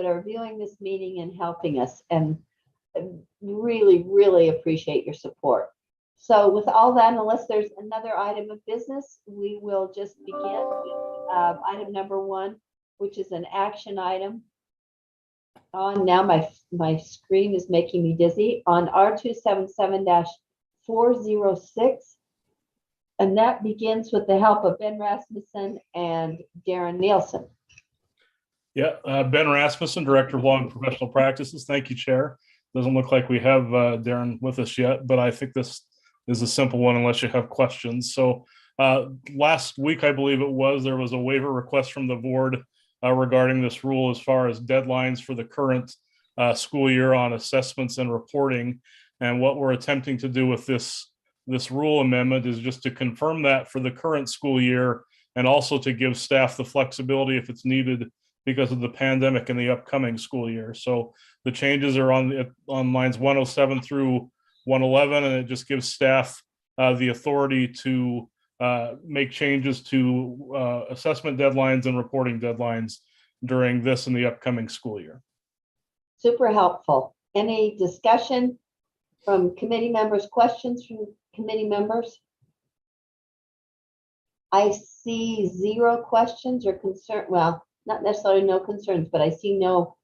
that are viewing this meeting and helping us, and really, really appreciate your support. So with all that, unless there's another item of business, we will just begin with item number 1, which is an action item. On now, my screen is making me dizzy. On R277-406, and that begins with the help of Ben Rasmussen and Darren Nielsen. Yeah, Ben Rasmussen, Director of Law and Professional Practices. Thank you, Chair. Doesn't look like we have Darren with us yet, but I think this is a simple one unless you have questions. So last week, I believe it was, there was a waiver request from the board regarding this rule as far as deadlines for the current school year on assessments and reporting. And what we're attempting to do with this rule amendment is just to confirm that for the current school year, and also to give staff the flexibility if it's needed because of the pandemic in the upcoming school year. So the changes are on lines 107 through 111, and it just gives staff the authority to make changes to assessment deadlines and reporting deadlines during this and the upcoming school year. Super helpful. Any discussion from committee members, questions from committee members? I see 0 questions or concern. Well, not necessarily no concerns, but I see no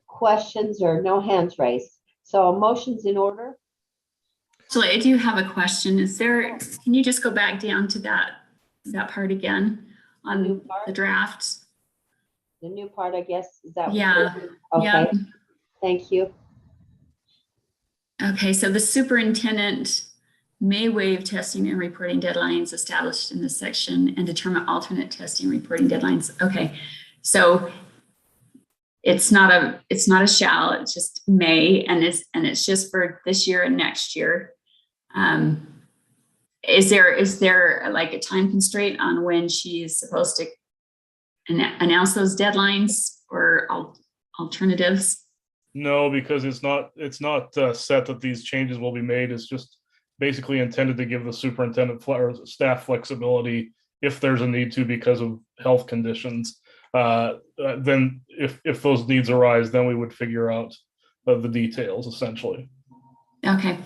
questions or no hands raised. So motion's in order. Actually, I do have a question. Can you just go back down to that part again on the draft? The new part, I guess, is that? Yeah. Okay. Yeah. Thank you. Okay, so the superintendent may waive testing and reporting deadlines established in this section and determine alternate testing and reporting deadlines. Okay, so it's not a shall, it's just may, and it's just for this year and next year. Is there like a time constraint on when she's supposed to announce those deadlines or alternatives? No, because it's not set that these changes will be made. It's just basically intended to give the superintendent or staff flexibility if there's a need to because of health conditions. Then if those needs arise, then we would figure out the details essentially. Okay.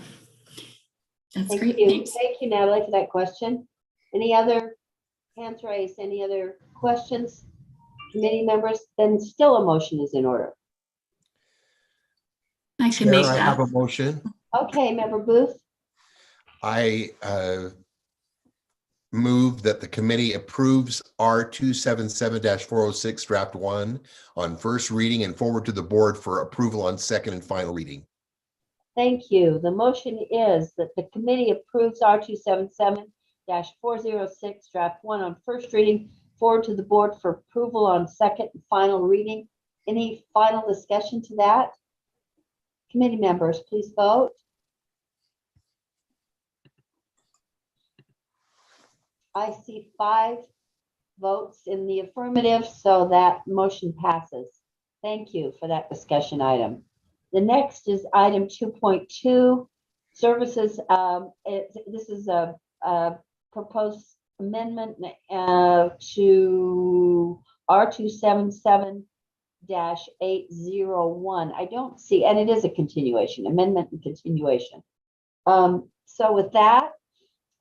That's great. Thanks. Thank you, Natalie, for that question. Any other hands raised? Any other questions? Committee members? Then still a motion is in order. I can make that. I have a motion. Okay, Member Booth. I move that the committee approves R277-406 draft 1 on first reading and forward to the board for approval on second and final reading. Thank you. The motion is that the committee approves R277-406 draft 1 on first reading, forward to the board for approval on second and final reading. Any final discussion to that? Committee members, please vote. I see 5 votes in the affirmative, so that motion passes. Thank you for that discussion item. The next is item 2.2, services. This is a proposed amendment to R277-801. I don't see, and it is a continuation, amendment and continuation. So with that,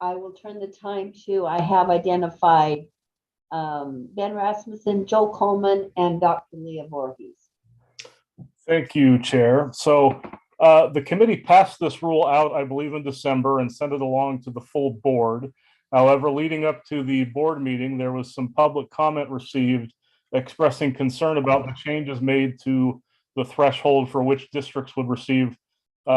I will turn the time to, I have identified Ben Rasmussen, Joel Coleman, and Dr. Leah Voorhees. Thank you, Chair. So the committee passed this rule out, I believe, in December and sent it along to the full board. However, leading up to the board meeting, there was some public comment received expressing concern about the changes made to the threshold for which districts would receive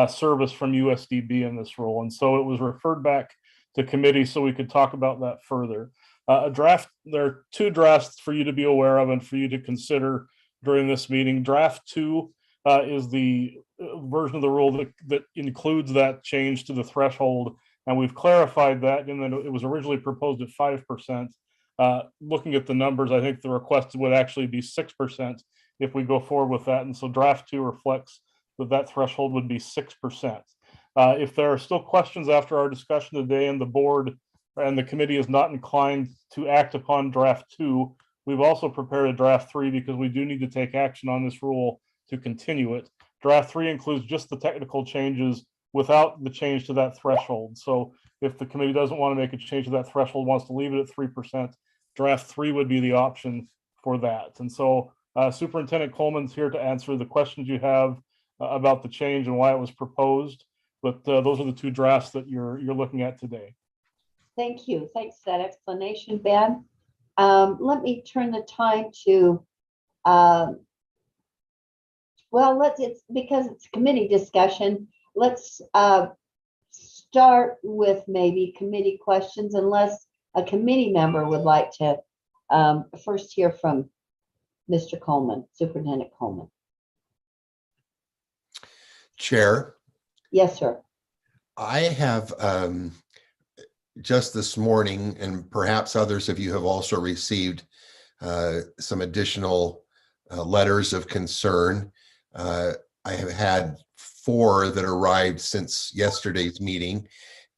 service from USDB in this rule. And so it was referred back to committee so we could talk about that further. There are 2 drafts for you to be aware of and for you to consider during this meeting. Draft 2 is the version of the rule that includes that change to the threshold. And we've clarified that in that it was originally proposed at 5%. Looking at the numbers, I think the request would actually be 6% if we go forward with that. And so draft 2 reflects that threshold would be 6%. If there are still questions after our discussion today and the board and the committee is not inclined to act upon draft 2, We've also prepared a draft 3 because we do need to take action on this rule to continue it. Draft 3 includes just the technical changes without the change to that threshold. So if the committee doesn't want to make a change to that threshold, wants to leave it at 3%, draft 3 would be the option for that. And so Superintendent Coleman's here to answer the questions you have about the change and why it was proposed. But those are the two drafts that you're looking at today. Thank you. Thanks for that explanation, Ben. Let me turn the time to, it's because it's committee discussion. Let's start with maybe committee questions, unless a committee member would like to first hear from Mr. Coleman, Superintendent Coleman. Chair. Yes, sir. I have just this morning, and perhaps others of you have also received some additional letters of concern. I have had 4 that arrived since yesterday's meeting,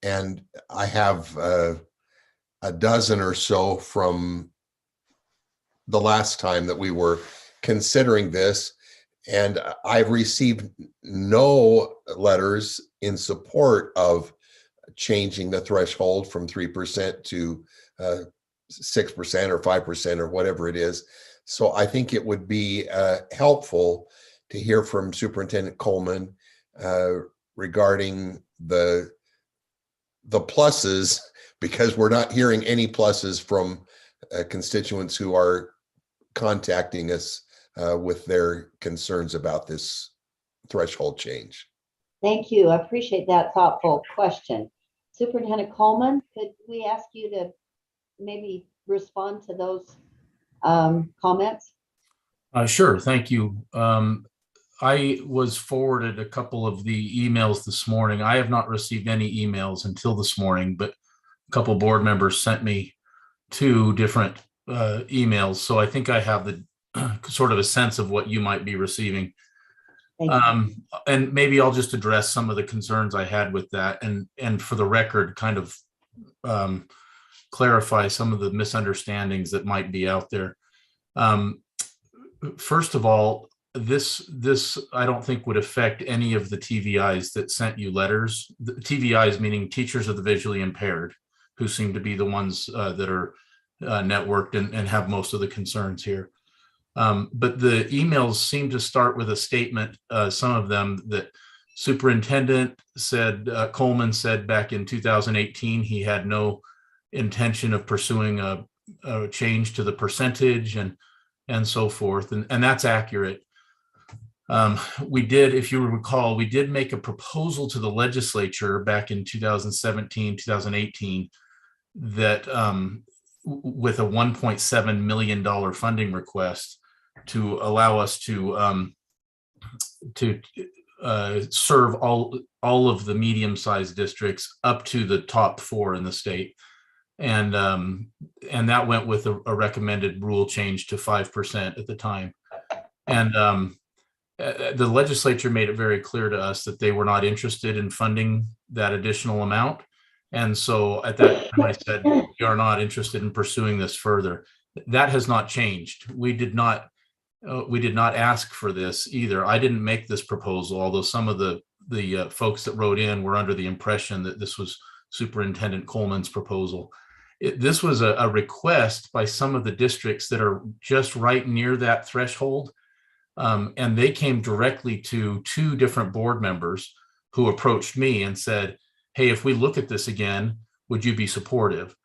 and I have a dozen or so from the last time that we were considering this. And I've received no letters in support of changing the threshold from 3% to 6% or 5% or whatever it is. So I think it would be helpful to hear from Superintendent Coleman regarding the pluses, because we're not hearing any pluses from constituents who are contacting us with their concerns about this threshold change. Thank you. I appreciate that thoughtful question. Superintendent Coleman, could we ask you to maybe respond to those comments? Sure, thank you. I was forwarded a couple of the emails this morning. I have not received any emails until this morning, but a couple board members sent me 2 different emails. So I think I have the sort of a sense of what you might be receiving. And maybe I'll just address some of the concerns I had with that, and for the record, kind of clarify some of the misunderstandings that might be out there. First of all, this I don't think would affect any of the TVIs that sent you letters. The TVIs meaning teachers of the visually impaired, who seem to be the ones that are networked and have most of the concerns here. But the emails seem to start with a statement, some of them, that Superintendent said, Coleman said back in 2018, he had no intention of pursuing a change to the percentage and so forth. And that's accurate. We did, if you recall, we did make a proposal to the legislature back in 2017, 2018, that with a $1.7 million funding request to allow us to serve all of the medium-sized districts up to the top 4 in the state. And that went with a recommended rule change to 5% at the time. And the legislature made it very clear to us that they were not interested in funding that additional amount. And so at that time I said, we are not interested in pursuing this further. That has not changed. We did not ask for this either. I didn't make this proposal, although some of the folks that wrote in were under the impression that this was Superintendent Coleman's proposal. This was a request by some of the districts that are just right near that threshold. And they came directly to 2 different board members who approached me and said, hey, if we look at this again, would you be supportive?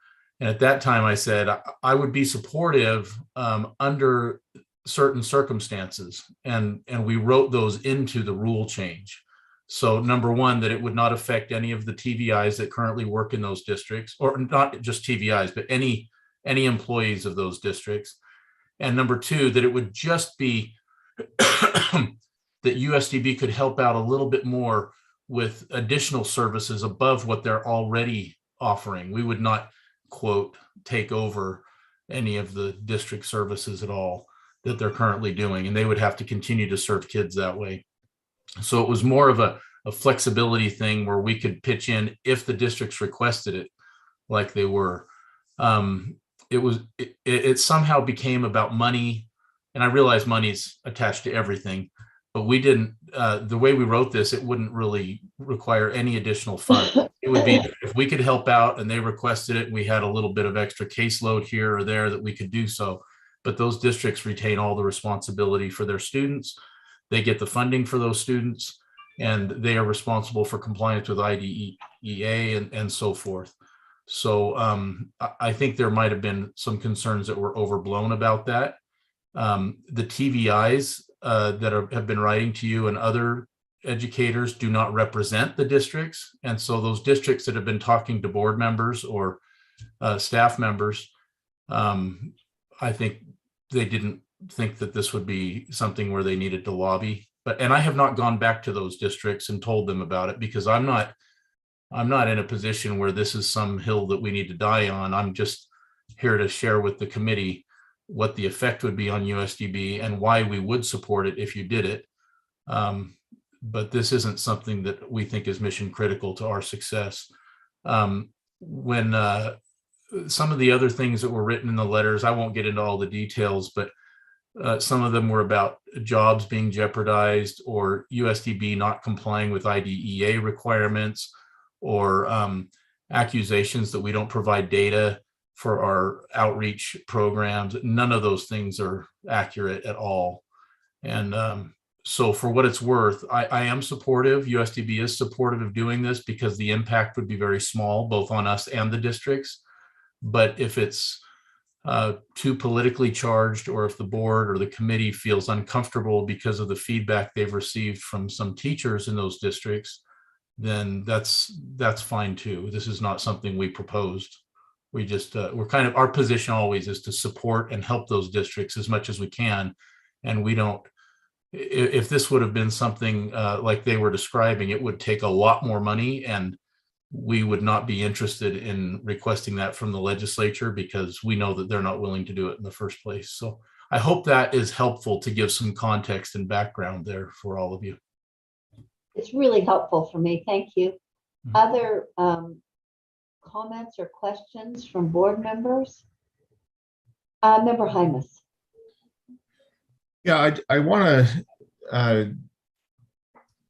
And at that time I said, I would be supportive under certain circumstances. And we wrote those into the rule change. So number 1, that it would not affect any of the TVIs that currently work in those districts, or not just TVIs, but any employees of those districts. And number 2, that it would just be that USDB could help out a little bit more with additional services above what they're already offering. We would not, quote, take over any of the district services at all that they're currently doing, and they would have to continue to serve kids that way. So it was more of a flexibility thing where we could pitch in if the districts requested it, like they were. it somehow became about money. And I realize money's attached to everything, but we didn't, the way we wrote this, it wouldn't really require any additional funds. It would be if we could help out and they requested it, we had a little bit of extra caseload here or there that we could do so. But those districts retain all the responsibility for their students. They get the funding for those students, and they are responsible for compliance with IDEA and so forth. So I think there might have been some concerns that were overblown about that. The TVIs that have been writing to you and other educators do not represent the districts. And so those districts that have been talking to board members or staff members, I think they didn't think that this would be something where they needed to lobby. And I have not gone back to those districts and told them about it, because I'm not in a position where this is some hill that we need to die on. I'm just here to share with the committee what the effect would be on USDB and why we would support it if you did it. But this isn't something that we think is mission critical to our success. When some of the other things that were written in the letters, I won't get into all the details, but some of them were about jobs being jeopardized, or USDB not complying with IDEA requirements, or accusations that we don't provide data for our outreach programs. None of those things are accurate at all. And so for what it's worth, I am supportive. USDB is supportive of doing this because the impact would be very small, both on us and the districts. But if it's too politically charged, or if the board or the committee feels uncomfortable because of the feedback they've received from some teachers in those districts, then that's fine too. This is not something we proposed. We just, we're kind of, our position always is to support and help those districts as much as we can. And we don't, if this would have been something like they were describing, it would take a lot more money, and we would not be interested in requesting that from the legislature, because we know that they're not willing to do it in the first place. So I hope that is helpful to give some context and background there for all of you. It's really helpful for me. Thank you. Other comments or questions from board members? Member Hymas. Yeah, I want to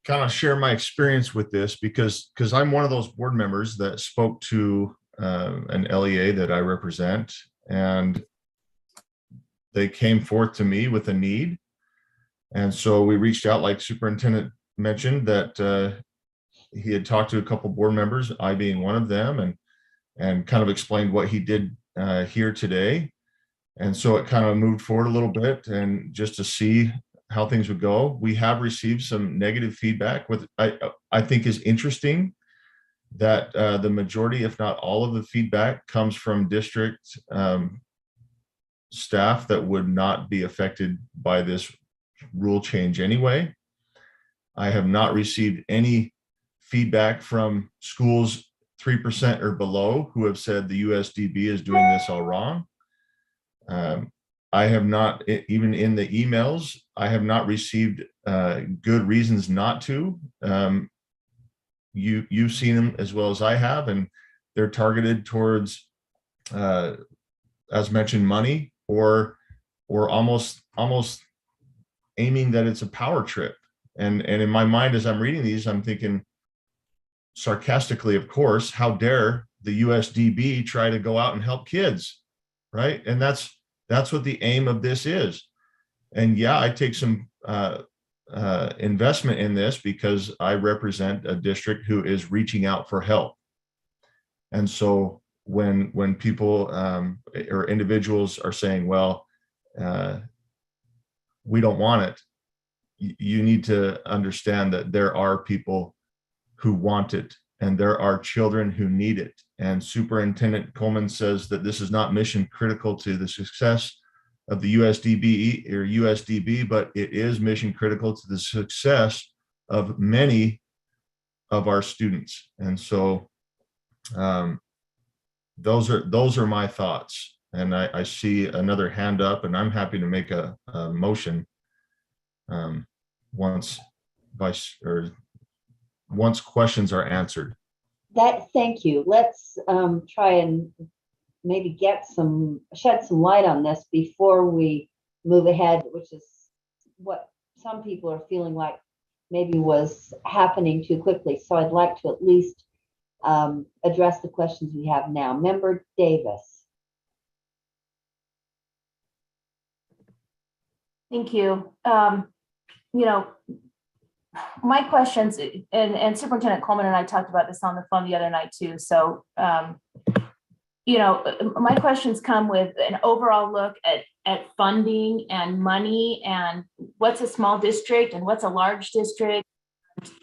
kind of share my experience with this because I'm one of those board members that spoke to an LEA that I represent, and they came forth to me with a need. And so we reached out, like Superintendent mentioned, that he had talked to a couple board members, I being one of them, and kind of explained what he did here today. And so it kind of moved forward a little bit, and just to see how things would go. We have received some negative feedback, with I think is interesting that the majority, if not all of the feedback, comes from district staff that would not be affected by this rule change anyway. I have not received any feedback from schools 3% or below who have said the USDB is doing this all wrong. I have not, even in the emails, I have not received good reasons not to. You've seen them as well as I have, and they're targeted towards, as mentioned, money, or almost aiming that it's a power trip. And in my mind, as I'm reading these, I'm thinking sarcastically, of course, how dare the USDB try to go out and help kids, right? And that's what the aim of this is. And yeah, I take some investment in this because I represent a district who is reaching out for help. And so when people or individuals are saying, well, we don't want it, you need to understand that there are people who want it, and there are children who need it. And Superintendent Coleman says that this is not mission critical to the success of the USDB, but it is mission critical to the success of many of our students. And so those are my thoughts. And I see another hand up, and I'm happy to make a motion once questions are answered. Thank you. Let's try and maybe shed some light on this before we move ahead, which is what some people are feeling like maybe was happening too quickly. So I'd like to at least address the questions we have now. Member Davis. Thank you. You know, my questions, and Superintendent Coleman and I talked about this on the phone the other night too. So, you know, my questions come with an overall look at funding and money and what's a small district and what's a large district.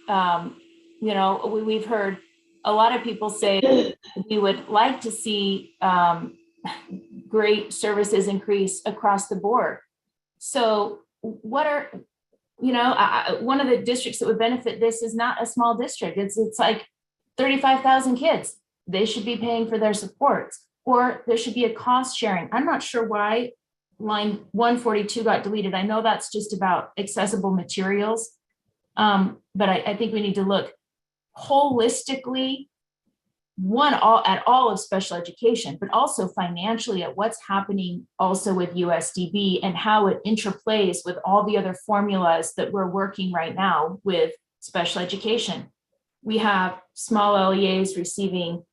You know, we've heard a lot of people say we would like to see great services increase across the board. So what are, you know, one of the districts that would benefit this is not a small district. It's like 35,000 kids. They should be paying for their supports, or there should be a cost sharing. I'm not sure why line 142 got deleted. I know that's just about accessible materials. But I think we need to look holistically, at all of special education, but also financially at what's happening also with USDB and how it interplays with all the other formulas that we're working right now with special education. We have small LEAs receiving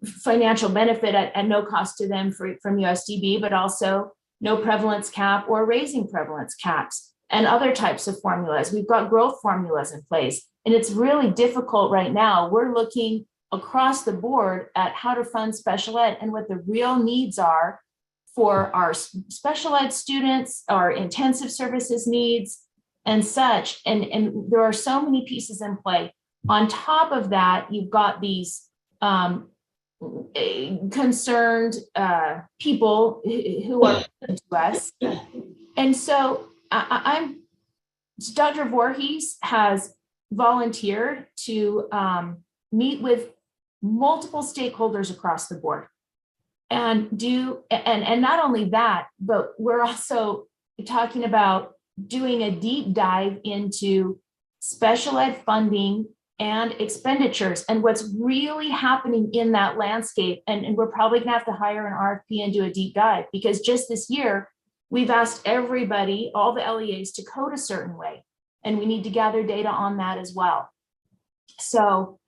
financial benefit at no cost to them from USDB, but also no prevalence cap or raising prevalence caps and other types of formulas. We've got growth formulas in place. And it's really difficult right now. We're looking across the board at how to fund special ed and what the real needs are for our special ed students, our intensive services needs and such. And there are so many pieces in play. On top of that, you've got these concerned people who are to us. And so Dr. Voorhees has volunteered to meet with multiple stakeholders across the board and not only that, but we're also talking about doing a deep dive into special ed funding and expenditures and what's really happening in that landscape. And we're probably gonna have to hire an RFP and do a deep dive, because just this year, we've asked everybody, all the LEAs, to code a certain way, and we need to gather data on that as well. So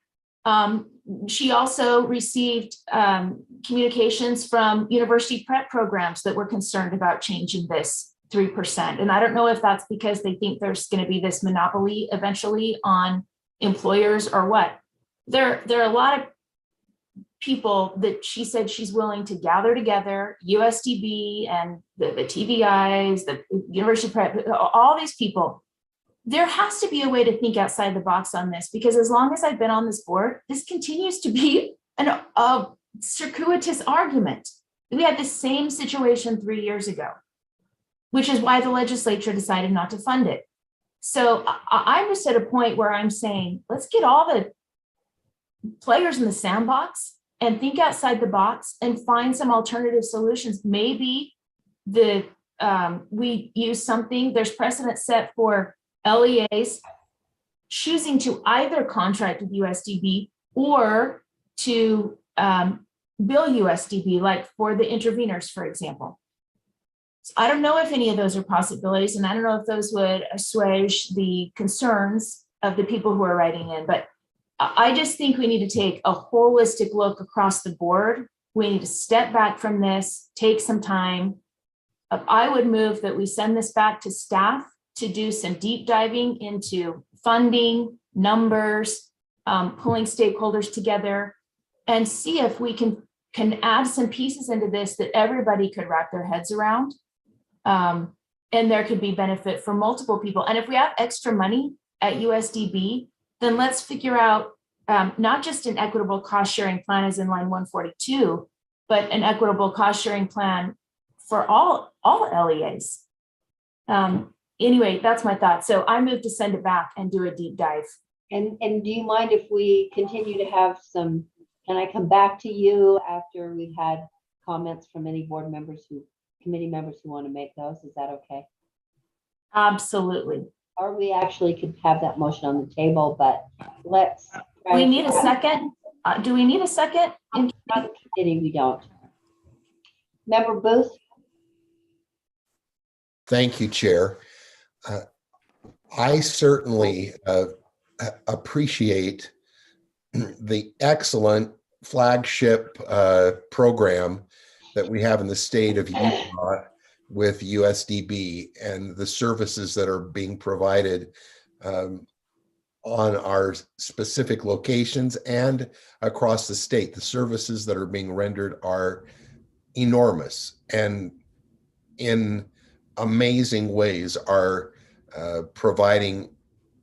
she also received communications from university prep programs that were concerned about changing this 3%. And I don't know if that's because they think there's going to be this monopoly eventually on employers or what. There are a lot of people that she said she's willing to gather together, USDB and the TVIs, the university prep, all these people. There has to be a way to think outside the box on this, because as long as I've been on this board, this continues to be a circuitous argument. We had the same situation 3 years ago, which is why the legislature decided not to fund it. So I'm just at a point where I'm saying, let's get all the players in the sandbox and think outside the box and find some alternative solutions. Maybe we use something, there's precedent set for LEAs choosing to either contract with USDB or to bill USDB, like for the interveners, for example. So I don't know if any of those are possibilities, and I don't know if those would assuage the concerns of the people who are writing in, but I just think we need to take a holistic look across the board. We need to step back from this, take some time. I would move that we send this back to staff to do some deep diving into funding, numbers, pulling stakeholders together, and see if we can add some pieces into this that everybody could wrap their heads around. And there could be benefit for multiple people. And if we have extra money at USDB, then let's figure out not just an equitable cost sharing plan as in line 142, but an equitable cost sharing plan for all LEAs. Anyway, that's my thought. So I move to send it back and do a deep dive. And do you mind if we continue to have some, can I come back to you after we've had comments from any board members committee members who want to make those? Is that okay? Absolutely. Or we actually could have that motion on the table, but let's. We need a second. Do we need a second? On the committee, we don't. Member Booth? Thank you, Chair. I certainly appreciate the excellent flagship program that we have in the state of Utah with USDB and the services that are being provided on our specific locations and across the state. The services that are being rendered are enormous and in amazing ways are providing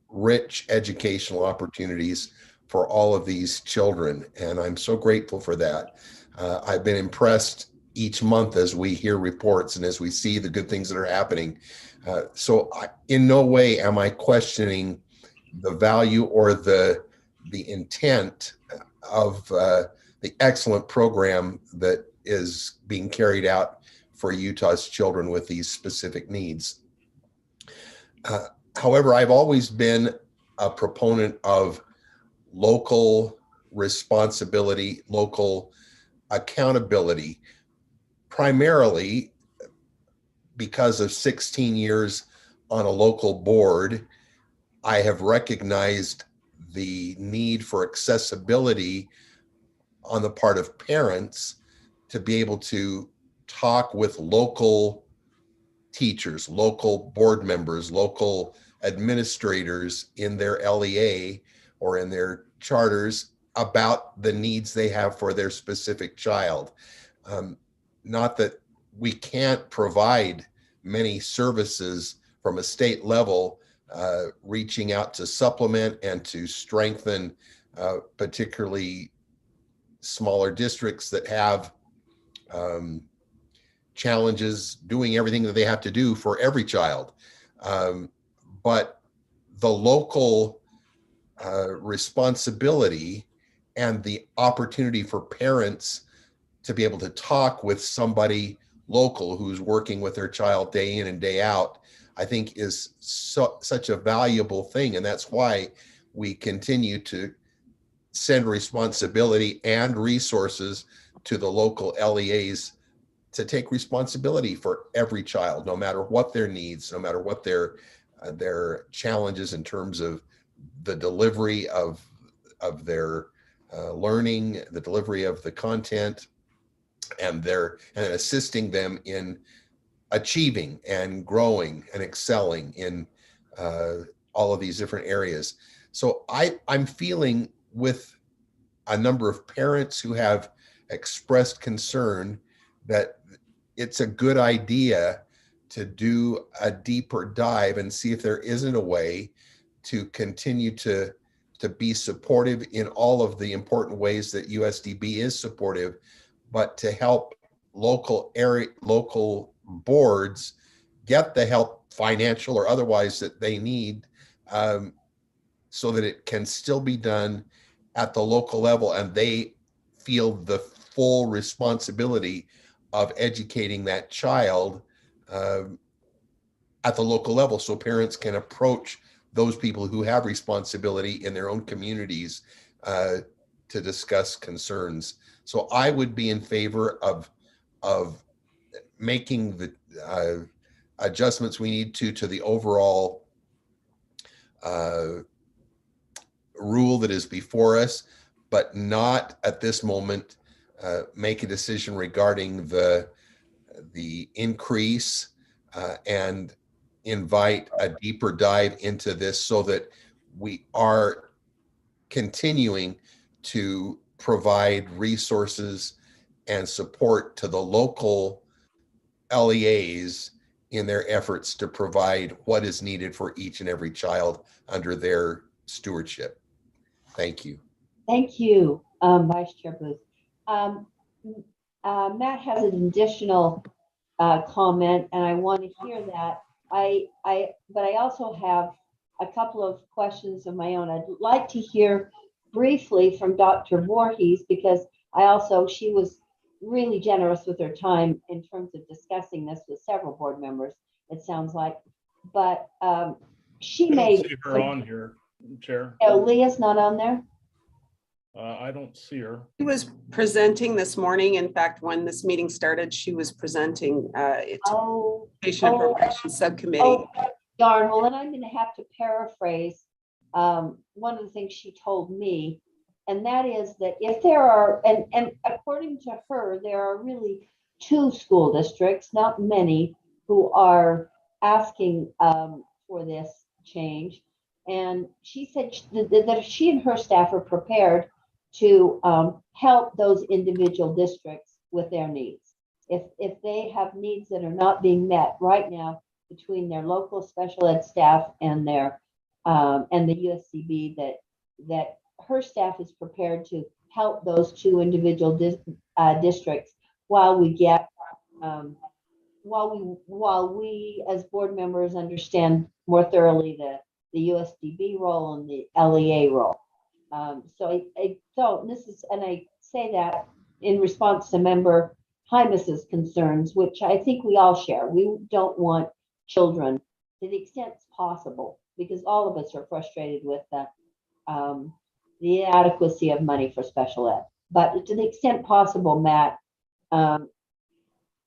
rich educational opportunities for all of these children. And I'm so grateful for that. I've been impressed each month as we hear reports and as we see the good things that are happening. In no way am I questioning the value or the intent of the excellent program that is being carried out for Utah's children with these specific needs. However, I've always been a proponent of local responsibility, local accountability, primarily because of 16 years on a local board. I have recognized the need for accessibility on the part of parents to be able to talk with local teachers, local board members, local administrators in their LEA or in their charters about the needs they have for their specific child. Not that we can't provide many services from a state level, reaching out to supplement and to strengthen particularly smaller districts that have challenges doing everything that they have to do for every child. But the local responsibility and the opportunity for parents to be able to talk with somebody local who's working with their child day in and day out, I think is such a valuable thing. And that's why we continue to send responsibility and resources to the local LEAs to take responsibility for every child, no matter what their needs, no matter what their challenges in terms of the delivery of their learning, the delivery of the content, and assisting them in achieving and growing and excelling in all of these different areas. So I'm feeling with a number of parents who have expressed concern that it's a good idea to do a deeper dive and see if there isn't a way to continue to be supportive in all of the important ways that USDB is supportive, but to help local boards get the help, financial or otherwise, that they need, so that it can still be done at the local level and they feel the full responsibility of educating that child at the local level, so parents can approach those people who have responsibility in their own communities to discuss concerns. So I would be in favor of making the adjustments we need to the overall rule that is before us, but not at this moment make a decision regarding the increase and invite a deeper dive into this so that we are continuing to provide resources and support to the local LEAs in their efforts to provide what is needed for each and every child under their stewardship. Thank you. Thank you, Vice Chair Booth. Matt has an additional comment, and I want to hear that. But I also have a couple of questions of my own. I'd like to hear briefly from Dr. Voorhees, because she was really generous with her time in terms of discussing this with several board members, it sounds like. But she I don't made see her on here, Chair. Oh, Leah's not on there? I don't see her. She was presenting this morning. In fact, when this meeting started, she was presenting it to Oh, Education and oh. Appropriations Subcommittee. oh, darn. Well, then I'm going to have to paraphrase one of the things she told me, and that is that if there are, and according to her, there are really 2 school districts, not many, who are asking for this change. And she said that she and her staff are prepared to help those individual districts with their needs. If they have needs that are not being met right now between their local special ed staff and their and the USCB, that her staff is prepared to help those 2 individual districts while we get while we as board members understand more thoroughly the USDB role and the LEA role. So I say that in response to Member Hymas's concerns, which I think we all share. We don't want children, to the extent it's possible, because all of us are frustrated with the inadequacy of money for special ed. But to the extent possible, Matt,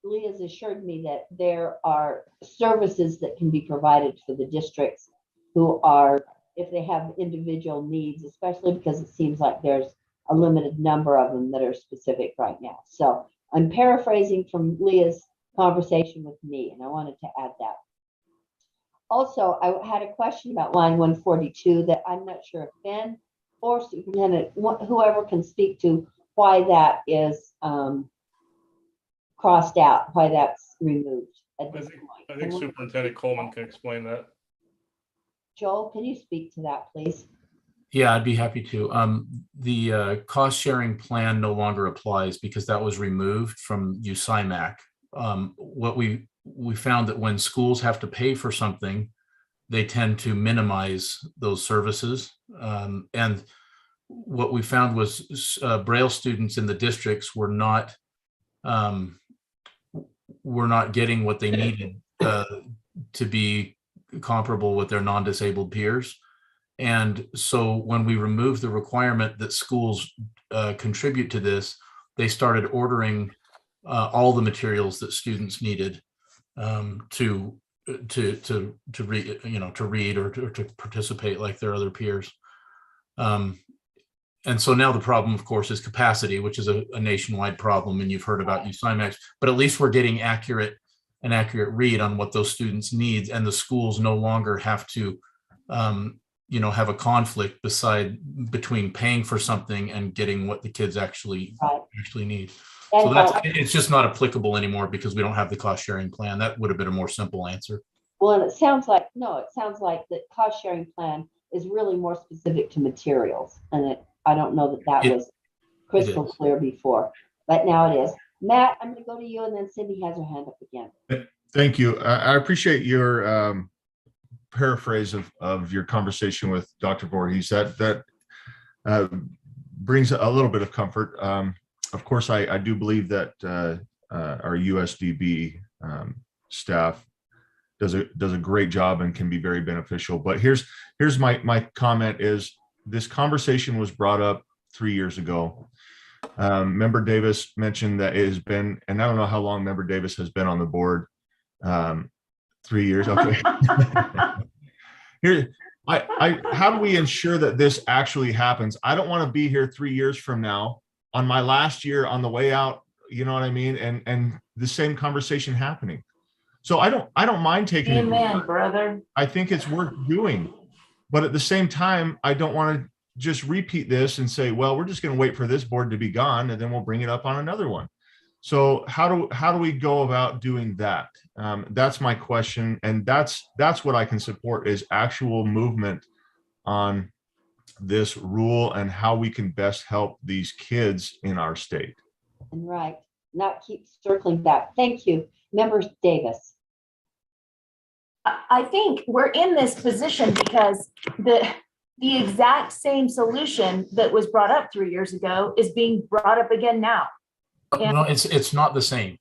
Leah's assured me that there are services that can be provided for the districts who are, if they have individual needs, especially because it seems like there's a limited number of them that are specific right now. So I'm paraphrasing from Leah's conversation with me, and I wanted to add that. Also, I had a question about line 142 that I'm not sure if Ben or Superintendent, whoever can speak to why that is crossed out, why that's removed at this point. I think Superintendent Coleman can explain that. Joel, can you speak to that, please? Yeah, I'd be happy to. The cost sharing plan no longer applies because that was removed from USIMAC. What we found that when schools have to pay for something, they tend to minimize those services. And what we found was Braille students in the districts were not getting what they needed to be comparable with their non-disabled peers. And so when we removed the requirement that schools contribute to this, they started ordering all the materials that students needed to read or to participate like their other peers. And so now the problem, of course, is capacity, which is a nationwide problem. And you've heard about USIMAX, but at least we're getting an accurate read on what those students need, and the schools no longer have to have a conflict between paying for something and getting what the kids actually need. So it's just not applicable anymore because we don't have the cost sharing plan. That would have been a more simple answer. Well, and it sounds like the cost sharing plan is really more specific to materials, and I don't know that was crystal clear before, but now it is. Matt, I'm going to go to you, and then Cindy has her hand up again. Thank you. I appreciate your paraphrase of your conversation with Dr. Voorhees. That brings a little bit of comfort. Of course, I do believe that our USDB staff does a great job and can be very beneficial. But here's my comment is this conversation was brought up 3 years ago. Member Davis mentioned that it has been, and I don't know how long Member Davis has been on the board. 3 years. Okay. Here, how do we ensure that this actually happens? I don't want to be here 3 years from now on my last year on the way out. You know what I mean? And the same conversation happening. So I don't mind taking it. Amen, brother. I think it's worth doing, but at the same time, I don't want to just repeat this and say, well, we're just going to wait for this board to be gone and then we'll bring it up on another one. So how do we go about doing that? That's my question. And that's what I can support is actual movement on this rule and how we can best help these kids in our state. And right, not keep circling back. Thank you. Member Davis. I think we're in this position because the exact same solution that was brought up 3 years ago is being brought up again now. And, no, it's not the same.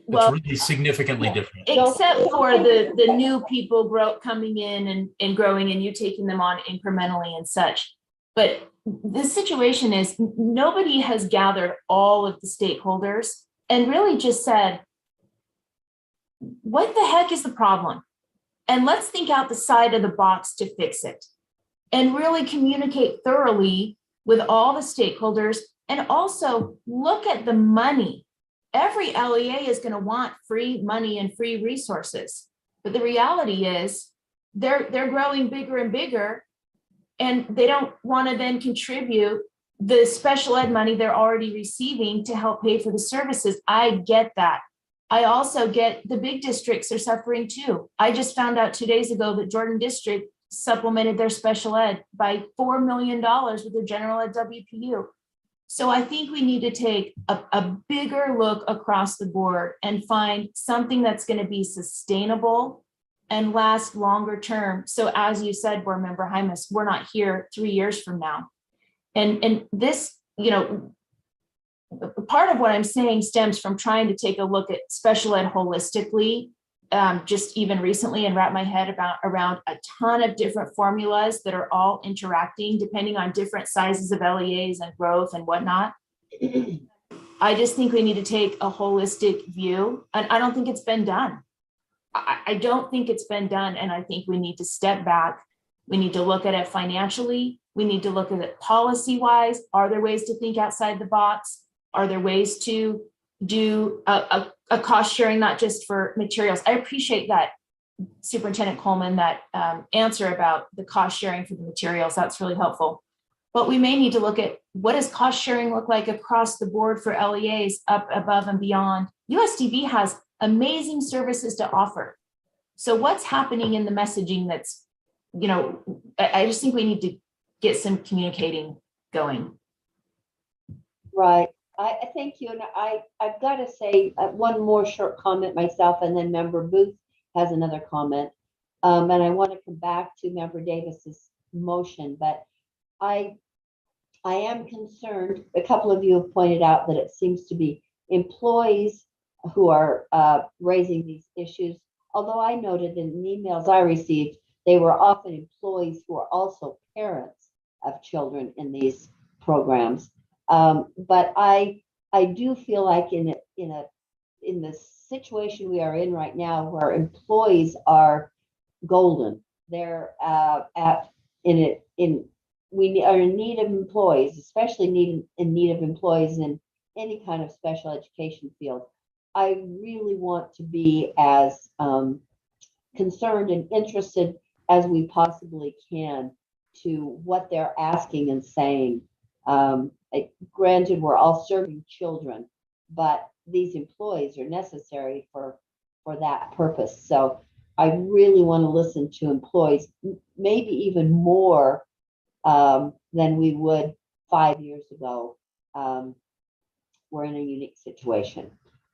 Well, it's really significantly different. Except for the new people coming in and growing and you taking them on incrementally and such. But the situation is nobody has gathered all of the stakeholders and really just said, what the heck is the problem? And let's think out the side of the box to fix it and really communicate thoroughly with all the stakeholders and also look at the money. Every LEA is going to want free money and free resources. But the reality is they're growing bigger and bigger, and they don't want to then contribute the special ed money they're already receiving to help pay for the services. I get that. I also get the big districts are suffering too. I just found out 2 days ago that Jordan District supplemented their special ed by $4 million with their general ed WPU. So I think we need to take a bigger look across the board and find something that's going to be sustainable and last longer term. So as you said, Board Member Hymas, we're not here 3 years from now. And this, part of what I'm saying stems from trying to take a look at special ed holistically, just even recently, and wrap my head around a ton of different formulas that are all interacting depending on different sizes of LEAs and growth and whatnot. I just think we need to take a holistic view, and I don't think it's been done. I don't think it's been done, and I think we need to step back. We need to look at it financially. We need to look at it policy-wise. Are there ways to think outside the box? Are there ways to do a cost sharing, not just for materials? I appreciate that, Superintendent Coleman, that answer about the cost sharing for the materials. That's really helpful. But we may need to look at what does cost sharing look like across the board for LEAs up above and beyond. USDB has amazing services to offer. So what's happening in the messaging that's, I just think we need to get some communicating going. Right. I thank you. And I've got to say one more short comment myself, and then Member Booth has another comment. And I want to come back to Member Davis's motion, but I am concerned. A couple of you have pointed out that it seems to be employees who are raising these issues. Although I noted in emails I received, they were often employees who are also parents of children in these programs. But I do feel like in the situation we are in right now, where employees are golden, they're we are in need of employees, especially in need of employees in any kind of special education field. I really want to be as concerned and interested as we possibly can to what they're asking and saying. Granted, we're all serving children, but these employees are necessary for that purpose. So I really want to listen to employees, maybe even more than we would 5 years ago. We're in a unique situation.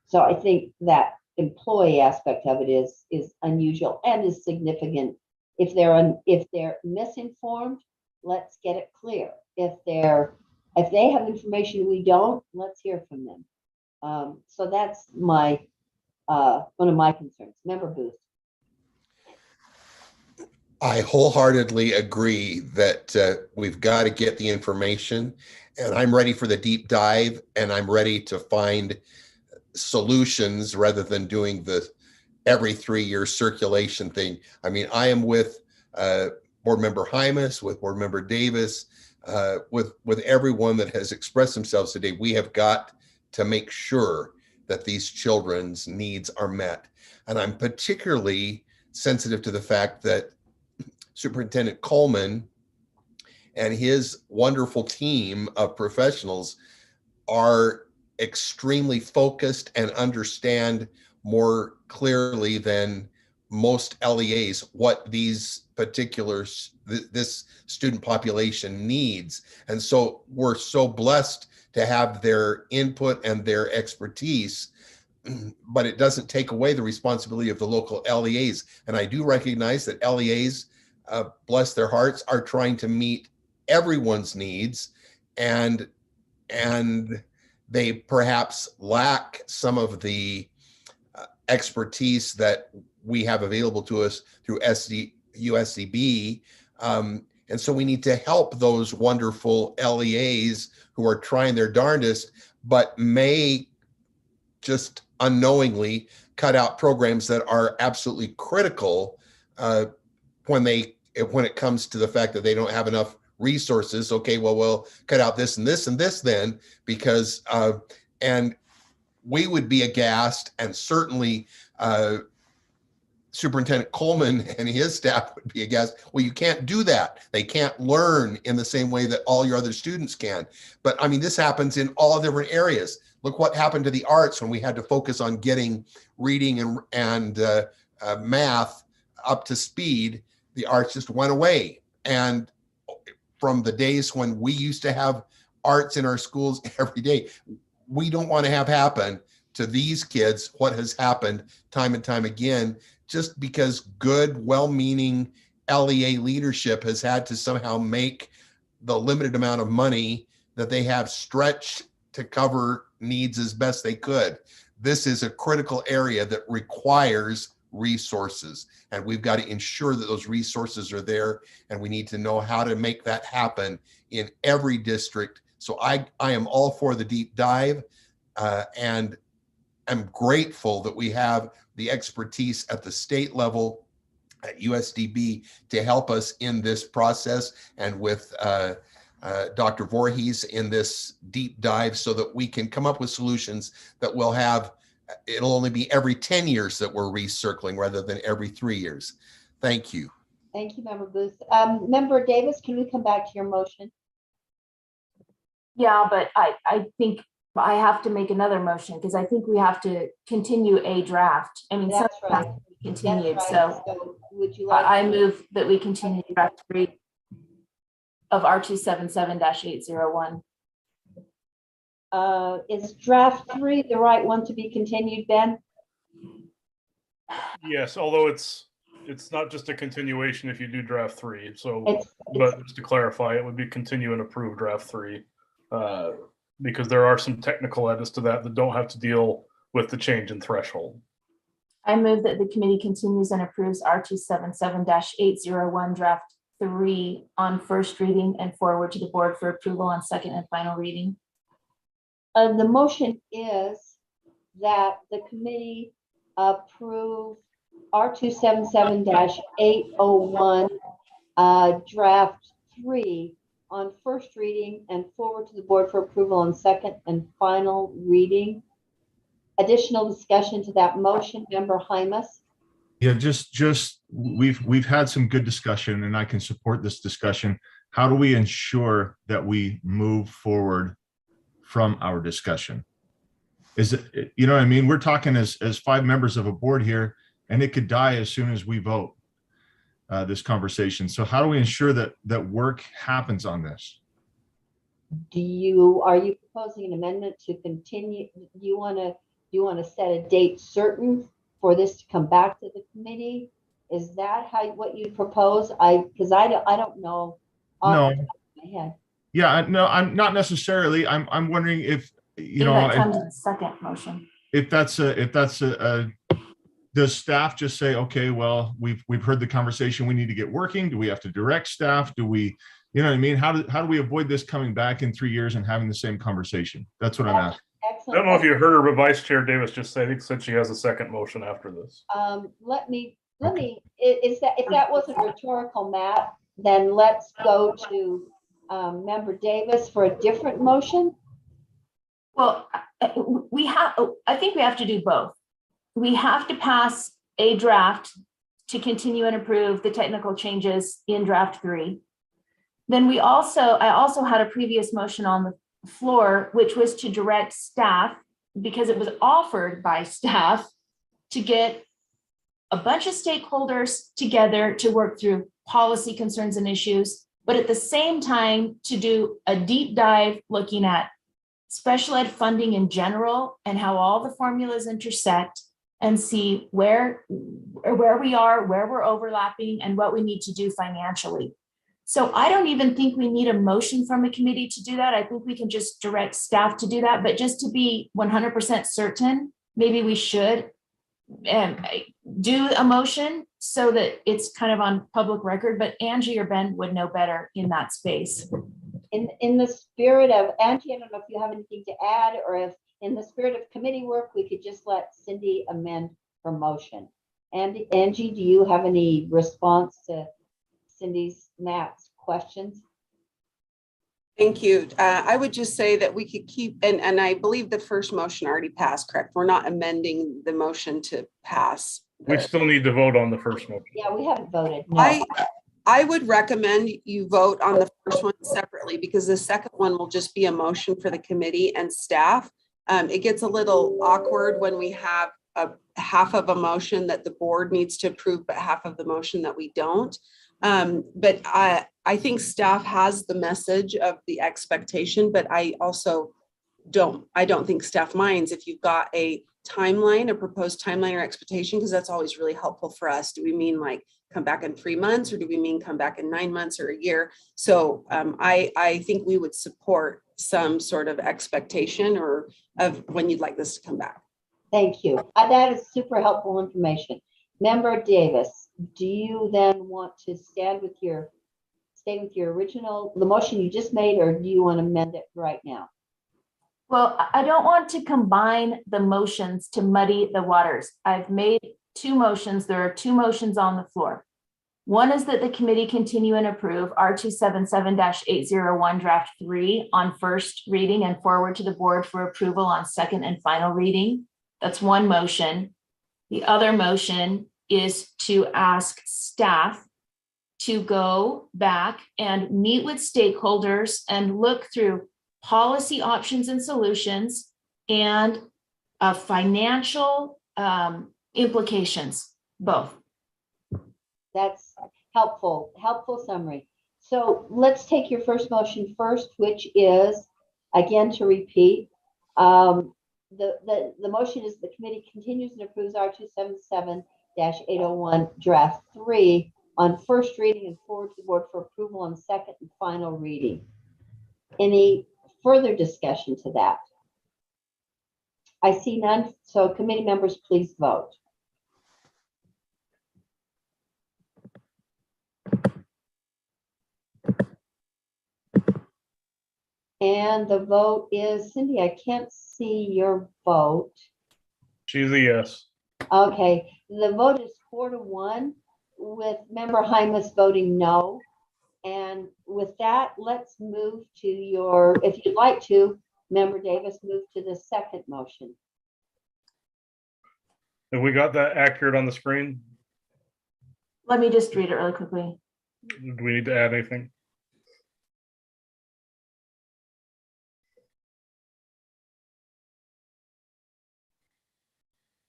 So I think that employee aspect of it is unusual and is significant. If they're misinformed, let's get it clear. If they have information we don't, let's hear from them. So that's one of my concerns. Member Booth. I wholeheartedly agree that we've got to get the information, and I'm ready for the deep dive, and I'm ready to find solutions rather than doing the every 3-year circulation thing. I mean, I am with Board Member Hymas, with Board Member Davis, with everyone that has expressed themselves today. We have got to make sure that these children's needs are met. And I'm particularly sensitive to the fact that Superintendent Coleman and his wonderful team of professionals are extremely focused and understand more clearly than most LEAs what these particulars, this student population needs. And so we're so blessed to have their input and their expertise, but it doesn't take away the responsibility of the local LEAs. And I do recognize that LEAs, bless their hearts, are trying to meet everyone's needs, and they perhaps lack some of the expertise that we have available to us through USCB. And so we need to help those wonderful LEAs who are trying their darndest, but may just unknowingly cut out programs that are absolutely critical when it comes to the fact that they don't have enough resources. Okay, well, we'll cut out this and this and this then, because and we would be aghast, and certainly Superintendent Coleman and his staff would be aghast. Well, you can't do that. They can't learn in the same way that all your other students can. But I mean, this happens in all different areas. Look what happened to the arts when we had to focus on getting reading and math up to speed. The arts just went away. And from the days when we used to have arts in our schools every day, we don't want to have happen to these kids what has happened time and time again, just because good, well-meaning LEA leadership has had to somehow make the limited amount of money that they have stretched to cover needs as best they could. This is a critical area that requires resources, and we've got to ensure that those resources are there, and we need to know how to make that happen in every district. So I am all for the deep dive, and I'm grateful that we have the expertise at the state level at USDB to help us in this process, and with Dr. Voorhees in this deep dive, so that we can come up with solutions that will have, it'll only be every 10 years that we're recircling rather than every 3 years. Thank you. Thank you, Member Booth. Member Davis, can we come back to your motion? Yeah, but I think I have to make another motion because I think we have to continue a draft. I mean, That's something has right. to be continued. That's right. So would you like? I move that we continue draft 3 of R277-801. Is draft 3 the right one to be continued, Ben? Yes, although it's not just a continuation if you do draft 3. So, It's just to clarify, it would be continue and approve draft 3, because there are some technical edits to that don't have to deal with the change in threshold. I move that the committee continues and approves R277-801 draft 3 on first reading and forward to the board for approval on second and final reading. the motion is that the committee approve R277-801 draft 3 on first reading and forward to the board for approval on second and final reading. Additional discussion to that motion, Member Hymas. Yeah, just we've had some good discussion, and I can support this discussion. How do we ensure that we move forward from our discussion? Is it, you know what I mean? We're talking as 5 members of a board here, and it could die as soon as we vote this conversation. So how do we ensure that work happens on this? Are you proposing an amendment to continue? Do you want to set a date certain for this to come back to the committee? Is that what you propose? Because I don't know off the top of my head. Yeah, no, I'm not necessarily. I'm wondering if, you know, That comes in the second motion. if that's a does staff just say, okay, well, we've heard the conversation, we need to get working? Do we have to direct staff? Do we, you know what I mean? How do we avoid this coming back in 3 years and having the same conversation? That's what I'm asking. I Excellent. don't know if you heard her, but Vice Chair Davis just said she has a second motion after this. Let me, if that wasn't rhetorical, Matt, then let's go to Member Davis for a different motion. Well, I think we have to do both. We have to pass a draft to continue and approve the technical changes in draft 3. Then I also had a previous motion on the floor, which was to direct staff, because it was offered by staff, to get a bunch of stakeholders together to work through policy concerns and issues, but at the same time to do a deep dive looking at special ed funding in general and how all the formulas intersect, and see where we are, where we're overlapping, and what we need to do financially. So I don't even think we need a motion from a committee to do that. I think we can just direct staff to do that. But just to be 100% certain, maybe we should. And do a motion so that it's kind of on public record, but Angie or Ben would know better in that space. In the spirit of, Angie, I don't know if you have anything to add, or if in the spirit of committee work, we could just let Cindy amend her motion. And Angie, do you have any response to Cindy's, Matt's questions? Thank you. I would just say that we could keep, and I believe the first motion already passed, correct? We're not amending the motion to pass. We still need to vote on the first motion. Yeah, we haven't voted. No. I would recommend you vote on the first one separately, because the second one will just be a motion for the committee and staff. It gets a little awkward when we have a half of a motion that the board needs to approve, but half of the motion that we don't. But I think staff has the message of the expectation, but I also don't think staff minds if you've got a timeline, a proposed timeline or expectation, because that's always really helpful for us. Do we mean like come back in 3 months, or do we mean come back in 9 months or a year? So I think we would support some sort of expectation or of when you'd like this to come back. Thank you. That is super helpful information. Member Davis, do you then want to stay with your original, the motion you just made, or do you want to amend it right now? Well, I don't want to combine the motions to muddy the waters. I've made two motions. There are two motions on the floor. One is that the committee continue and approve R277-801 draft 3 on first reading and forward to the board for approval on second and final reading. That's one motion. The other motion is to ask staff to go back and meet with stakeholders and look through policy options and solutions and financial implications, both. That's helpful summary. So let's take your first motion first, which is, again, to repeat, the motion is the committee continues and approves R277-801 draft 3 on first reading and forward to the board for approval on second and final reading. Any further discussion to that? I see none. So committee members, please vote. And the vote is, Cindy, I can't see your vote. She's a yes. Okay, the vote is 4-1 with member Hymas voting no. And with that, let's move to your, if you'd like to, member Davis, move to the second motion. Have we got that accurate on the screen? Let me just read it really quickly. Do we need to add anything?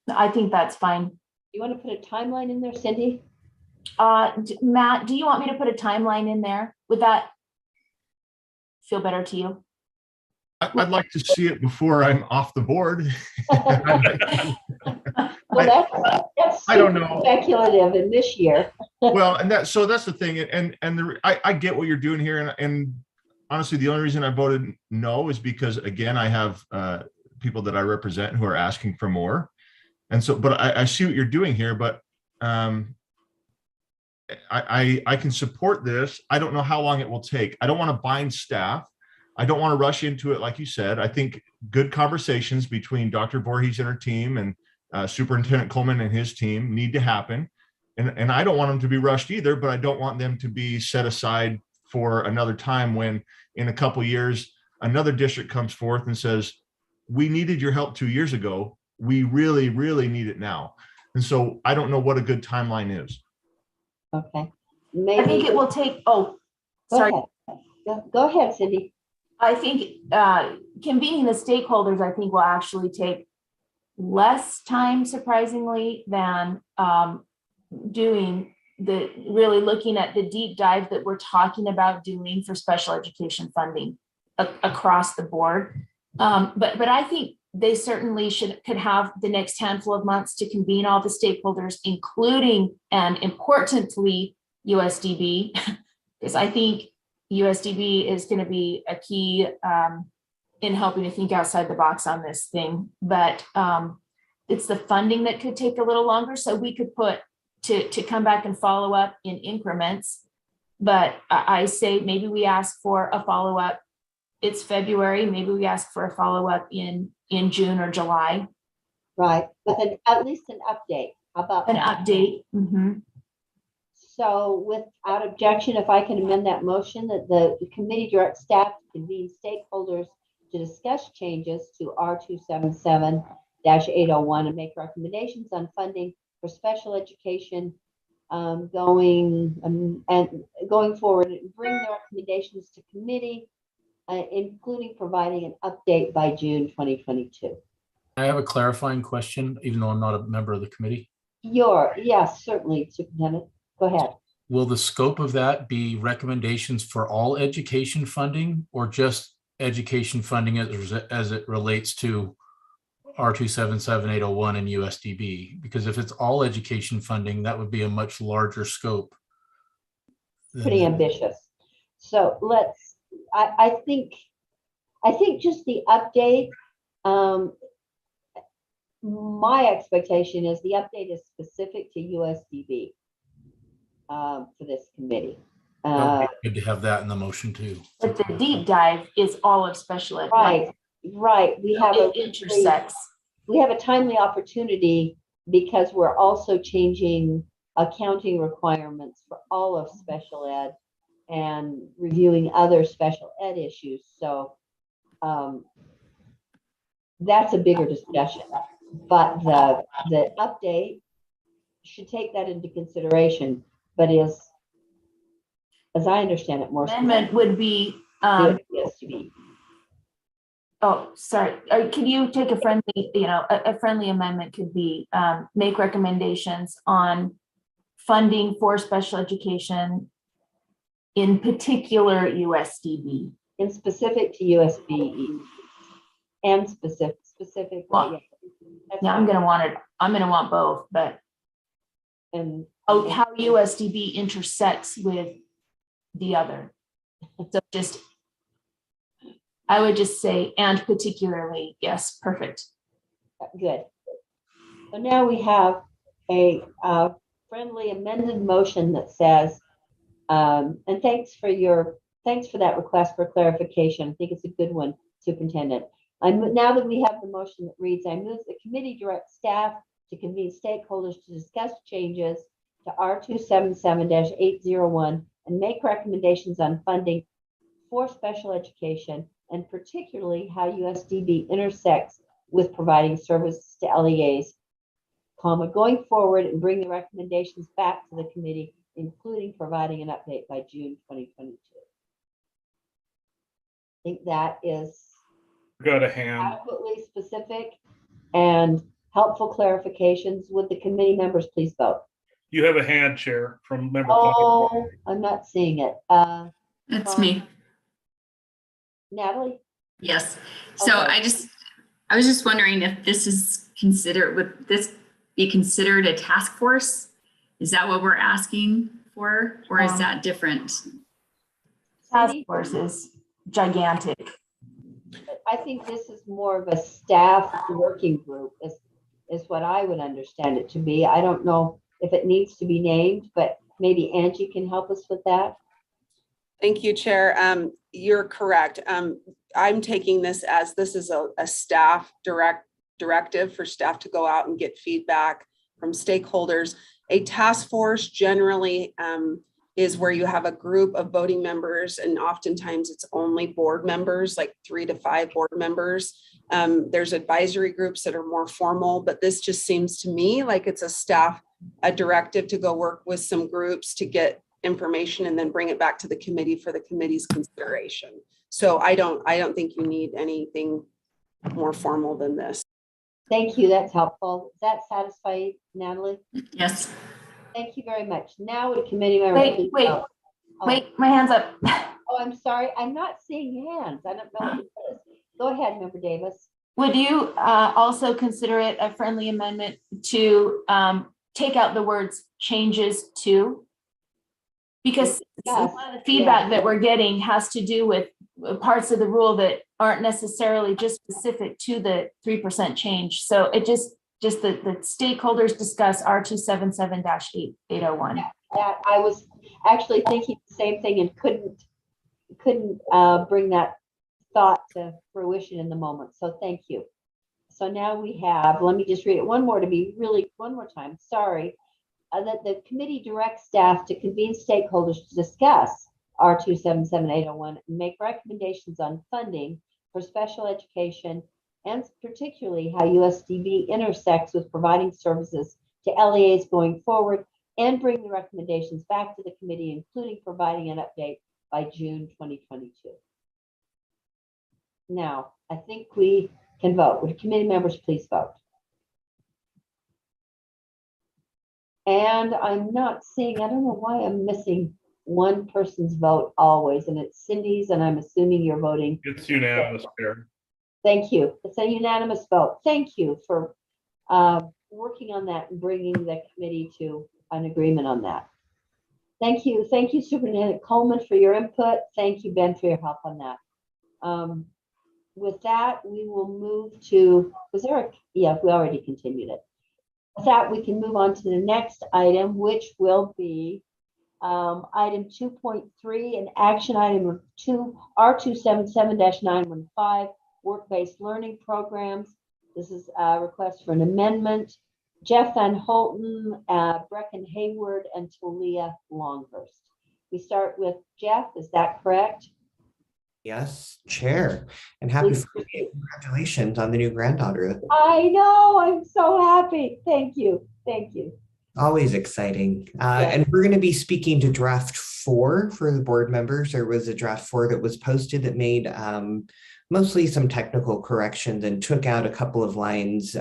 I think that's fine. You want to put a timeline in there, Cindy? Matt, do you want me to put a timeline in there? Would that feel better to you? I'd like to see it before I'm off the board. Well, that's I don't know. Speculative in this year. Well, and that's the thing, and I get what you're doing here, and honestly, the only reason I voted no is because, again, I have people that I represent who are asking for more, and so, but I see what you're doing here, but I can support this. I don't know how long it will take. I don't want to bind staff. I don't want to rush into it, like you said. I think good conversations between Dr. Voorhees and her team and Superintendent Coleman and his team need to happen. And I don't want them to be rushed either, but I don't want them to be set aside for another time when in a couple of years, another district comes forth and says, we needed your help 2 years ago. We really, really need it now. And so I don't know what a good timeline is. Okay. I think it will take, oh, sorry. Go ahead, Cindy. I think convening the stakeholders, I think will actually take less time, surprisingly, than really looking at the deep dive that we're talking about doing for special education funding across the board. But I think they certainly could have the next handful of months to convene all the stakeholders, including and importantly USDB, because I think USDB is going to be a key in helping to think outside the box on this thing. But it's the funding that could take a little longer. So we could put to come back and follow up in increments. But I say maybe we ask for a follow-up. It's February, maybe we ask for a follow-up in June or July. Right, with at least an update. How about An that? update. Mhm. So without objection, if I can amend that motion that the committee directs staff to convene stakeholders to discuss changes to R277-801 and make recommendations on funding for special education going forward, and bring the recommendations to committee, including providing an update by June 2022. I have a clarifying question, even though I'm not a member of the committee. Yes, certainly, Superintendent. Go ahead. Will the scope of that be recommendations for all education funding or just education funding as it relates to R277-801 and USDB? Because if it's all education funding, that would be a much larger scope. Pretty ambitious. So I think just the update, my expectation is the update is specific to USDB for this committee. Good to have that in the motion too. But the deep dive is all of special ed. Right. We have It intersects. We have a timely opportunity because we're also changing accounting requirements for all of special ed and reviewing other special ed issues. So that's a bigger discussion. But the update should take that into consideration, but is, as I understand it, more Amendment would be, USDB. oh, sorry, can you take a friendly, a friendly amendment could be make recommendations on funding for special education, in particular USDB. In specific to USB and specific. Well, yeah, I'm gonna want both, but And how USDB intersects with the other. So just, I would just say, and particularly, yes, perfect. good. So now we have a friendly amended motion that says, and thanks for that request for clarification. I think it's a good one, Superintendent. Now that we have the motion that reads, I move the committee direct staff to convene stakeholders to discuss changes to R277-801 and make recommendations on funding for special education, and particularly how USDB intersects with providing services to LEAs, going forward and bring the recommendations back to the committee, including providing an update by June 2022. I think that is Got a hand. adequately specific and helpful clarifications. Would the committee members please vote? You have a hand, Chair, from member. Oh, I'm not seeing it. That's me. Natalie? Yes. So Okay. I was just wondering if this is considered, would this be considered a task force? Is that what we're asking for, or is that different? Task force is gigantic. I think this is more of a staff working group is what I would understand it to be. I don't know if it needs to be named, but maybe Angie can help us with that. Thank you, Chair. You're correct. I'm taking this as this is a staff directive for staff to go out and get feedback from stakeholders. A task force generally is where you have a group of voting members, and oftentimes it's only board members, like 3 to 5 board members. There's advisory groups that are more formal, but this just seems to me like it's a directive to go work with some groups to get information and then bring it back to the committee for the committee's consideration. So I don't think you need anything more formal than this. Thank you. That's helpful. Does that satisfy you, Natalie? Yes. Thank you very much. Now would committee members. Wait, my hand's up. Oh, I'm sorry. I'm not seeing hands. I don't know what it is. Go ahead, Member Davis. Would you also consider it a friendly amendment to take out the words changes to? Because Yes. some of the feedback that we're getting has to do with parts of the rule that aren't necessarily just specific to the 3% change. So it just, just the stakeholders discuss R277-801. That I was actually thinking the same thing and couldn't bring that thought to fruition in the moment. So thank you. So now we have, let me just read it one more time, sorry. That the committee directs staff to convene stakeholders to discuss R277-801 and make recommendations on funding for special education, and particularly how USDB intersects with providing services to LEAs going forward, and bring the recommendations back to the committee, including providing an update by June 2022. Now, I think we can vote. Would committee members please vote? And I'm not seeing, I don't know why I'm missing one person's vote always, and it's Cindy's, and I'm assuming you're voting. It's unanimous, Chair. Thank you. It's a unanimous vote. Thank you for working on that and bringing the committee to an agreement on that. Thank you. Thank you, Superintendent Coleman, for your input. Thank you, Ben, for your help on that. With that, we will move to, we already continued it. With that, we can move on to the next item, which will be item 2.3, an action item R277-915, work-based learning programs. This is a request for an amendment. Jeff Van Holten, Brecken Hayward, and Talia Longhurst. We start with Jeff, is that correct? Yes, Chair, and happy Please birthday. proceed. Congratulations on the new granddaughter. I know, I'm so happy. Thank you. Thank you. Always exciting. And we're going to be speaking to draft 4 for the board members. There was a draft 4 that was posted that made mostly some technical corrections and took out a couple of lines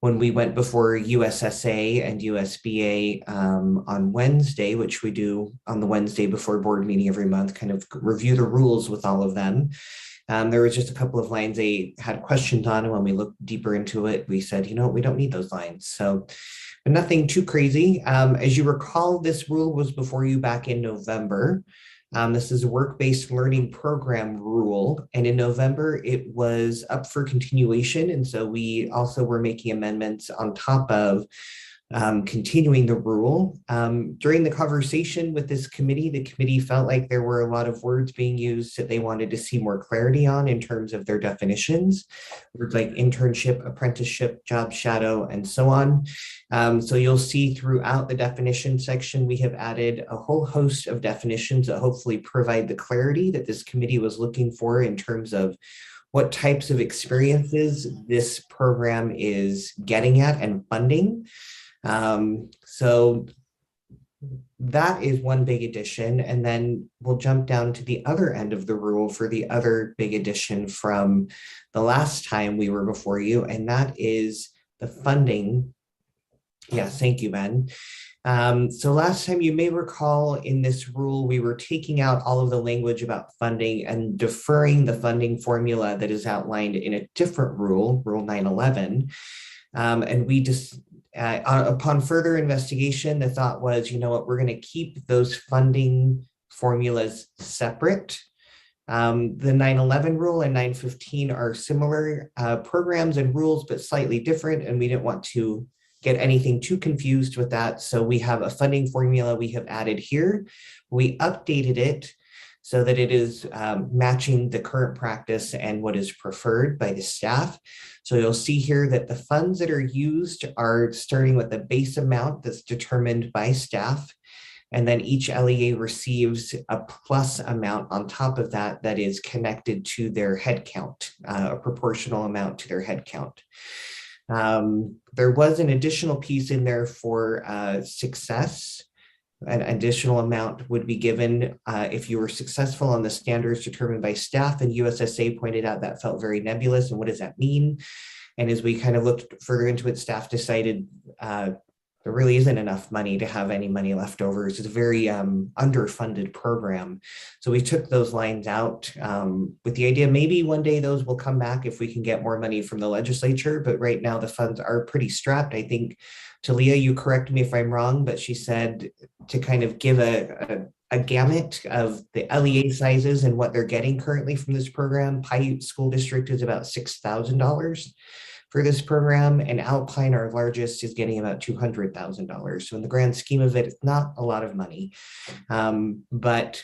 when we went before USSA and USBA on Wednesday, which we do on the Wednesday before board meeting every month, kind of review the rules with all of them. There was just a couple of lines they had questions on, and when we looked deeper into it, we said, you know, we don't need those lines. So but nothing too crazy. As you recall, this rule was before you back in November. This is a work-based learning program rule, and in November it was up for continuation, and so we also were making amendments on top of continuing the rule. During the conversation with this committee, the committee felt like there were a lot of words being used that they wanted to see more clarity on in terms of their definitions, words like internship, apprenticeship, job shadow, and so on. So you'll see throughout the definition section, we have added a whole host of definitions that hopefully provide the clarity that this committee was looking for in terms of what types of experiences this program is getting at and funding. So that is one big addition, and then we'll jump down to the other end of the rule for the other big addition from the last time we were before you, and that is the funding. Yes, thank you, Ben. So last time, you may recall in this rule, we were taking out all of the language about funding and deferring the funding formula that is outlined in a different rule, Rule 911. And we just, upon further investigation, the thought was, you know what, we're going to keep those funding formulas separate. The 911 rule and 915 are similar programs and rules, but slightly different, and we didn't want to get anything too confused with that. So we have a funding formula we have added here. We updated it so that it is matching the current practice and what is preferred by the staff. So you'll see here that the funds that are used are starting with a base amount that's determined by staff. And then each LEA receives a plus amount on top of that that is connected to their head count, a proportional amount to their head count. There was an additional piece in there for success. An additional amount would be given if you were successful on the standards determined by staff, and USSA pointed out that felt very nebulous. And what does that mean? And as we kind of looked further into it, staff decided there really isn't enough money to have any money left over. It's a very underfunded program. So we took those lines out with the idea maybe one day those will come back if we can get more money from the legislature. But right now the funds are pretty strapped. I think, Talia, you correct me if I'm wrong, but she said to kind of give a gamut of the LEA sizes and what they're getting currently from this program. Paiute School District is about $6,000. for this program, and Alpine, our largest, is getting about $200,000. So in the grand scheme of it, it's not a lot of money. But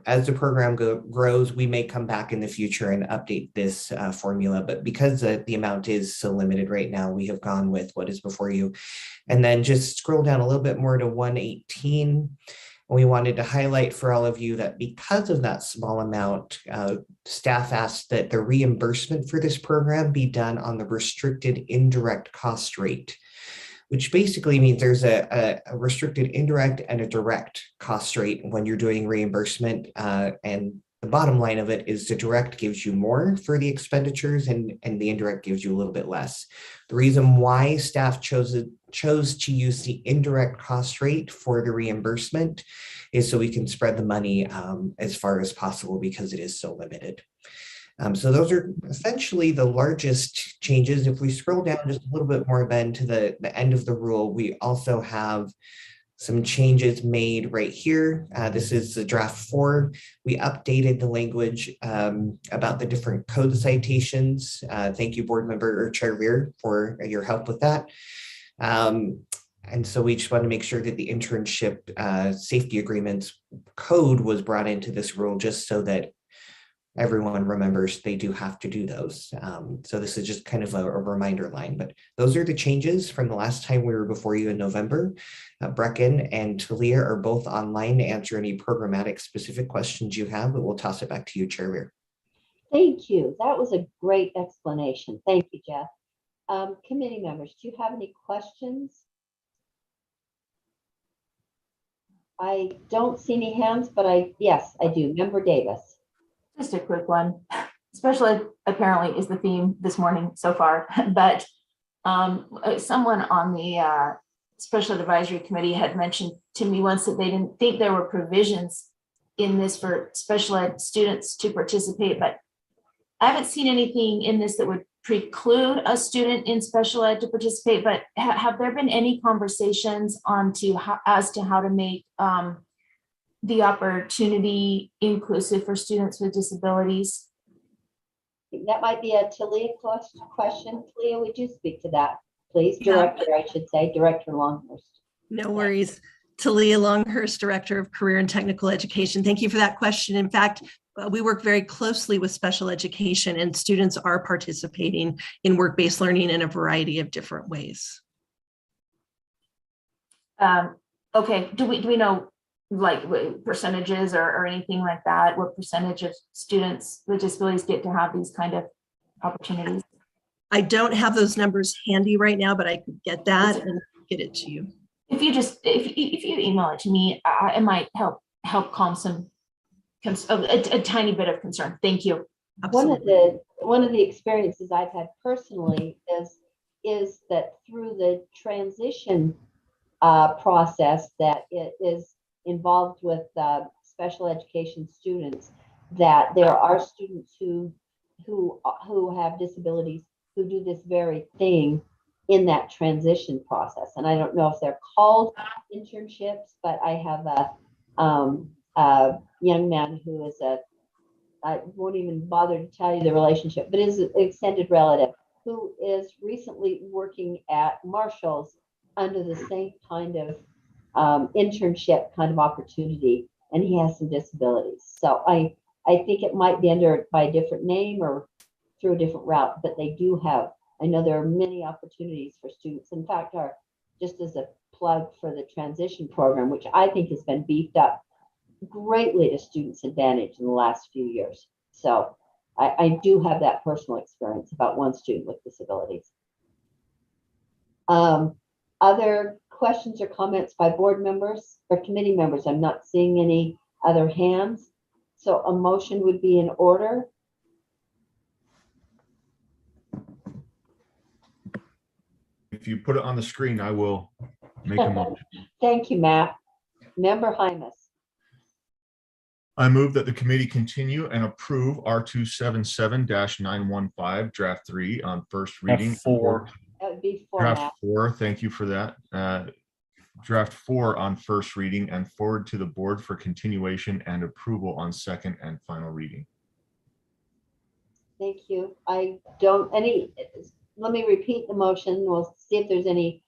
as the program grows, we may come back in the future and update this formula. But because the amount is so limited right now, we have gone with what is before you. And then just scroll down a little bit more to 118. We wanted to highlight for all of you that because of that small amount, staff asked that the reimbursement for this program be done on the restricted indirect cost rate, which basically means there's a restricted indirect and a direct cost rate when you're doing reimbursement. And the bottom line of it is the direct gives you more for the expenditures and the indirect gives you a little bit less. The reason why staff chose to use the indirect cost rate for the reimbursement is so we can spread the money as far as possible because it is so limited. So those are essentially the largest changes. If we scroll down just a little bit more, Ben, to the end of the rule, we also have some changes made right here. This is the draft 4. We updated the language about the different code citations. Thank you, board member or Chair Veer, for your help with that. And so we just want to make sure that the internship safety agreements code was brought into this rule just so that everyone remembers they do have to do those. So this is just kind of a reminder line, but those are the changes from the last time we were before you in November. Brecken and Talia are both online to answer any programmatic specific questions you have, but we'll toss it back to you, Chair Veer. Thank you. That was a great explanation. Thank you, Jeff. Committee members, do you have any questions? I don't see any hands, but yes, I do. Member Davis. Just a quick one. Special ed apparently is the theme this morning so far, but someone on the Special Ed Advisory Committee had mentioned to me once that they didn't think there were provisions in this for special ed students to participate, but I haven't seen anything in this that would preclude a student in special ed to participate, but have there been any conversations as to how to make the opportunity inclusive for students with disabilities? That might be a Talia question. Talia, would you speak to that, please? Director, I should say, Director Longhurst. No worries. Talia Longhurst, Director of Career and Technical Education. Thank you for that question. In fact, we work very closely with special education, and students are participating in work-based learning in a variety of different ways. Okay, do we know like percentages or anything like that? What percentage of students with disabilities get to have these kind of opportunities? I don't have those numbers handy right now, but I could get that and get it to you. If you email it to me, it might help calm a tiny bit of concern. Thank you. Absolutely. One of the experiences I've had personally is that through the transition process that it is involved with special education students, that there are students who have disabilities who do this very thing in that transition process. And I don't know if they're called internships, but I have a young man who is I won't even bother to tell you the relationship, but is an extended relative who is recently working at Marshall's under the same kind of internship kind of opportunity, and he has some disabilities. So I think it might be under by a different name or through a different route, but they do have, I know there are many opportunities for students. In fact, just as a plug for the transition program, which I think has been beefed up greatly to students' advantage in the last few years. So I do have that personal experience about one student with disabilities. Other questions or comments by board members or committee members? I'm not seeing any other hands. So a motion would be in order. If you put it on the screen, I will make a motion. Thank you, Matt. Member Hymas. I move that the committee continue and approve R277-915 draft 3 on first reading. F4. That would be for Draft Matt. 4, thank you for that. Draft 4 on first reading and forward to the board for continuation and approval on second and final reading. Thank you. let me repeat the motion. We'll see if there's any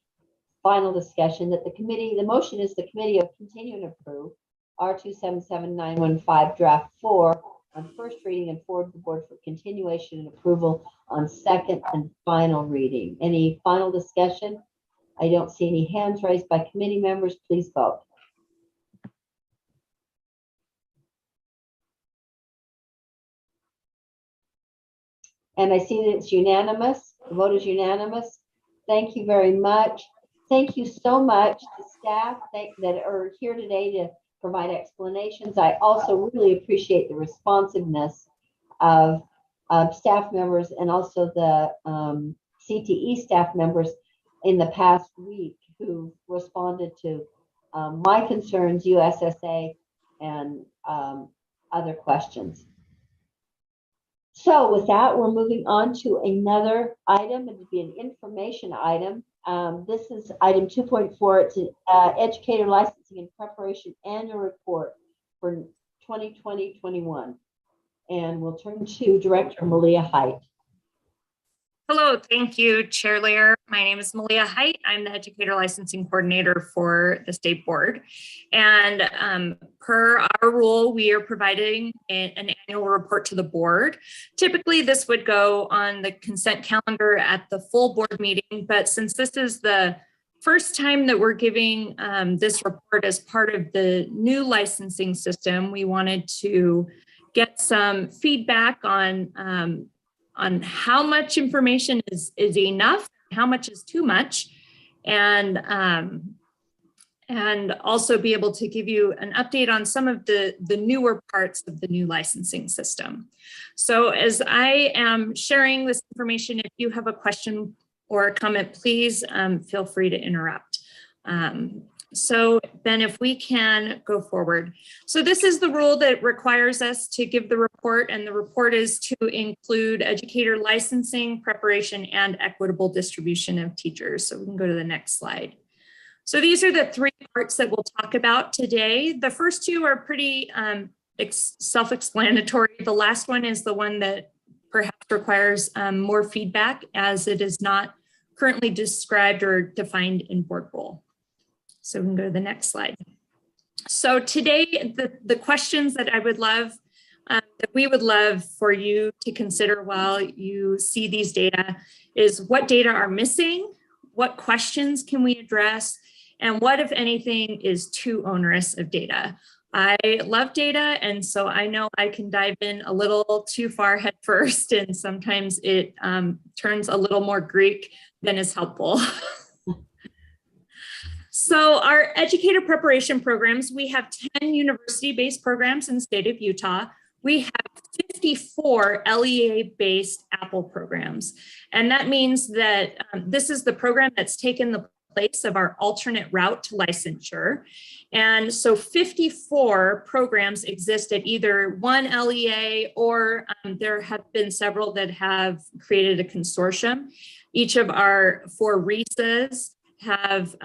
final discussion that the motion is the committee of continue and approve R277915 draft 4 on first reading and forward to the board for continuation and approval on second and final reading. Any final discussion? I don't see any hands raised by committee members. Please vote. And I see that it's unanimous. The vote is unanimous. Thank you very much. Thank you so much to staff that are here today to provide explanations. I also really appreciate the responsiveness of staff members and also the CTE staff members in the past week who responded to my concerns, USSA, and other questions. So with that, we're moving on to another item. It would be an information item. This is item 2.4. It's an educator licensing and preparation annual report for 2020-21. And we'll turn to Director Malia Height. Hello, thank you, Chair Lear. My name is Malia Height. I'm the Educator Licensing Coordinator for the State Board. And per our rule, we are providing an annual report to the board. Typically, this would go on the consent calendar at the full board meeting, but since this is the first time that we're giving this report as part of the new licensing system, we wanted to get some feedback on how much information is enough, how much is too much, and also be able to give you an update on some of the newer parts of the new licensing system. So as I am sharing this information, if you have a question or a comment, please feel free to interrupt. So then if we can go forward. So this is the rule that requires us to give the report, and the report is to include educator licensing, preparation, and equitable distribution of teachers. So we can go to the next slide. So these are the three parts that we'll talk about today. The first two are pretty self-explanatory. The last one is the one that perhaps requires more feedback, as it is not currently described or defined in board rule. So we can go to the next slide. So today, the questions that I would love, that we would love for you to consider while you see these data is what data are missing, what questions can we address, and what, if anything, is too onerous of data. I love data, and so I know I can dive in a little too far head first, and sometimes it turns a little more Greek than is helpful. So our educator preparation programs, we have 10 university-based programs in the state of Utah. We have 54 LEA-based Apple programs. And that means that this is the program that's taken the place of our alternate route to licensure. And so 54 programs exist at either one LEA or there have been several that have created a consortium. Each of our 4 RESAs have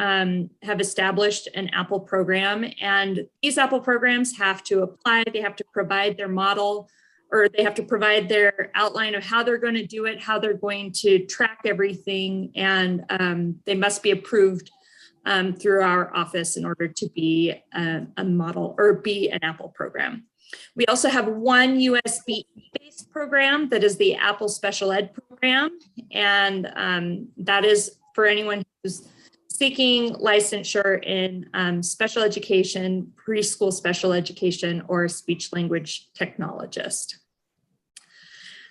established an Apple program, and these Apple programs have to apply, they have to provide their model, or they have to provide their outline of how they're going to do it, how they're going to track everything, and they must be approved through our office in order to be a model or be an Apple program. We also have one USB-based program that is the Apple Special Ed program, and that is for anyone who's seeking licensure in special education, preschool special education, or speech language technologist.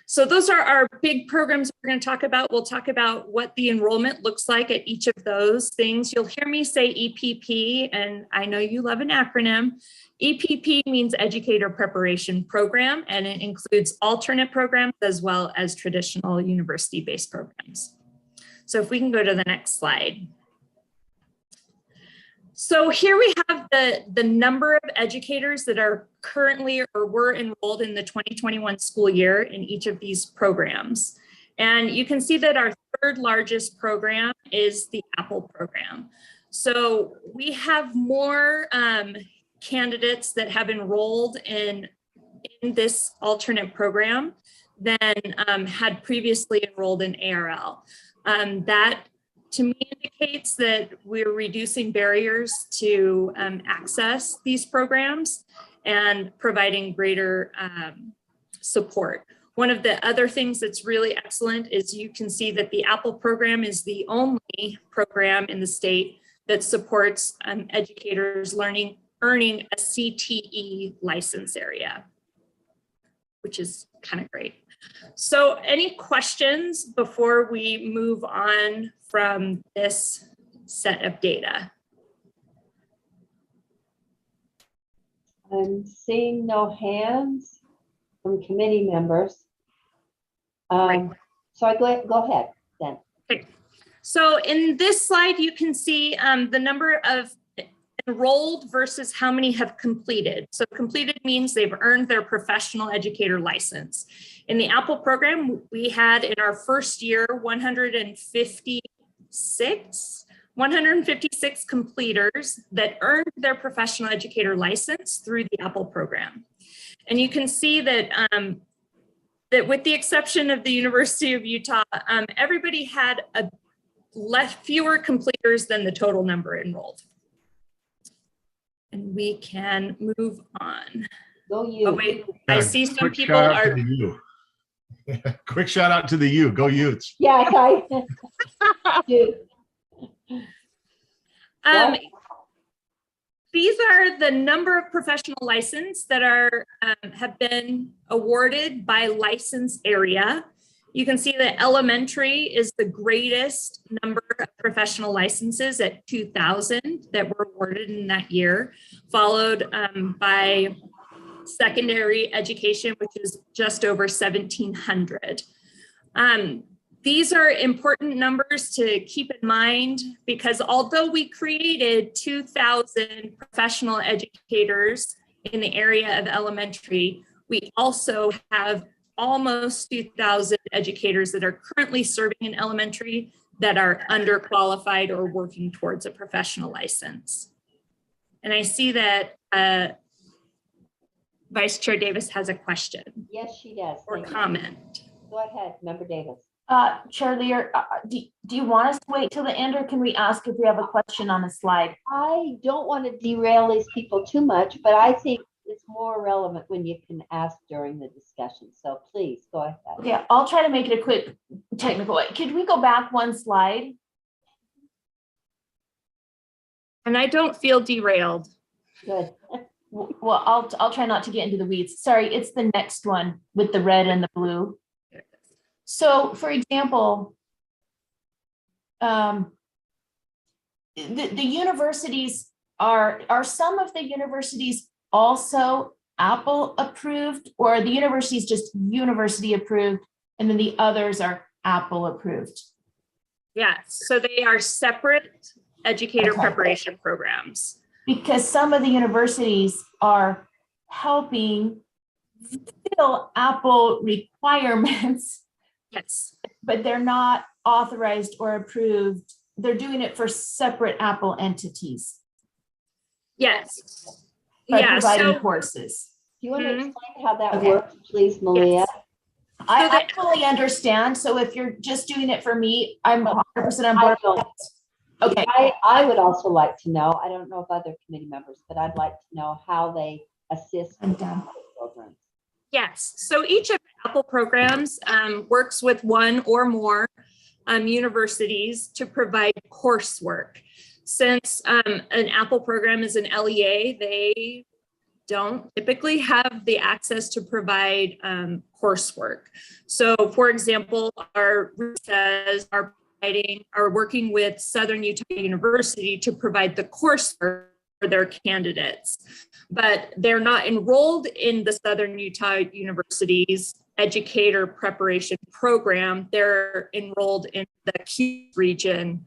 So those are our big programs we're going to talk about. We'll talk about what the enrollment looks like at each of those things. You'll hear me say EPP, and I know you love an acronym. EPP means Educator Preparation Program, and it includes alternate programs as well as traditional university-based programs. So if we can go to the next slide. So here we have the number of educators that are currently or were enrolled in the 2021 school year in each of these programs. And you can see that our third largest program is the Apple program. So we have more candidates that have enrolled in this alternate program than had previously enrolled in ARL. That to me indicates that we're reducing barriers to access these programs and providing greater support. One of the other things that's really excellent is you can see that the Apple program is the only program in the state that supports educators earning a CTE license area, which is kind of great. So any questions before we move on from this set of data? I'm seeing no hands from committee members. So I go ahead then. Okay. So in this slide, you can see the number of enrolled versus how many have completed. So completed means they've earned their professional educator license. In the Apple program, we had in our first year 156 completers that earned their professional educator license through the Apple program. And you can see that that with the exception of the University of Utah, everybody had fewer completers than the total number enrolled. And we can move on. Go you. Oh, wait, I see some Quick people shout out are. to the U. Quick shout out to the U. Go Utes. Yes, I do. These are the number of professional license that are have been awarded by license area. You can see that elementary is the greatest number of professional licenses at 2,000 that were awarded in that year, followed by secondary education, which is just over 1,700. These are important numbers to keep in mind because although we created 2,000 professional educators in the area of elementary, we also have almost 2,000 educators that are currently serving in elementary that are underqualified or working towards a professional license. And I see that Vice Chair Davis has a question. Yes, she does. Or comment. Go ahead, Member Davis. Chair Lear, do you want us to wait till the end, or can we ask if we have a question on the slide? I don't want to derail these people too much, but I think it's more relevant when you can ask during the discussion. So please go ahead. Okay, I'll try to make it a quick technical way. Could we go back one slide? And I don't feel derailed. Good. Well, I'll try not to get into the weeds. Sorry, it's the next one with the red and the blue. So, for example, the universities are some of the universities also Apple approved, or are the universities just university approved and then the others are Apple approved? Yes, so they are separate educator preparation programs. Because some of the universities are helping fill Apple requirements. Yes. But they're not authorized or approved. They're doing it for separate Apple entities. Yes. By Yeah. providing So, courses. Do you want to explain how that Okay. works, please, Malia? Yes. I fully understand. So if you're just doing it for me, I'm 100% on I board. don't. Okay. I would also like to know, I don't know if other committee members, but I'd like to know how they assist I'm with done. programs. yes. So each of the Apple programs works with one or more universities to provide coursework. Since an Apple program is an LEA, they don't typically have the access to provide coursework. So for example, our RUSAs are working with Southern Utah University to provide the coursework for their candidates, but they're not enrolled in the Southern Utah University's educator preparation program. They're enrolled in the Q region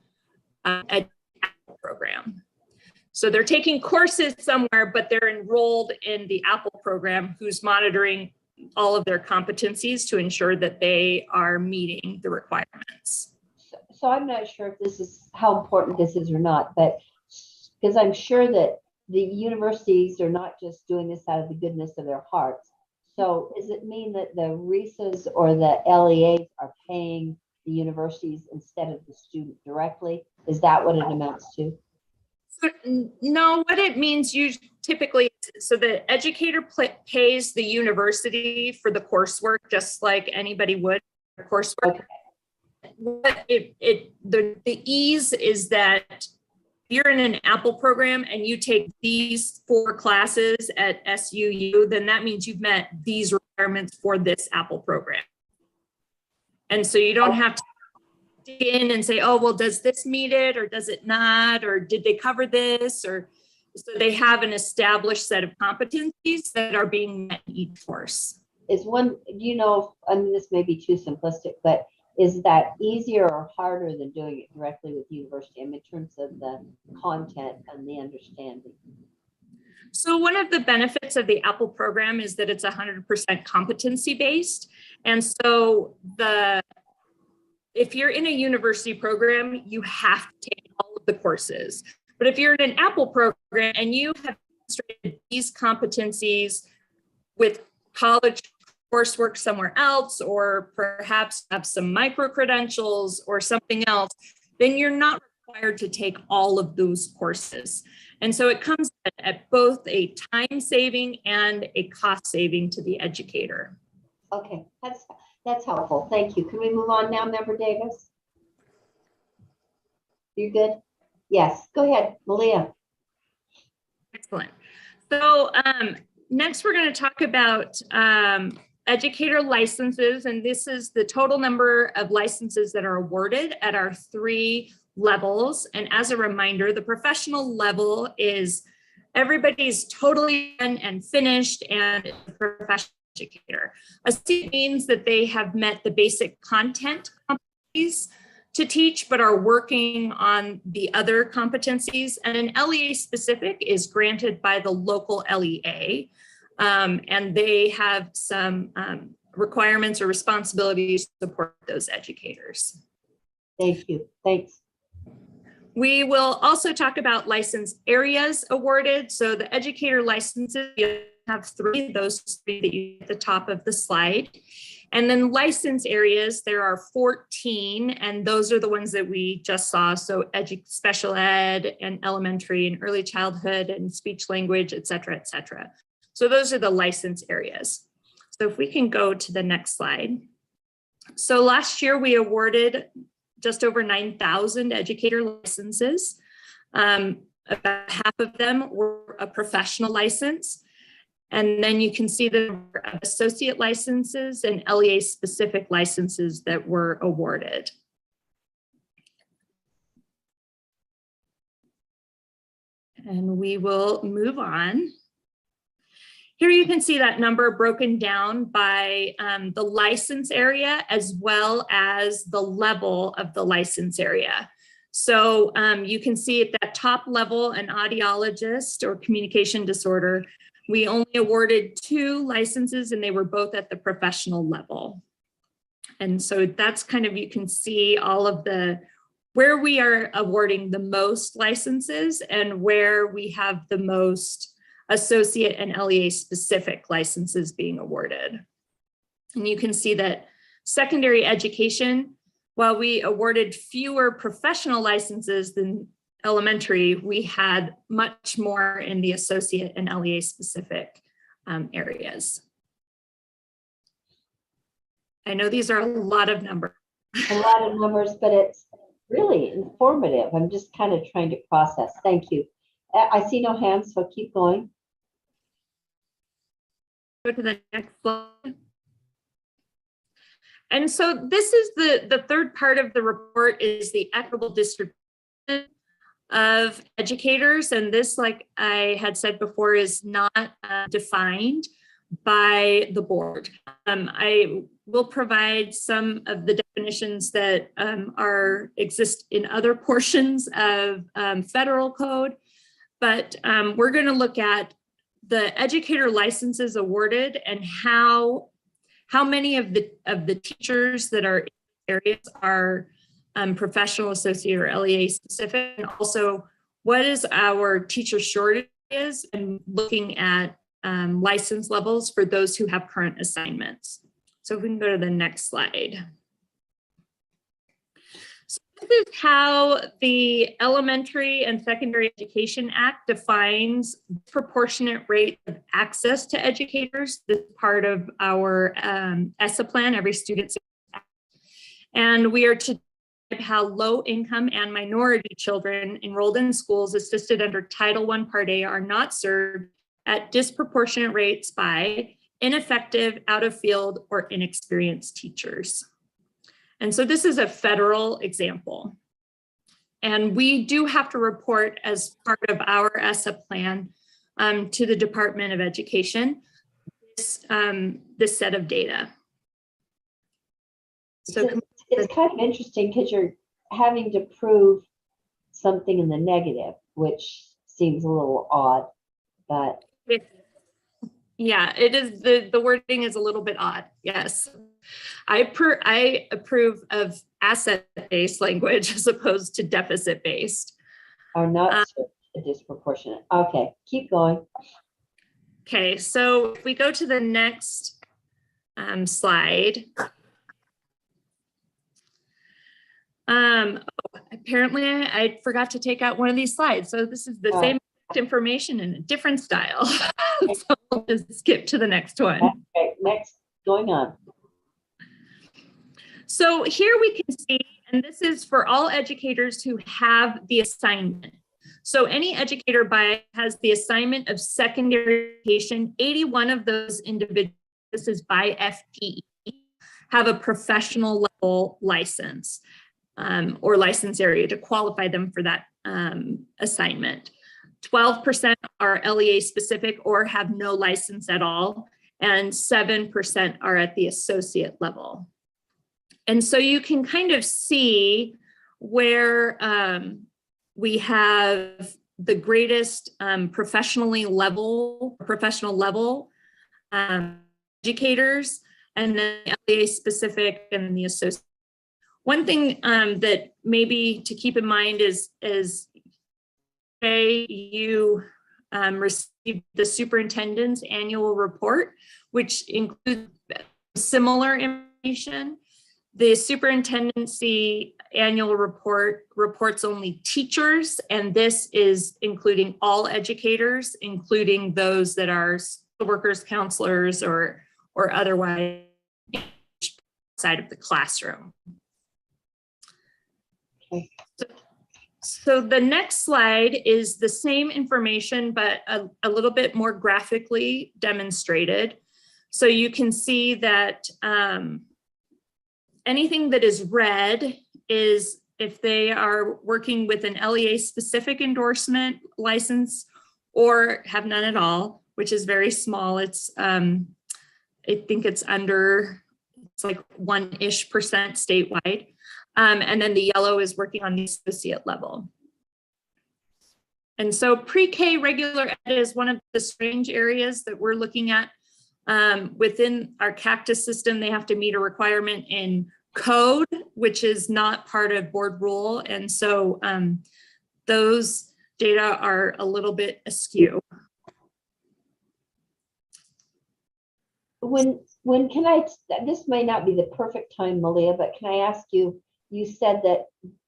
program. So they're taking courses somewhere, but they're enrolled in the Apple program, who's monitoring all of their competencies to ensure that they are meeting the requirements. So I'm not sure if this is how important this is or not, but because I'm sure that the universities are not just doing this out of the goodness of their hearts. So does it mean that the RESAs or the LEAs are paying the universities instead of the student directly? Is that what it amounts to? So, no, what it means you typically, so the educator pays the university for the coursework, just like anybody would for coursework. Okay. What the ease is that if you're in an Apple program and you take these 4 classes at SUU, then that means you've met these requirements for this Apple program. And so you don't have to dig in and say, oh, well, does this meet it or does it not? Or did they cover this? Or so they have an established set of competencies that are being met in each course. Is one, you know, I mean, this may be too simplistic, but is that easier or harder than doing it directly with the university in terms of the content and the understanding? So one of the benefits of the Apple program is that it's 100% competency based. And so if you're in a university program, you have to take all of the courses. But if you're in an Apple program and you have demonstrated these competencies with college coursework somewhere else, or perhaps have some micro credentials or something else, then you're not required to take all of those courses. And so it comes at both a time saving and a cost saving to the educator. Okay, that's helpful. Thank you. Can we move on now, Member Davis? You good? Yes, go ahead, Malia. Excellent. So next we're going to talk about educator licenses, and this is the total number of licenses that are awarded at our 3 levels. And as a reminder, the professional level is everybody's totally done and finished and a professional educator. A C means that they have met the basic content competencies to teach, but are working on the other competencies. And an LEA specific is granted by the local LEA. And they have some requirements or responsibilities to support those educators. Thank you. Thanks. We will also talk about license areas awarded. So the educator licenses, you have 3, those 3 that you at the top of the slide. And then license areas, there are 14, and those are the ones that we just saw. So special ed and elementary and early childhood and speech language, et cetera, et cetera. So those are the license areas. So if we can go to the next slide. So last year we awarded just over 9,000 educator licenses. About half of them were a professional license. And then you can see the number of associate licenses and LEA specific licenses that were awarded. And we will move on. Here you can see that number broken down by the license area as well as the level of the license area. So you can see at that top level, an audiologist or communication disorder, we only awarded 2 licenses and they were both at the professional level. And so that's kind of, you can see all of where we are awarding the most licenses and where we have the most associate and LEA specific licenses being awarded. And you can see that secondary education, while we awarded fewer professional licenses than elementary, we had much more in the associate and LEA specific areas. I know these are a lot of numbers. A lot of numbers, but it's really informative. I'm just kind of trying to process. Thank you. I see no hands, so keep going. Go to the next slide. And so this is the third part of the report is the equitable distribution of educators. And this, like I had said before, is not defined by the board. I will provide some of the definitions that exist in other portions of federal code, but we're going to look at the educator licenses awarded and how many of the teachers that are in areas are professional, associate, or LEA specific, and also what is our teacher shortage is, and looking at license levels for those who have current assignments. So if we can go to the next slide. So this is how the Elementary and Secondary Education Act defines proportionate rate of access to educators. This is part of our ESSA plan, every student's. And we are to how low income and minority children enrolled in schools assisted under Title I Part A are not served at disproportionate rates by ineffective, out of field, or inexperienced teachers. And so this is a federal example. And we do have to report as part of our ESSA plan to the Department of Education this set of data. So it's kind of interesting because you're having to prove something in the negative, which seems a little odd, but. Yeah, it is. The wording is a little bit odd. Yes. I approve of asset-based language as opposed to deficit-based. Are not disproportionate. Okay, keep going. Okay, so if we go to the next slide. Apparently I forgot to take out one of these slides. So this is the same information in a different style. So we'll just skip to the next one. Okay, next, going on. So here we can see, and this is for all educators who have the assignment. So any educator has the assignment of secondary education. 81 of those individuals, this is by FTE, have a professional level license or license area to qualify them for that assignment. 12% are LEA specific or have no license at all, and 7% are at the associate level. And so you can kind of see where we have the greatest professional level educators, and then LEA specific and the associate. One thing that maybe to keep in mind is you received the superintendent's annual report, which includes similar information. The superintendency annual report reports only teachers, and this is including all educators, including those that are workers, counselors, or otherwise outside of the classroom. Okay. So the next slide is the same information, but a little bit more graphically demonstrated. So you can see that anything that is red is if they are working with an LEA specific endorsement license or have none at all, which is very small. It's I think it's like 1-ish% statewide. And then the yellow is working on the associate level. And so pre-K regular ed is one of the strange areas that we're looking at. Within our Cactus system, they have to meet a requirement in code, which is not part of board rule. And so those data are a little bit askew. When can I, this may not be the perfect time, Malia, but can I ask you, you said that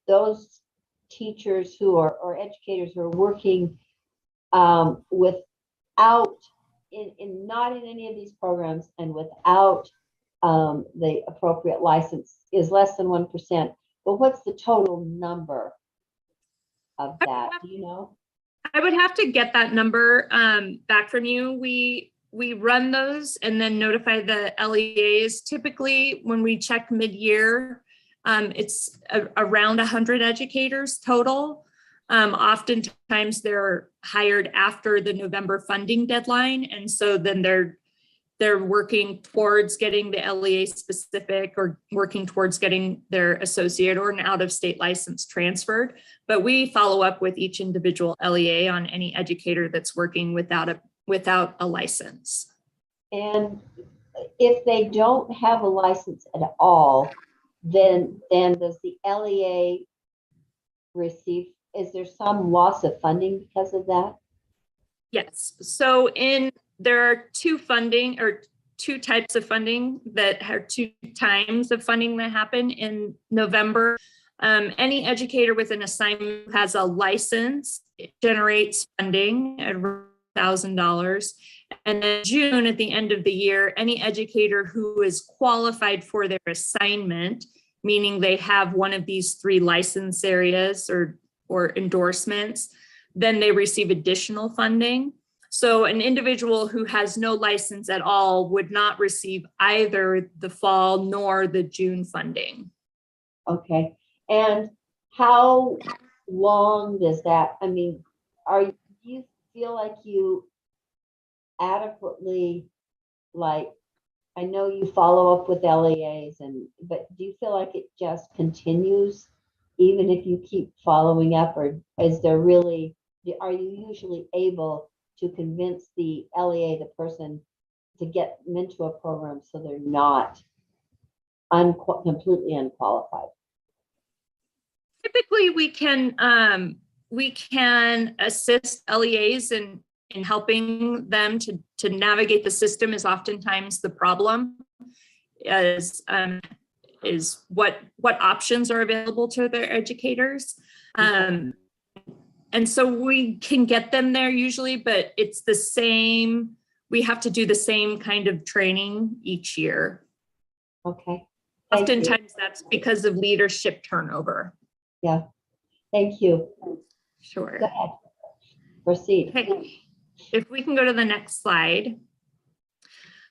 those teachers who are, or educators who are working without, not in any of these programs and without the appropriate license is less than 1%, but what's the total number of that? Do you know? I would have to get that number back from you. We run those and then notify the LEAs. Typically, when we check mid-year, it's around 100 educators total. Oftentimes they're hired after the November funding deadline. And so then they're working towards getting the LEA specific or working towards getting their associate or an out-of-state license transferred. But we follow up with each individual LEA on any educator that's working without a license. And if they don't have a license at all, then does the LEA receive, is there some loss of funding because of that? Yes. So in there are two types of funding that are 2 times of funding that happen in November. Any educator with an assignment has a license, it generates funding at $1,000. And then June, at the end of the year, any educator who is qualified for their assignment, meaning they have one of these 3 license areas or endorsements, then they receive additional funding. So an individual who has no license at all would not receive either the fall nor the June funding. Okay. And how long does that, I mean, do you feel like you adequately, like, I know you follow up with LEAs but do you feel like it just continues even if you keep following up, or is there really, are you usually able to convince the LEA, the person, to get them into a program so they're not completely unqualified? Typically, we can assist LEAs in helping them to navigate the system. Is oftentimes the problem is what options are available to their educators. And so we can get them there usually, but it's the same. We have to do the same kind of training each year. Okay. Oftentimes that's because of leadership turnover. Yeah. Thank you. Sure. Go ahead. Proceed. Okay. If we can go to the next slide.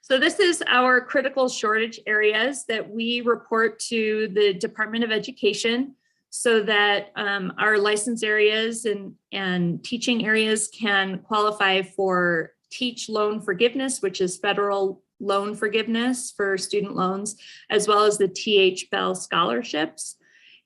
So this is our critical shortage areas that we report to the Department of Education so that our license areas and teaching areas can qualify for Teach Loan Forgiveness, which is federal loan forgiveness for student loans, as well as the TH Bell scholarships.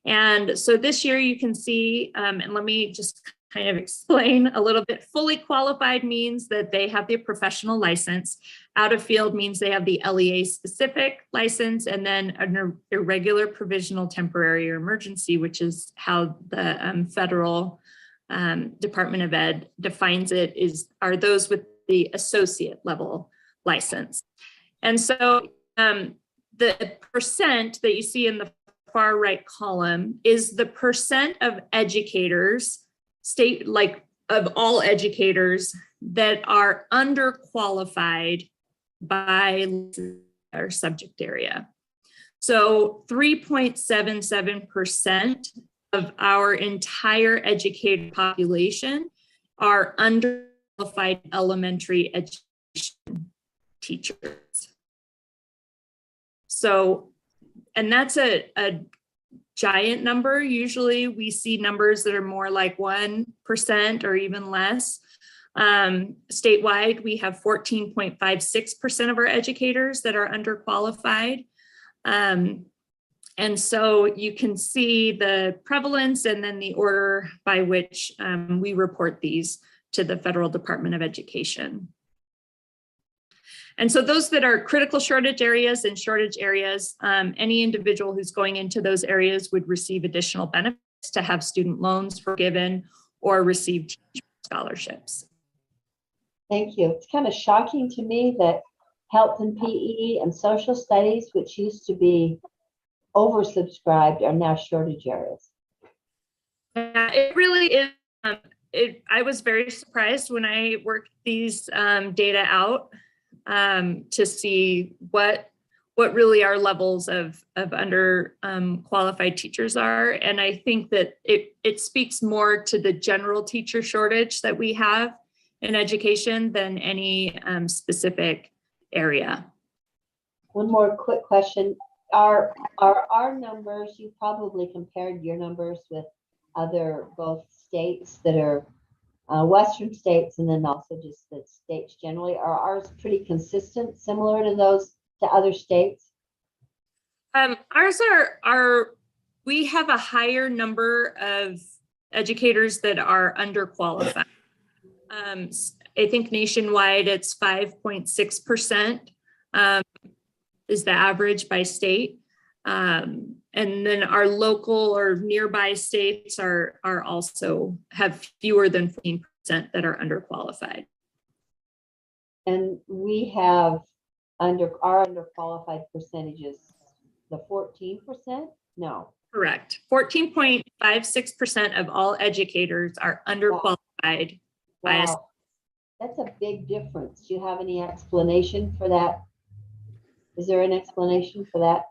And so this year you can see, and let me just kind of explain a little bit. Fully qualified means that they have the professional license. Out of field means they have the LEA specific license, and then an irregular, provisional, temporary, or emergency, which is how the federal Department of Ed defines it, are those with the associate level license. And so the percent that you see in the far right column is the percent of educators, of all educators that are underqualified by our subject area. So 3.77% of our entire educated population are underqualified elementary education teachers. So, and that's a giant number. Usually we see numbers that are more like 1% or even less. Statewide, we have 14.56% of our educators that are underqualified. And so you can see the prevalence and then the order by which we report these to the Federal Department of Education. And so those that are critical shortage areas and shortage areas, any individual who's going into those areas would receive additional benefits to have student loans forgiven or receive teacher scholarships. Thank you. It's kind of shocking to me that health and PE and social studies, which used to be oversubscribed, are now shortage areas. It really is. I was very surprised when I worked these data out to see what really our levels of under qualified teachers are. And I think that it speaks more to the general teacher shortage that we have in education than any specific area. One more quick question. Are our numbers, you probably compared your numbers with other both states that are Western states and then also just the states generally, are ours pretty consistent, similar to those to other states? Ours are we have a higher number of educators that are underqualified. I think nationwide it's 5.6% is the average by state. And then our local or nearby states are also have fewer than 14% that are underqualified. And we have our underqualified percentages, the 14%? No. Correct. 14.56% of all educators are underqualified by a Wow. That's a big difference. Do you have any explanation for that? Is there an explanation for that?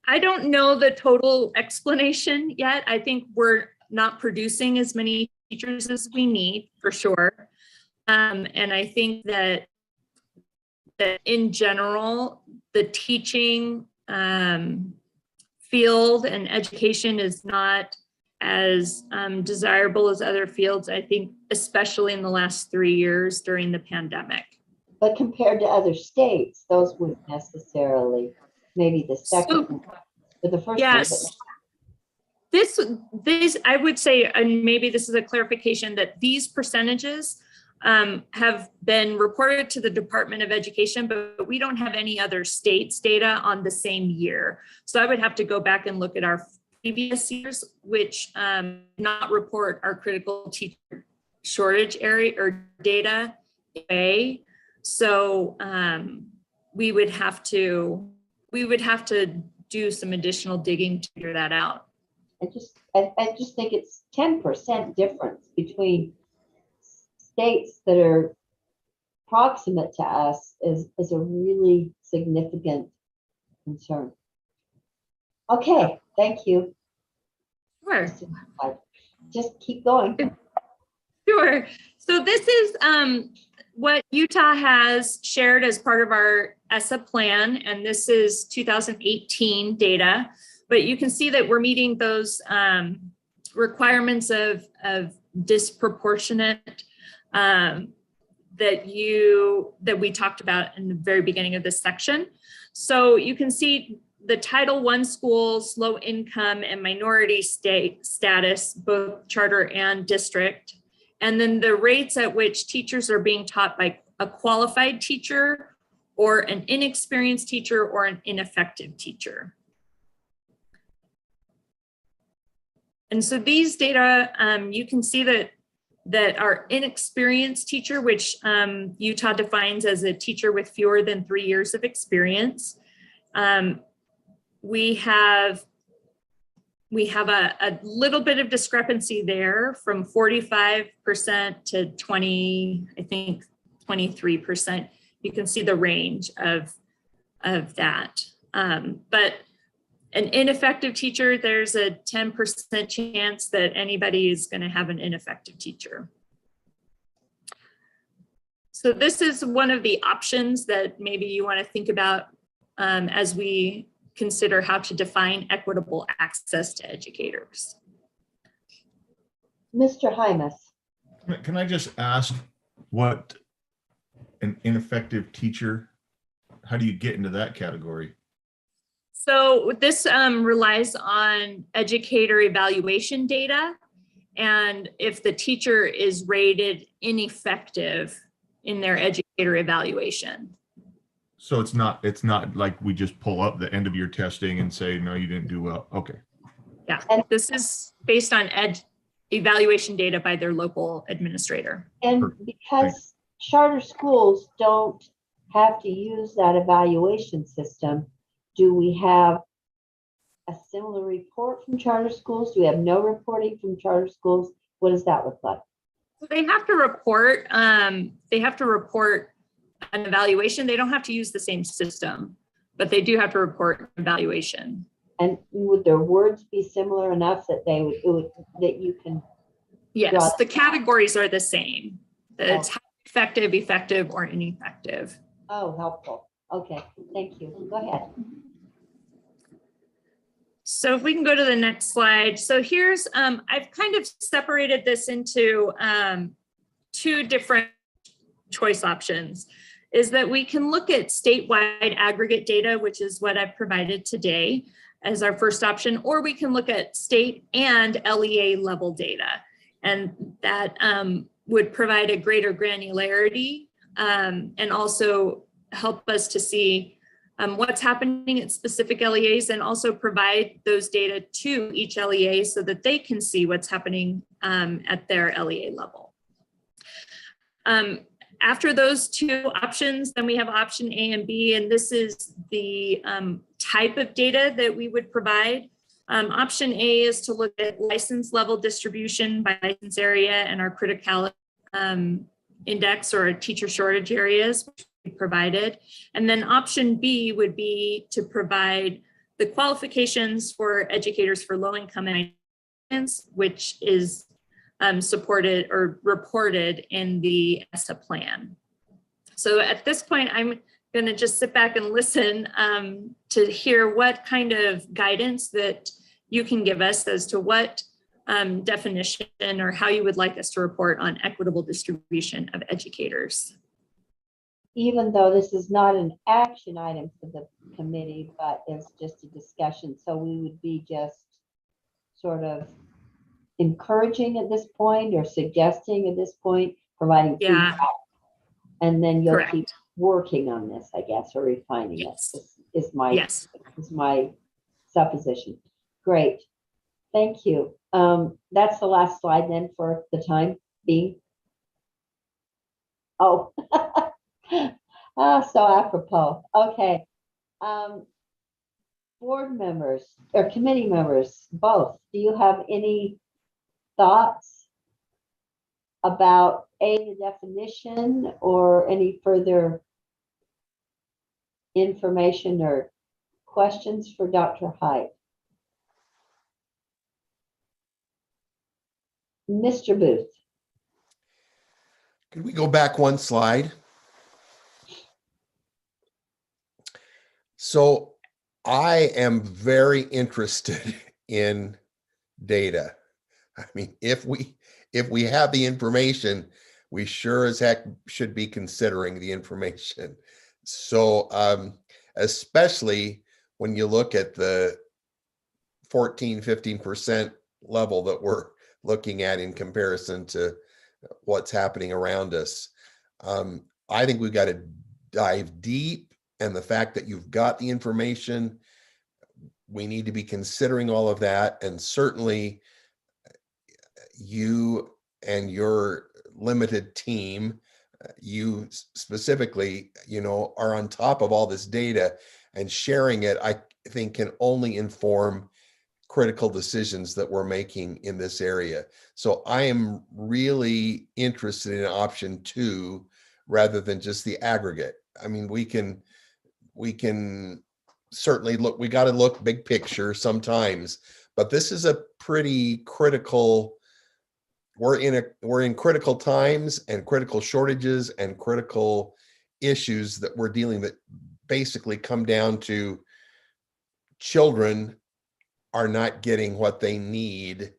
I don't know the total explanation yet. I think we're not producing as many teachers as we need, for sure. And I think that in general, the teaching field and education is not as desirable as other fields, I think, especially in the last 3 years during the pandemic. But compared to other states, those wouldn't necessarily, maybe the second, but the first one. Yes. This, I would say, and maybe this is a clarification, that these percentages have been reported to the Department of Education, but we don't have any other states' data on the same year. So I would have to go back and look at our previous years, which not report our critical teacher shortage area or data. So we would have to do some additional digging to figure that out. I just think it's 10% difference between states that are proximate to us is a really significant concern. Okay, thank you. Sure. Just keep going. Sure. So this is what Utah has shared as part of our ESSA plan, and this is 2018 data. But you can see that we're meeting those requirements of disproportionate that we talked about in the very beginning of this section. So you can see the Title I schools, low income and minority state status, both charter and district. And then the rates at which teachers are being taught by a qualified teacher or an inexperienced teacher or an ineffective teacher. And so these data, you can see that our inexperienced teacher, which Utah defines as a teacher with fewer than 3 years of experience, we have a little bit of discrepancy there from 45% to 23%. You can see the range of that. But an ineffective teacher, there's a 10% chance that anybody is going to have an ineffective teacher. So this is one of the options that maybe you want to think about as we consider how to define equitable access to educators. Mr. Hymas. Can I just ask what an ineffective teacher, how do you get into that category? So this relies on educator evaluation data. And if the teacher is rated ineffective in their educator evaluation. So it's not like we just pull up the end of your testing and say, no, you didn't do well. Okay. Yeah, this is based on evaluation data by their local administrator. And because charter schools don't have to use that evaluation system, do we have a similar report from charter schools? Do we have no reporting from charter schools? What does that look like? They have to report. They have to report an evaluation. They don't have to use the same system, but they do have to report an evaluation. And would their words be similar enough that that you can? Yes, the categories are the same. It's effective, or ineffective. Oh, helpful. Okay, thank you. Go ahead. So if we can go to the next slide. So here's, I've kind of separated this into two different choice options. Is that we can look at statewide aggregate data, which is what I've provided today as our first option, or we can look at state and LEA level data. And that would provide a greater granularity and also help us to see what's happening at specific LEAs and also provide those data to each LEA so that they can see what's happening at their LEA level. After those two options, then we have option A and B, and this is the type of data that we would provide. Option A is to look at license level distribution by license area and our criticality index or teacher shortage areas, which we provided. And then option B would be to provide the qualifications for educators for low income and which is supported or reported in the ESSA plan. So at this point, I'm going to just sit back and listen to hear what kind of guidance that you can give us as to what definition or how you would like us to report on equitable distribution of educators. Even though this is not an action item for the committee, but is just a discussion. So we would be just sort of encouraging at this point or suggesting at this point, providing Yeah. feedback. And then you'll Correct. keep working on this, I guess, or refining Yes. it is my Yes. supposition. Great. Thank you. That's the last slide then for the time being. Oh, so apropos. Okay. Board members or committee members, both, do you have any thoughts about the definition or any further information or questions for Dr. Hyde? Mr. Booth. Could we go back one slide? So I am very interested in data. I mean, if we have the information, we sure as heck should be considering the information. So especially when you look at the 14-15% level that we're looking at in comparison to what's happening around us. I think we've got to dive deep, and the fact that you've got the information, we need to be considering all of that. And certainly you and your limited team, you specifically, are on top of all this data, and sharing it, I think, can only inform critical decisions that we're making in this area. So I am really interested in option 2 rather than just the aggregate. I mean, we can certainly look, we got to look big picture sometimes, but this is a pretty critical, we're in critical times and critical shortages and critical issues that we're dealing that basically come down to children are not getting what they need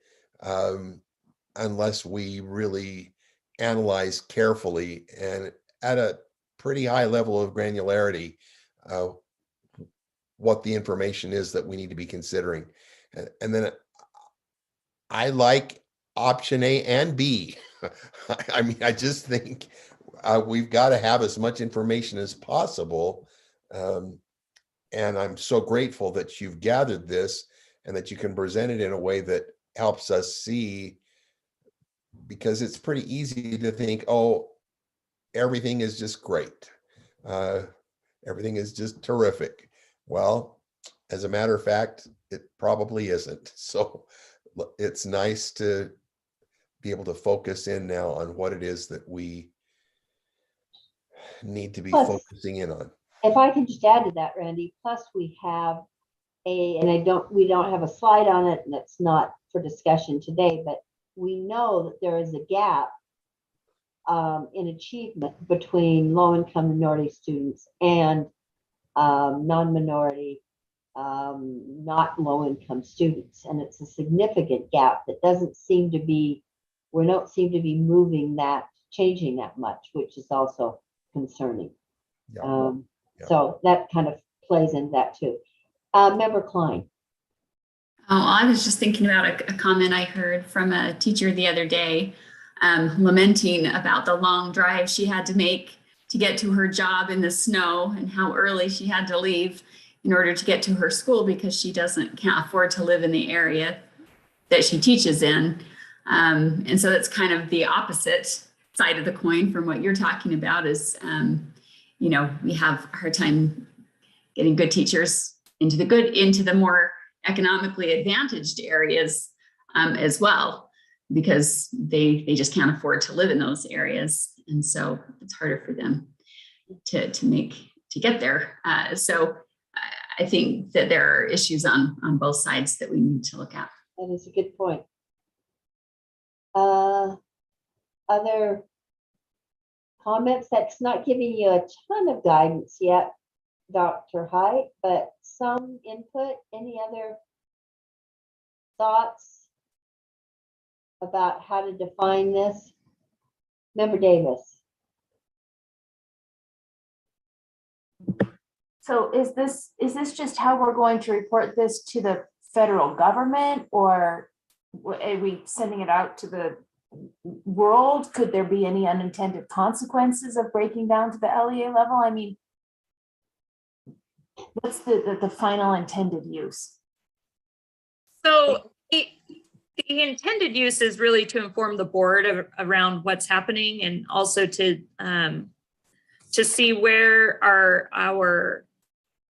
unless we really analyze carefully and at a pretty high level of granularity what the information is that we need to be considering. And then I like option A and B. I mean, I just think we've got to have as much information as possible. And I'm so grateful that you've gathered this and that you can present it in a way that helps us see, because it's pretty easy to think, oh, everything is just great. Everything is just terrific. Well, as a matter of fact, it probably isn't. So it's nice to be able to focus in now on what it is that we need to be focusing in on. If I can just add to that, Randy, plus we have we don't have a slide on it, and it's not for discussion today, but we know that there is a gap in achievement between low-income minority students and non-minority, not low-income students. And it's a significant gap that doesn't seem to be, we don't seem to be moving that, changing that much, which is also concerning. Yeah. So that kind of plays into that too. Member Klein. Oh, I was just thinking about a comment I heard from a teacher the other day, lamenting about the long drive she had to make to get to her job in the snow and how early she had to leave in order to get to her school because she can't afford to live in the area that she teaches in. And so it's kind of the opposite. It's side of the coin from what you're talking about is, you know, we have a hard time getting good teachers into the more economically advantaged areas as well, because they just can't afford to live in those areas. And so it's harder for them to get there. So I think that there are issues on both sides that we need to look at. That is a good point. Other comments? That's not giving you a ton of guidance yet, Dr. Height, but some input. Any other thoughts about how to define this? Member Davis. So is this just how we're going to report this to the federal government, or are we sending it out to the world? Could there be any unintended consequences of breaking down to the LEA level? I mean, what's the final intended use? So the intended use is really to inform the board around what's happening, and also to see where are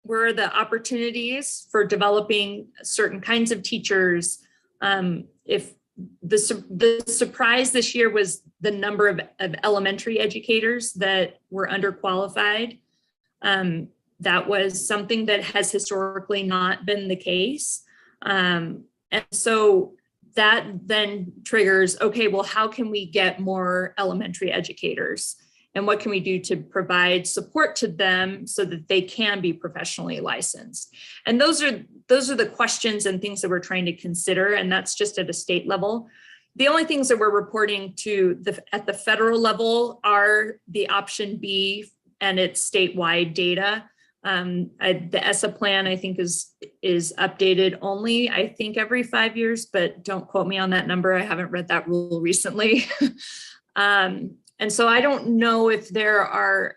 the opportunities for developing certain kinds of teachers. If the surprise this year was the number of elementary educators that were underqualified. That was something that has historically not been the case. And so that then triggers, okay, well, how can we get more elementary educators? And what can we do to provide support to them so that they can be professionally licensed? And those are the questions and things that we're trying to consider, and that's just at a state level. The only things that we're reporting to at the federal level are the option B, and it's statewide data. The ESSA plan, I think, is updated only, I think, every 5 years, but don't quote me on that number. I haven't read that rule recently. And so I don't know if there are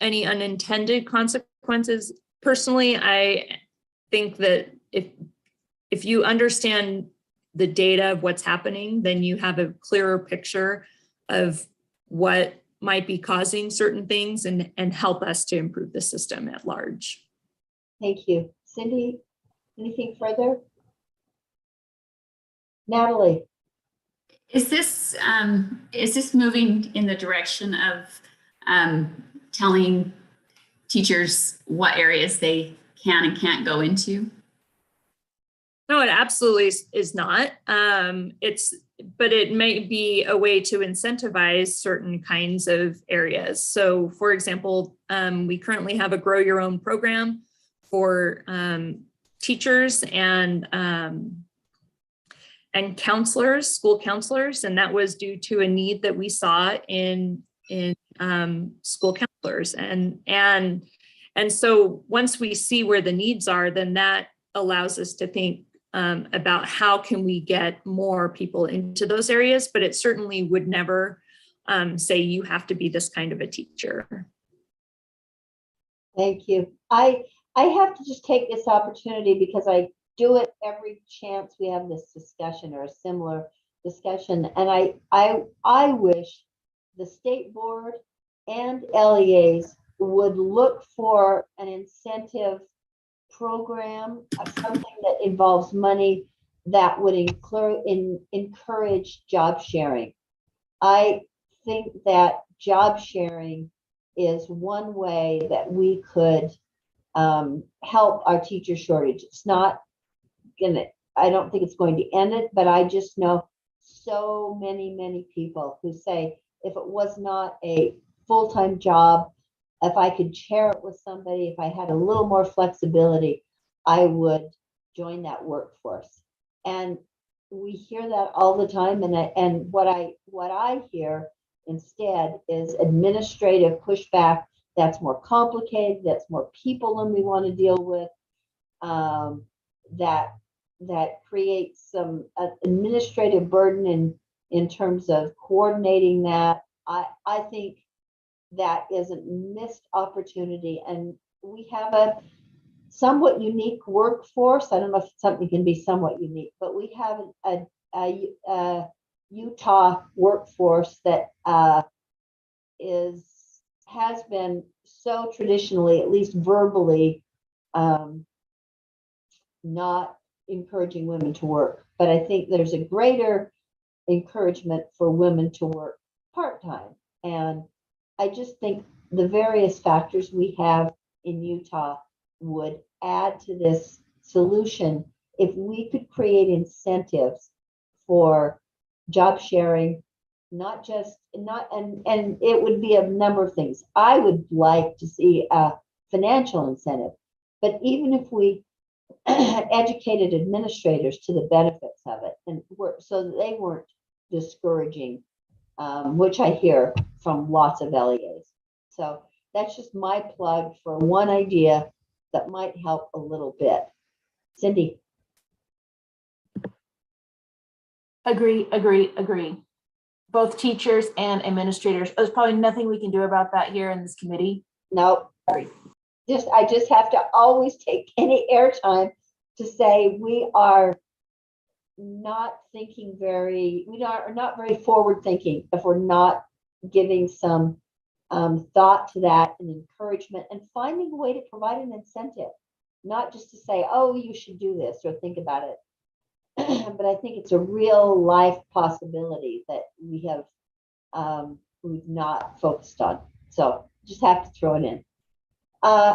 any unintended consequences. Personally, I think that if you understand the data of what's happening, then you have a clearer picture of what might be causing certain things and help us to improve the system at large. Thank you. Cindy, anything further? Natalie. Is this moving in the direction of telling teachers what areas they can and can't go into? No, it absolutely is not. But it may be a way to incentivize certain kinds of areas. So, for example, we currently have a Grow Your Own program for teachers and counselors, school counselors, and that was due to a need that we saw in school counselors. And so once we see where the needs are, then that allows us to think about how can we get more people into those areas, but it certainly would never say you have to be this kind of a teacher. Thank you. I have to just take this opportunity because I do it every chance we have this discussion or a similar discussion. And I wish the state board and LEAs would look for an incentive program, something that involves money that would encourage job sharing. I think that job sharing is one way that we could help our teacher shortage. It's not I don't think it's going to end it, but I just know so many people who say, if it was not a full-time job, if I could share it with somebody, if I had a little more flexibility, I would join that workforce. And we hear that all the time. And what I hear instead is administrative pushback that's more complicated, that's more people than we want to deal with, that creates some administrative burden in terms of coordinating that. I think that is a missed opportunity, and we have a somewhat unique workforce. I don't know if something can be somewhat unique, but we have a Utah workforce that has been so traditionally, at least verbally, not encouraging women to work. But I think there's a greater encouragement for women to work part-time. And I just think the various factors we have in Utah would add to this solution if we could create incentives for job sharing, not and it would be a number of things. I would like to see a financial incentive, but even if we educated administrators to the benefits of it, and so that they weren't discouraging, which I hear from lots of LEAs. So that's just my plug for one idea that might help a little bit. Cindy. Agree. Both teachers and administrators. There's probably nothing we can do about that here in this committee. Nope. I just have to always take any airtime to say we are not very forward thinking if we're not giving some thought to that and encouragement and finding a way to provide an incentive, not just to say, oh, you should do this or think about it. But I think it's a real life possibility that we've not focused on. So just have to throw it in.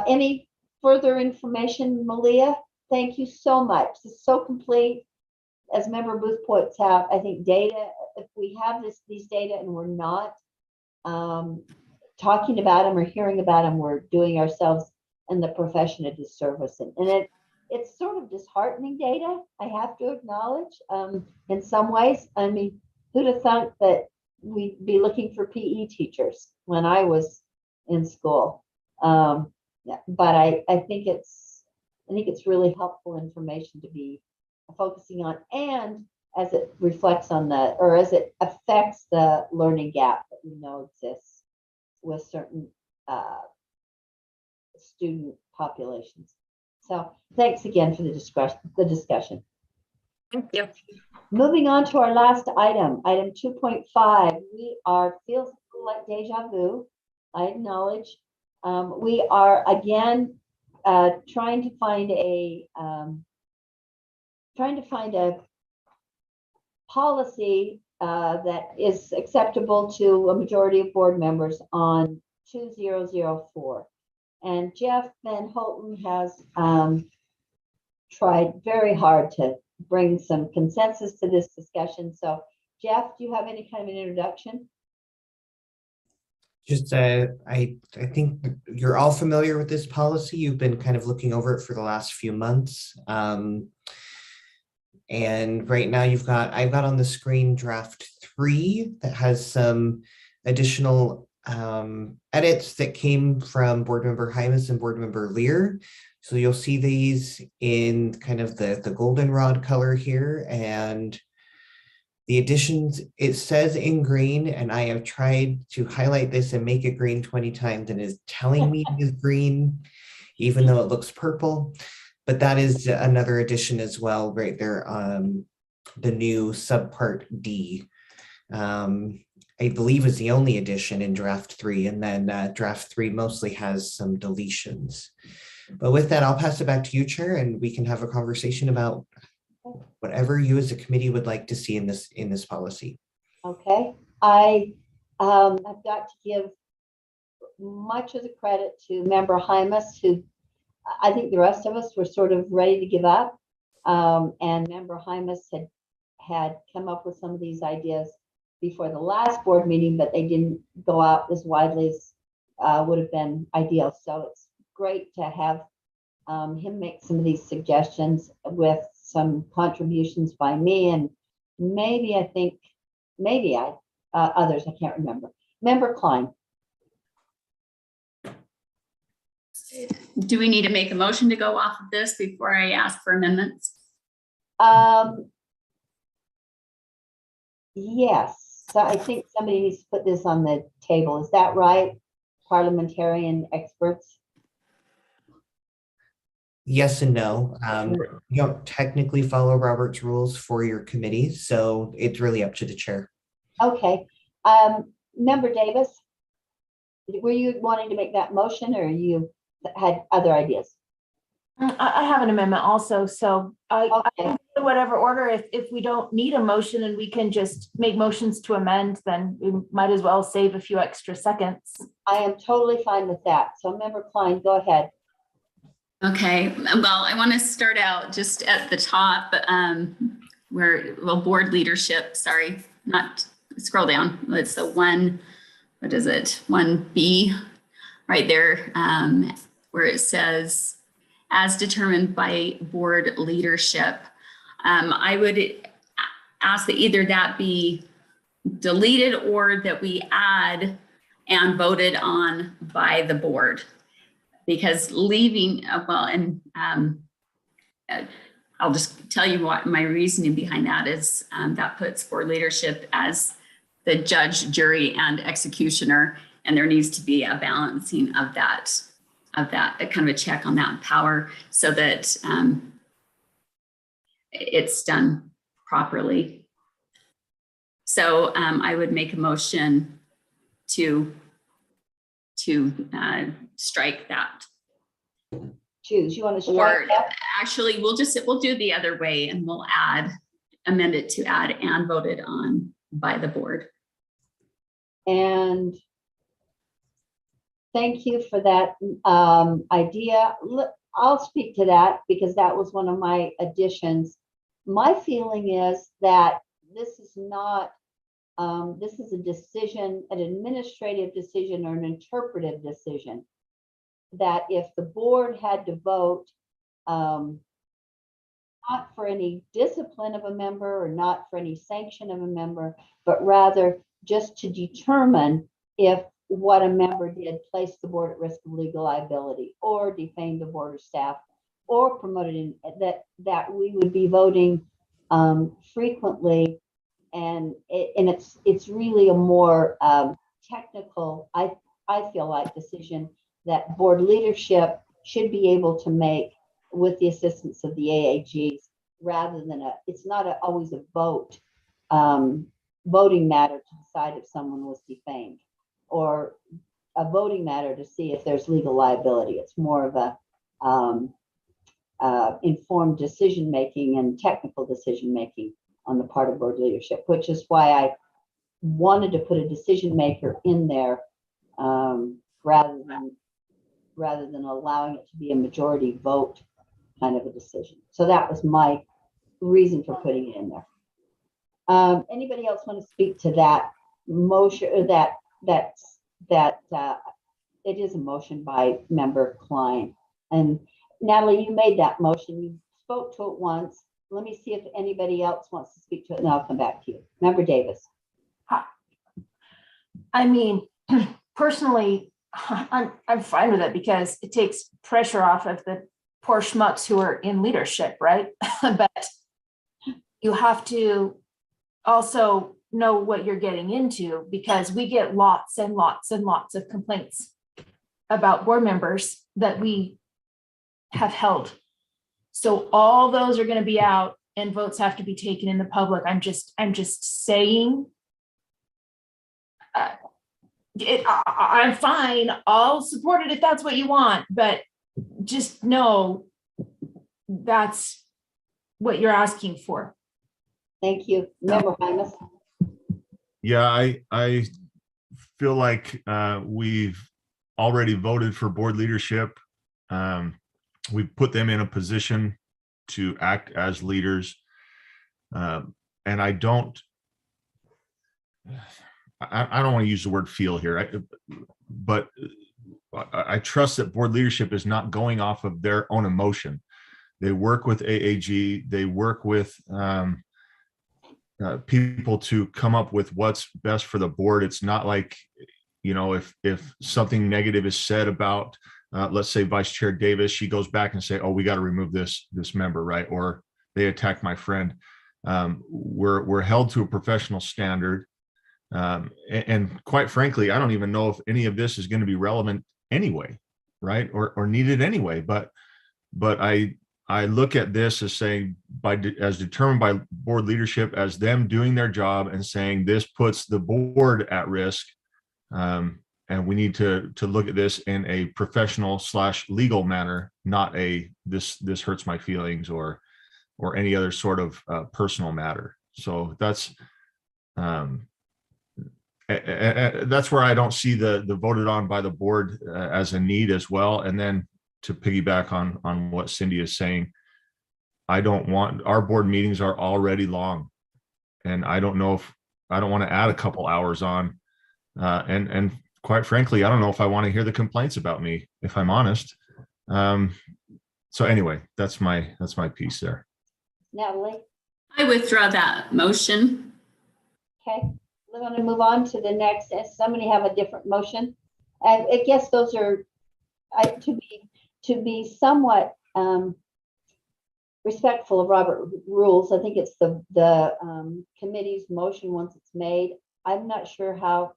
Any further information, Malia? Thank you so much. This is so complete. As Member Booth points out, I think data, if we have these data and we're not talking about them or hearing about them, we're doing ourselves and the profession a disservice. And it's sort of disheartening data, I have to acknowledge, in some ways. I mean, who'd have thought that we'd be looking for PE teachers when I was in school? But I think it's really helpful information to be focusing on, and as it reflects on as it affects the learning gap that we know exists with certain student populations. So thanks again for the discussion. Thank you. Moving on to our last item 2.5. We feels like deja vu. I acknowledge. We are again trying to find a policy that is acceptable to a majority of board members on 2004. And Jeff Van Holten has tried very hard to bring some consensus to this discussion. So Jeff, do you have any kind of an introduction? Just, I think you're all familiar with this policy. You've been kind of looking over it for the last few months. And right now I've got on the screen draft 3 that has some additional edits that came from Board Member Hymas and Board Member Lear. So you'll see these in kind of the goldenrod color here, and the additions, it says in green, and I have tried to highlight this and make it green 20 times and is telling me it is green, even though it looks purple. But that is another addition as well, right there. The new subpart D, I believe, is the only addition in draft 3, and then draft 3 mostly has some deletions. But with that, I'll pass it back to you, Chair, and we can have a conversation about whatever you as a committee would like to see in this policy. Okay, I've got to give much of the credit to Member Hymas, who I think the rest of us were sort of ready to give up. And Member Hymas had come up with some of these ideas before the last board meeting, but they didn't go out as widely as would have been ideal. So it's great to have him make some of these suggestions with some contributions by me, and maybe others, I can't remember. Member Klein. Do we need to make a motion to go off of this before I ask for amendments? Yes, so I think somebody needs to put this on the table. Is that right? Parliamentarian experts? Yes and no. You don't technically follow Robert's rules for your committee, so it's really up to the chair. Okay. Member Davis? were you wanting to make that motion or you had other ideas? I have an amendment also, so I Okay. in whatever order, if we don't need a motion and we can just make motions to amend, then we might as well save a few extra seconds. I am totally fine with that. So Member Klein, go ahead. Okay, well, I want to start out just at the top, where, well, board leadership, sorry, not scroll down. It's the one, what is it? 1B, right there, where it says, as determined by board leadership. I would ask that either that be deleted or that we add and voted on by the board. Because leaving, well, and I'll just tell you what my reasoning behind that is. That puts board leadership as the judge, jury, and executioner, and there needs to be a balancing of that, a kind of a check on that power, so that it's done properly. So I would make a motion to strike that. Choose. You want to Or strike that? actually, we'll do the other way, and we'll amend it to add and voted on by the board. And thank you for that idea. I'll speak to that because that was one of my additions. My feeling is that this is not, this is a decision, an administrative decision or an interpretive decision. That if the board had to vote, not for any discipline of a member or not for any sanction of a member, but rather just to determine if what a member did placed the board at risk of legal liability or defamed the board or staff or promoted in that we would be voting frequently, and it's really a more technical, I feel like, decision that board leadership should be able to make with the assistance of the AAGs, rather than it's not always a voting matter to decide if someone was defamed, or a voting matter to see if there's legal liability. It's more of a informed decision-making and technical decision-making on the part of board leadership, which is why I wanted to put a decision maker in there rather than allowing it to be a majority vote kind of a decision. So that was my reason for putting it in there. Anybody else want to speak to that motion, or that it is a motion by Member Klein? And Natalie, you made that motion. You spoke to it once. Let me see if anybody else wants to speak to it, and I'll come back to you. Member Davis. I mean, personally, I'm fine with it because it takes pressure off of the poor schmucks who are in leadership, right? But you have to also know what you're getting into, because we get lots and lots and lots of complaints about board members that we have held. So all those are going to be out, and votes have to be taken in the public. I'm just saying. I'm fine. I'll support it if that's what you want, but just know that's what you're asking for. Thank you. Member Hymas. Yeah, I feel like we've already voted for board leadership. We've put them in a position to act as leaders. And I don't want to use the word feel here, but I trust that board leadership is not going off of their own emotion. They work with AAG, they work with people to come up with what's best for the board. It's not like, you know, if something negative is said about, let's say Vice Chair Davis, she goes back and say, oh, we got to remove this member, right? Or they attacked my friend. We're held to a professional standard. And quite frankly, I don't even know if any of this is going to be relevant anyway, right? Or needed anyway. But I look at this as saying, as determined by board leadership, as them doing their job and saying this puts the board at risk. And we need to look at this in a professional / legal manner, not a this hurts my feelings or any other sort of personal matter. So that's where I don't see the voted on by the board as a need as well. And then to piggyback on what Cindy is saying, I don't want, our board meetings are already long, and I don't know if I don't want to add a couple hours on. And quite frankly, I don't know if I want to hear the complaints about me, if I'm honest. So anyway, that's my piece there. Natalie, I withdraw that motion. okay, we're going to move on to the next. Does somebody have a different motion? I guess those are to be somewhat respectful of Robert rules. I think it's the committee's motion once it's made. I'm not sure how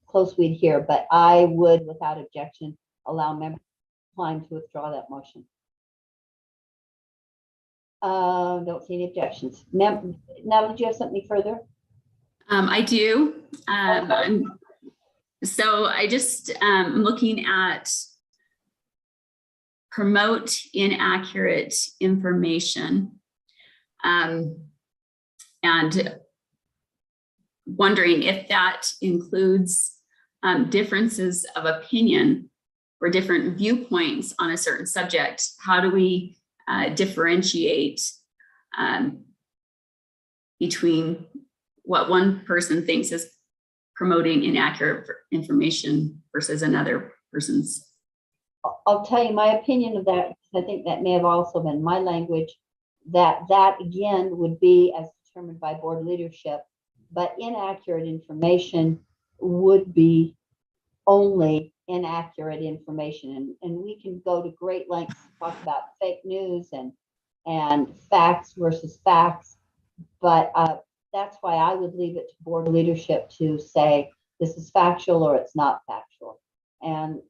close we'd hear, but I would, without objection, allow members time to withdraw that motion. Don't see any objections. Now, did you have something further? I do. So I just looking at promote inaccurate information, and wondering if that includes differences of opinion or different viewpoints on a certain subject. How do we differentiate between what one person thinks is promoting inaccurate information versus another person's? I'll tell you my opinion of that. I think that may have also been my language, that again would be as determined by board leadership, but inaccurate information would be only inaccurate information. And we can go to great lengths to talk about fake news and facts versus facts, but that's why I would leave it to board leadership to say this is factual or it's not factual. And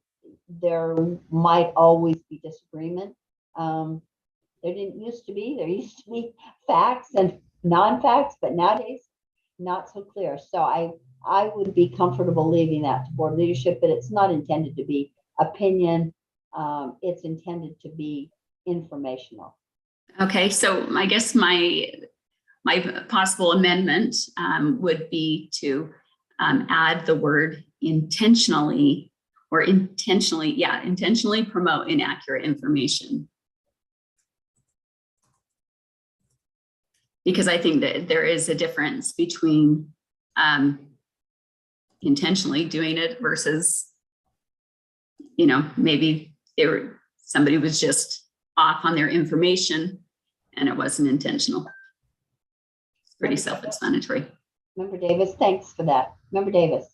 there might always be disagreement. There used to be facts and non-facts, but nowadays not so clear. So I would be comfortable leaving that to board leadership, but it's not intended to be opinion. It's intended to be informational. Okay, so I guess my possible amendment would be to add the word intentionally or intentionally promote inaccurate information. Because I think that there is a difference between intentionally doing it versus, maybe somebody was just off on their information and it wasn't intentional. It's pretty self-explanatory. Member Davis, thanks for that. Member Davis.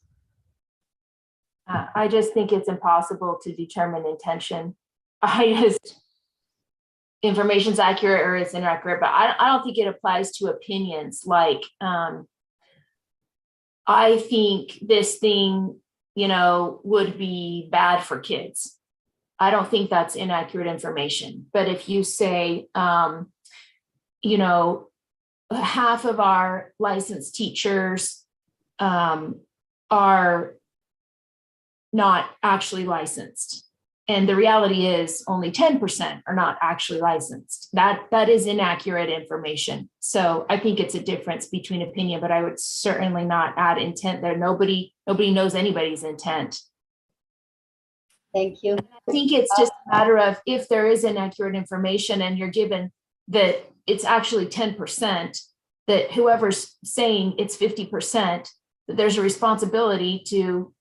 I just think it's impossible to determine intention. Information's accurate or it's inaccurate, but I don't think it applies to opinions. Like, I think this thing, would be bad for kids. I don't think that's inaccurate information. But if you say, half of our licensed teachers are not actually licensed. And the reality is only 10% are not actually licensed. That is inaccurate information. So I think it's a difference between opinion, but I would certainly not add intent there. Nobody knows anybody's intent. Thank you. I think it's just a matter of if there is inaccurate information and you're given that it's actually 10%, that whoever's saying it's 50%, that there's a responsibility to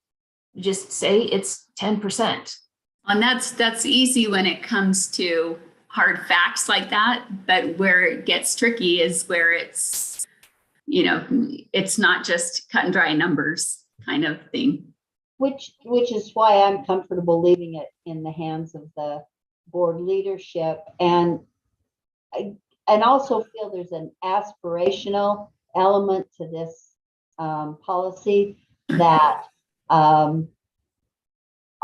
just say it's 10%. And that's easy when it comes to hard facts like that, but where it gets tricky is where it's, it's not just cut and dry numbers kind of thing. Which is why I'm comfortable leaving it in the hands of the board leadership, and also feel there's an aspirational element to this policy that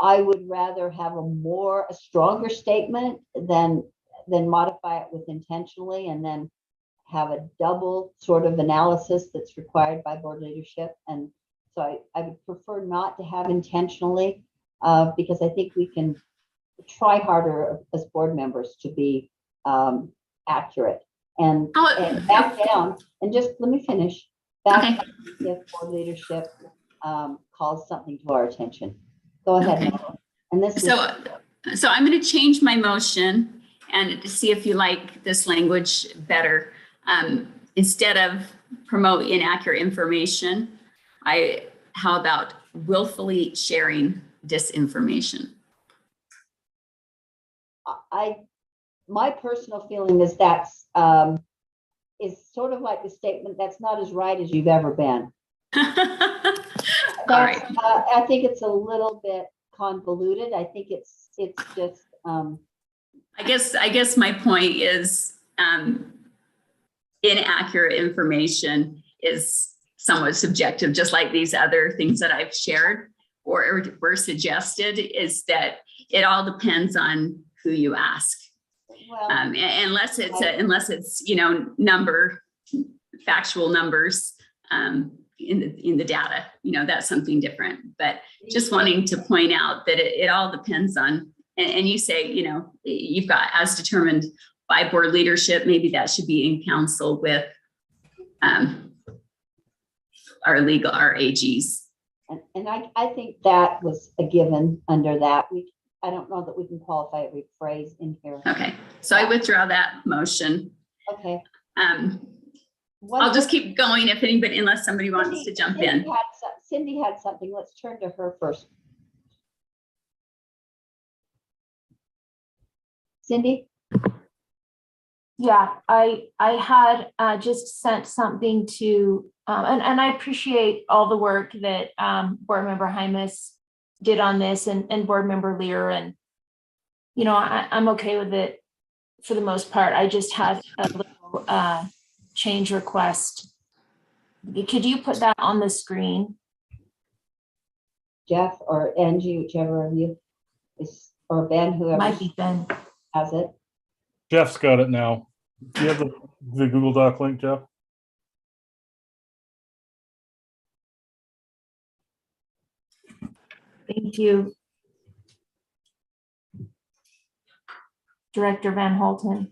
I would rather have a stronger statement than modify it with intentionally and then have a double sort of analysis that's required by board leadership. And So I would prefer not to have intentionally, because I think we can try harder as board members to be accurate and back down. And just let me finish. Back down if board leadership calls something to our attention. Go ahead, Okay. Melanie. And this is So I'm going to change my motion and see if you like this language better. Instead of promote inaccurate information, how about willfully sharing disinformation? my personal feeling is that's is sort of like the statement that's not as right as you've ever been. All right. I think it's a little bit convoluted. I think it's just I guess my point is inaccurate information is somewhat subjective, just like these other things that I've shared or were suggested, is that it all depends on who you ask. well, Unless it's factual numbers in the data, that's something different. But just wanting to point out that it all depends on, and you say, you've got as determined by board leadership, maybe that should be in council with our AGs. and I think that was a given under that. I don't know that we can qualify it with phrase in here. Okay, so I withdraw that motion. Okay. I'll just keep going unless somebody wants to jump in. Cindy had something. Let's turn to her first. Cindy? Yeah, I had just sent something to, and I appreciate all the work that board member Hymas did on this and board member Lear, and I'm okay with it for the most part. I just had a little change request. Could you put that on the screen? Jeff or Angie, whichever of you is, or Ben, whoever Might be Ben. has it. Jeff's got it now. Do you have the Google Doc link, Jeff? Thank you. Director Van Holten.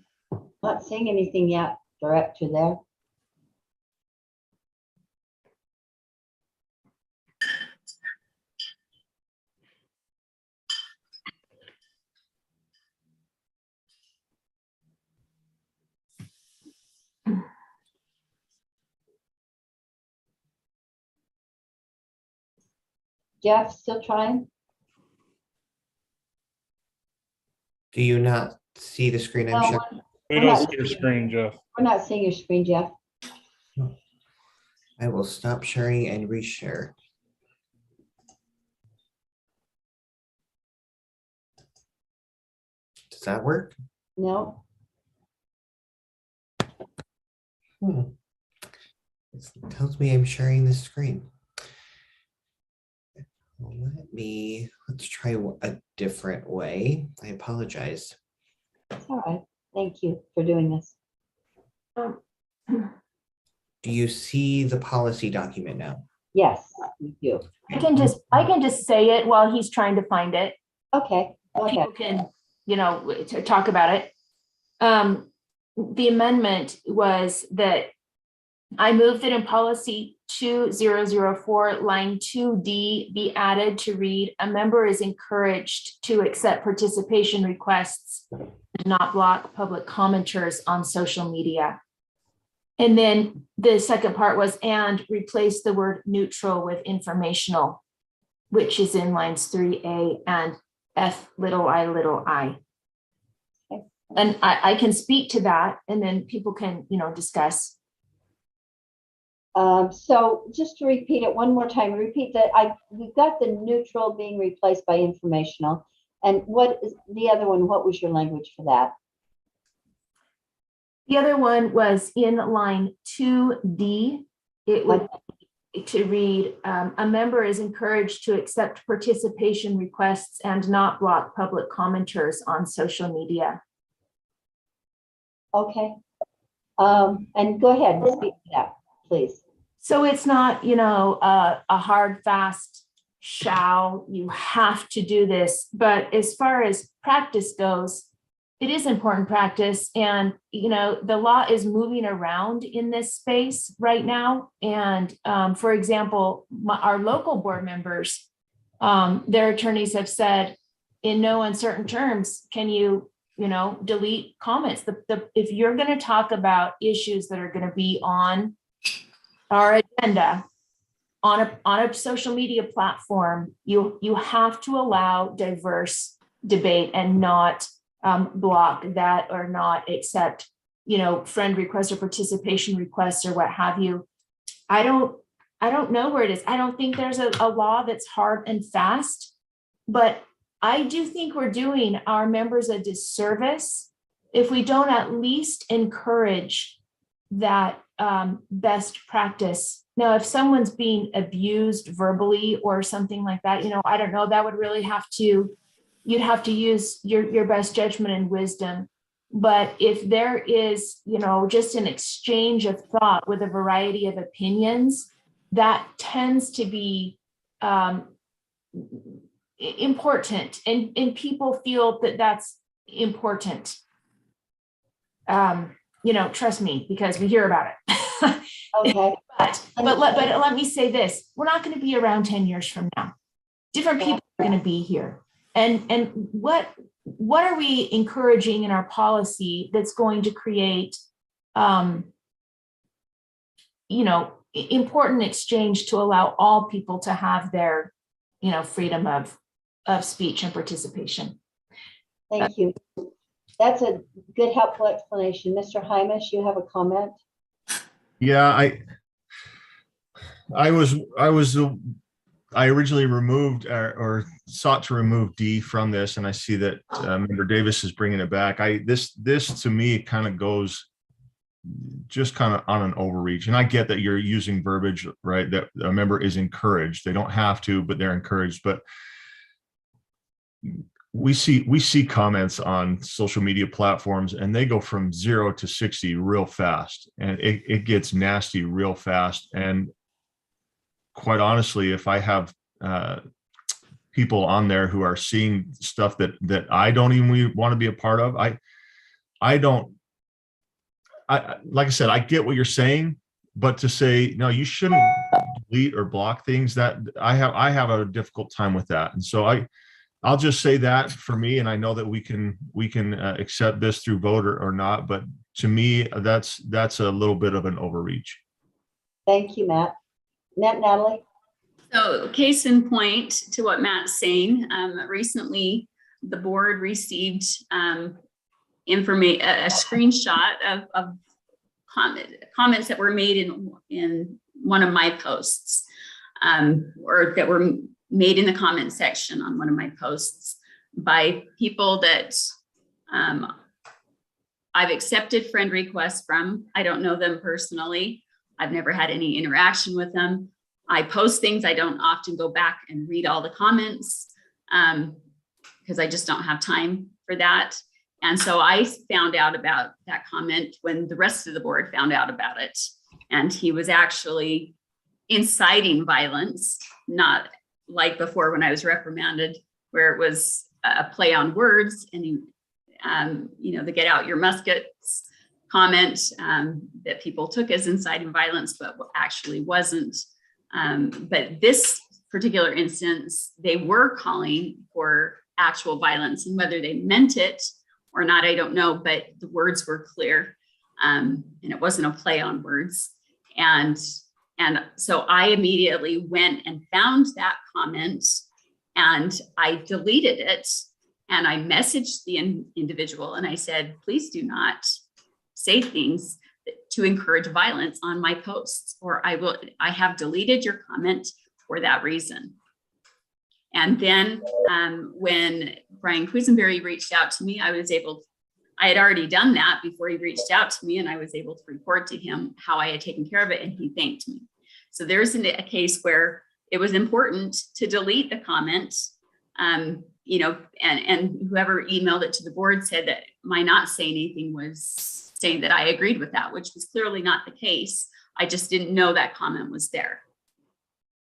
Not seeing anything yet, Director there. Jeff, still trying? Do you not see the screen I'm No, sharing? We We're don't not see your seeing it. screen, Jeff. We're not seeing your screen, Jeff. I will stop sharing and reshare. Does that work? No. It tells me I'm sharing the screen. Let's try a different way. I apologize. All right. Thank you for doing this. Do you see the policy document now? Yes, we do. I can just say it while he's trying to find it. Okay, go ahead. People can, talk about it. The amendment was that I moved that in policy 2004, line 2D be added to read, a member is encouraged to accept participation requests and not block public commenters on social media. And then the second part was, and replace the word neutral with informational, which is in lines 3A and F(i). And I can speak to that and then people can, discuss. So just to repeat it one more time, repeat that we've got the neutral being replaced by informational. And what is the other one? What was your language for that? The other one was in line 2D. It would to read, a member is encouraged to accept participation requests and not block public commenters on social media. Okay. And go ahead and speak to that, please. So it's not, a hard, fast shall, you have to do this. But as far as practice goes, it is important practice. And, the law is moving around in this space right now. And for example, our local board members, their attorneys have said in no uncertain terms, can you, delete comments? If you're going to talk about issues that are going to be on our agenda, on a social media platform, you have to allow diverse debate and not block that or not accept, friend requests or participation requests or what have you. I don't know where it is. I don't think there's a law that's hard and fast, but I do think we're doing our members a disservice if we don't at least encourage that best practice. Now, if someone's being abused verbally or something like that, I don't know, that would really you'd have to use your best judgment and wisdom. But if there is, just an exchange of thought with a variety of opinions, that tends to be important, and people feel that that's important. Trust me, because we hear about it. Okay. But let me say this: we're not going to be around 10 years from now. Different people are going to be here, and what are we encouraging in our policy that's going to create, important exchange to allow all people to have their, freedom of speech and participation. Thank you. That's a good, helpful explanation. Mr. Hymish, you have a comment? Yeah, I originally removed or sought to remove D from this, and I see that Member Davis is bringing it back. This to me kind of goes just kind of on an overreach, and I get that you're using verbiage, right? That a member is encouraged. They don't have to, but they're encouraged. But we see comments on social media platforms, and they go from 0 to 60 real fast, and it gets nasty real fast. And quite honestly, if I have people on there who are seeing stuff that I don't even want to be a part of, like I said, I get what you're saying, but to say no, you shouldn't delete or block things, that I have a difficult time with that. And so I'll just say that for me, and I know that we can accept this through vote or not, but to me, that's a little bit of an overreach. Thank you, Matt. Natalie? So case in point to what Matt's saying, recently the board received a screenshot of comments that were made in one of my posts, or that were made in the comment section on one of my posts by people that I've accepted friend requests from. I don't know them personally. I've never had any interaction with them. I post things. I don't often go back and read all the comments because I just don't have time for that. And so I found out about that comment when the rest of the board found out about it. And he was actually inciting violence, not like before when I was reprimanded, where it was a play on words, and the get out your muskets comment that people took as inciting violence, but actually wasn't. But this particular instance, they were calling for actual violence, and whether they meant it or not, I don't know, but the words were clear, and it wasn't a play on words. And so I immediately went and found that comment, and I deleted it, and I messaged the individual, and I said, please do not say things to encourage violence on my posts, or I have deleted your comment for that reason. And then when Brian Quisenberry reached out to me, I had already done that before he reached out to me, and I was able to report to him how I had taken care of it, and he thanked me. So there's a case where it was important to delete the comment, and whoever emailed it to the board said that my not saying anything was saying that I agreed with that, which was clearly not the case. I just didn't know that comment was there.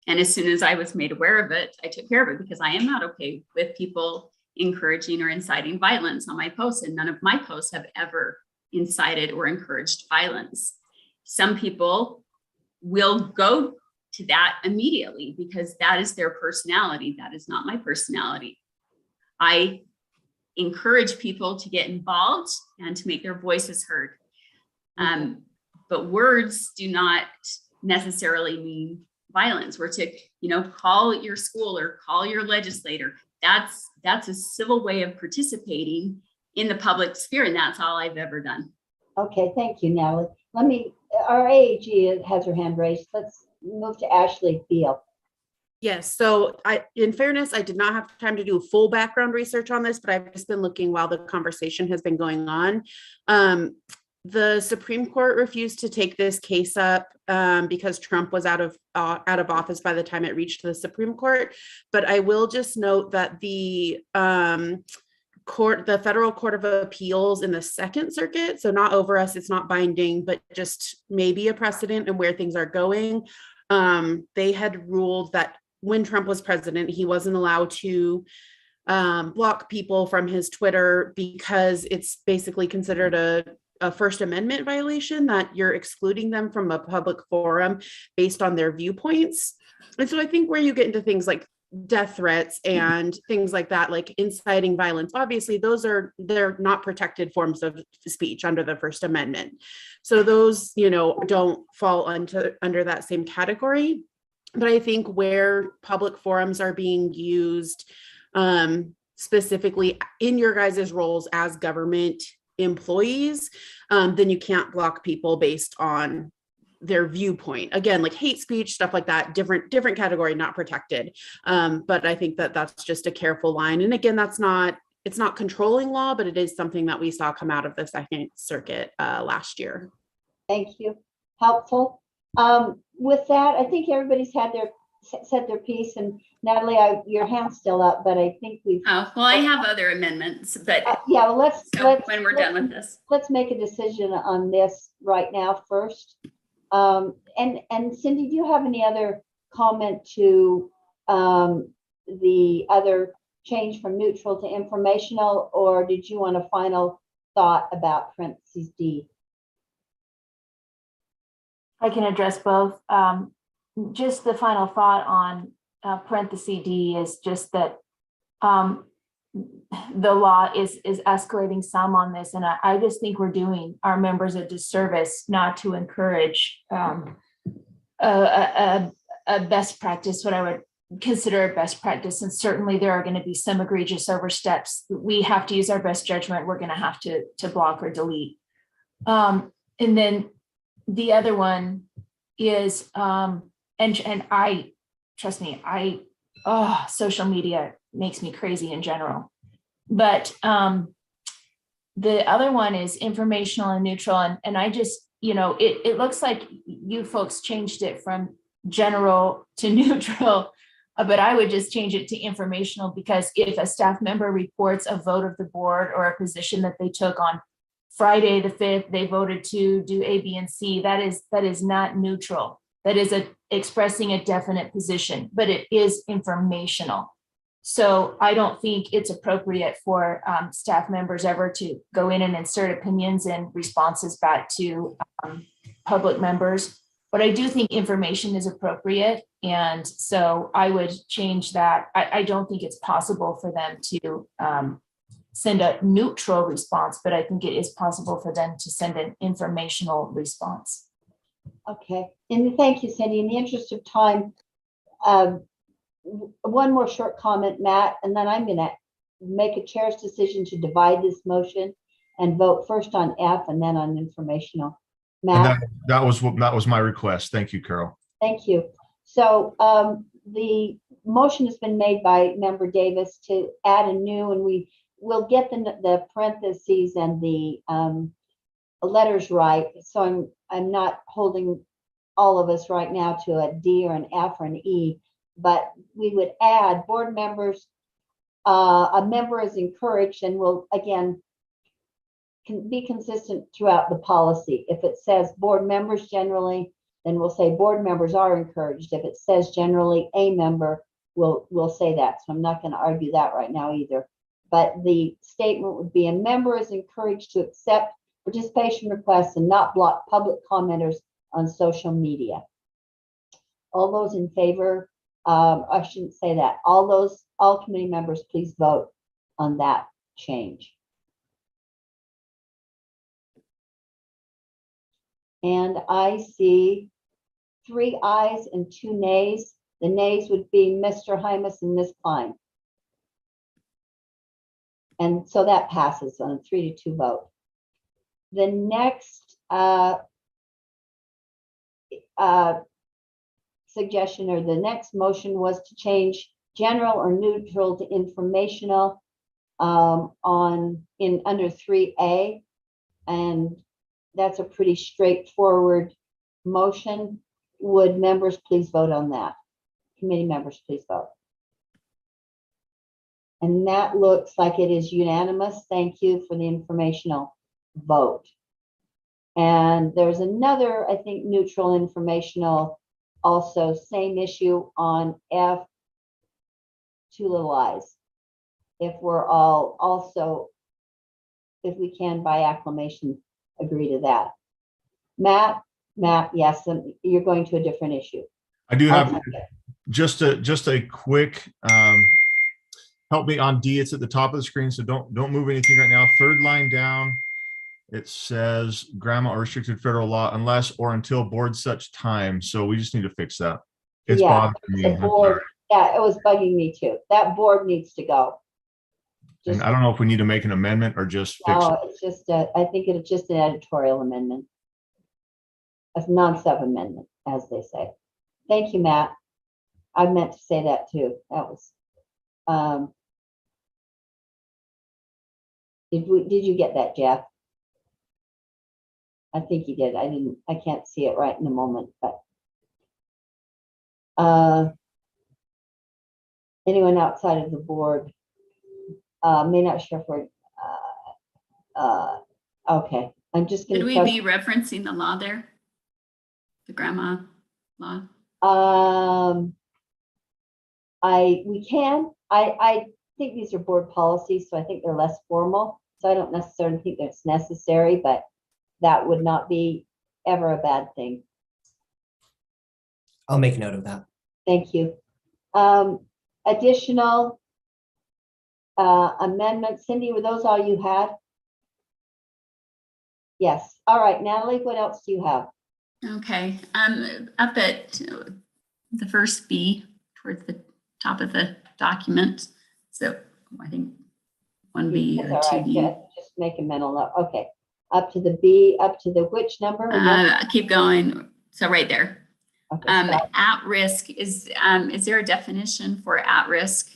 And as soon as I was made aware of it, I took care of it, because I am not okay with people encouraging or inciting violence on my posts. And none of my posts have ever incited or encouraged violence. Some people will go to that immediately because that is their personality. That is not my personality. I encourage people to get involved and to make their voices heard. But words do not necessarily mean violence. We're to, call your school or call your legislator. That's a civil way of participating in the public sphere, and that's all I've ever done. Okay, thank you, Natalie. Our AAG has her hand raised. Let's move to Ashley Beal. Yes, so in fairness, I did not have time to do full background research on this, but I've just been looking while the conversation has been going on. The Supreme Court refused to take this case up because Trump was out of office by the time it reached the Supreme Court. But I will just note that the Federal Court of Appeals in the Second Circuit, so not over us, it's not binding, but just maybe a precedent and where things are going. They had ruled that when Trump was president, he wasn't allowed to block people from his Twitter because it's basically considered a First Amendment violation, that you're excluding them from a public forum based on their viewpoints. And so I think where you get into things like death threats and things like that, like inciting violence, obviously they're not protected forms of speech under the First Amendment. So those, don't fall under that same category. But I think where public forums are being used specifically in your guys' roles as government employees, then you can't block people based on their viewpoint. Again, like hate speech, stuff like that, different category, not protected. But I think that's just a careful line. And again, it's not controlling law, but it is something that we saw come out of the Second Circuit last year. Thank you. Helpful. With that, I think everybody's said their piece, and Natalie, your hand's still up, but I think we've. Oh, well, I have other amendments, but yeah, well, let's when we're done with this. Let's make a decision on this right now first. And Cindy, do you have any other comment to the other change from neutral to informational, or did you want a final thought about parentheses D? I can address both. Just the final thought on parenthesis D is just that the law is escalating some on this. And I just think we're doing our members a disservice not to encourage a best practice, what I would consider a best practice. And certainly there are going to be some egregious oversteps. We have to use our best judgment. We're going to have to block or delete. And then the other one is, and I, trust me, social media makes me crazy in general. But the other one is informational and neutral. And I just, it looks like you folks changed it from general to neutral, but I would just change it to informational, because if a staff member reports a vote of the board or a position that they took on Friday the 5th, they voted to do A, B, and C, that is not neutral. That is expressing a definite position, but it is informational. So I don't think it's appropriate for staff members ever to go in and insert opinions and responses back to public members. But I do think information is appropriate. And so I would change that. I don't think it's possible for them to send a neutral response, but I think it is possible for them to send an informational response. Okay, and thank you, Cindy. In the interest of time, one more short comment, Matt, and then I'm going to make a chair's decision to divide this motion and vote first on F and then on informational. Matt? And that was my request. Thank you, Carol. Thank you. So the motion has been made by Member Davis to add a new, and we will get the parentheses and the letters right. So I'm not holding all of us right now to a D or an F or an E, but we would add board members. A member is encouraged, and will again can be consistent throughout the policy. If it says board members generally, then we'll say board members are encouraged. If it says generally a member, we'll say that. So I'm not going to argue that right now either. But the statement would be a member is encouraged to accept participation requests and not block public commenters on social media. All those in favor, I shouldn't say that. All committee members, please vote on that change. And I see 3 ayes and 2 nays. The nays would be Mr. Hymas and Ms. Klein. And so that passes on a 3-2 vote. The next suggestion or the next motion was to change general or neutral to informational under 3A. And that's a pretty straightforward motion. Would members please vote on that? Committee members, please vote. And that looks like it is unanimous. Thank you for the informational vote. And there's another, I think, neutral informational, also same issue on F, 2 little i's. If we're all also, if we can by acclamation, agree to that. Matt, yes, and you're going to a different issue. I do have just a quick help me on D. It's at the top of the screen, so don't move anything right now. 3rd line down, it says grandma or restricted federal law unless or until board such time. So we just need to fix that. It's bothering me. The board, yeah, it was bugging me too. That board needs to go. And I don't know if we need to make an amendment or just fix it. No, it's just I think it's just an editorial amendment. A non-sub amendment, as they say. Thank you, Matt. I meant to say that too. That was did you get that, Jeff? I think you did. I can't see it right in the moment, but anyone outside of the board may not share for okay. I'm just going Could we be referencing the law there? The grandma law? We can. I think these are board policies, so I think they're less formal. So I don't necessarily think that's necessary, but that would not be ever a bad thing. I'll make note of that. Thank you. Additional amendments. Cindy, were those all you had? Yes. All right, Natalie, what else do you have? Okay, up at the first B towards the top of the document. So I think 1B or 2B. Just make a mental note. Okay, up to the B, up to the which number? Keep going. So right there. Okay, at risk is there a definition for at risk?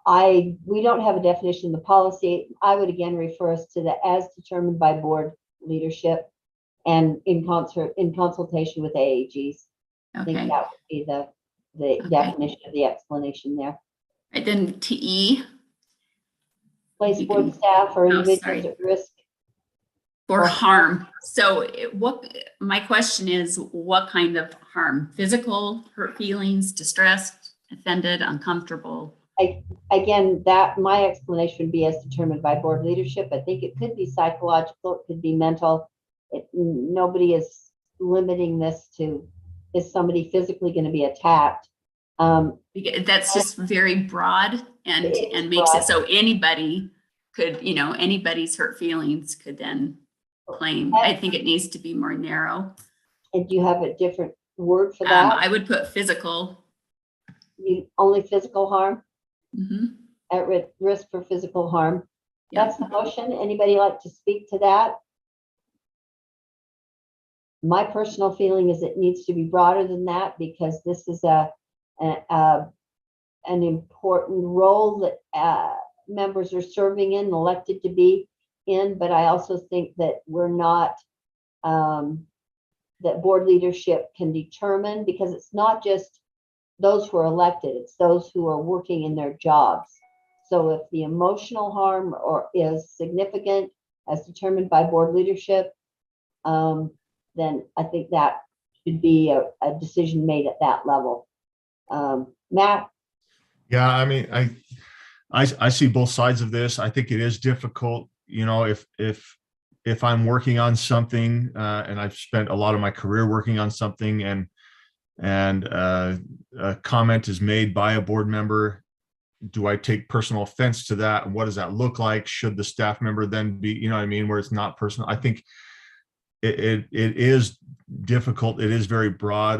We don't have a definition in the policy. I would again refer us to the as determined by board leadership and in consultation with AAGs. I think that would be the definition of the explanation there. Right, then to E. Place board staff or individuals at risk or harm. So my question is, what kind of harm? Physical, hurt feelings, distressed, offended, uncomfortable? Again, that my explanation would be as determined by board leadership. I think it could be psychological, it could be mental. Nobody is limiting this to, is somebody physically going to be attacked? That's just very broad and makes it so anybody could, anybody's hurt feelings could then claim. I think it needs to be more narrow. And do you have a different word for that? I would put physical. Only physical harm? Mm-hmm. At risk for physical harm. Yep. That's the motion. Anybody like to speak to that? My personal feeling is it needs to be broader than that because this is an important role that members are serving in, elected to be in. But I also think that we're not, that board leadership can determine, because it's not just those who are elected, it's those who are working in their jobs. So if the emotional harm is significant as determined by board leadership, then I think that should be a decision made at that level. Matt? Yeah, I mean, I see both sides of this. I think it is difficult, you know, if I'm working on something and I've spent a lot of my career working on something, and a comment is made by a board member, do I take personal offense to that? And what does that look like? Should the staff member then be, you know what I mean, where it's not personal? I think it is difficult. It is very broad.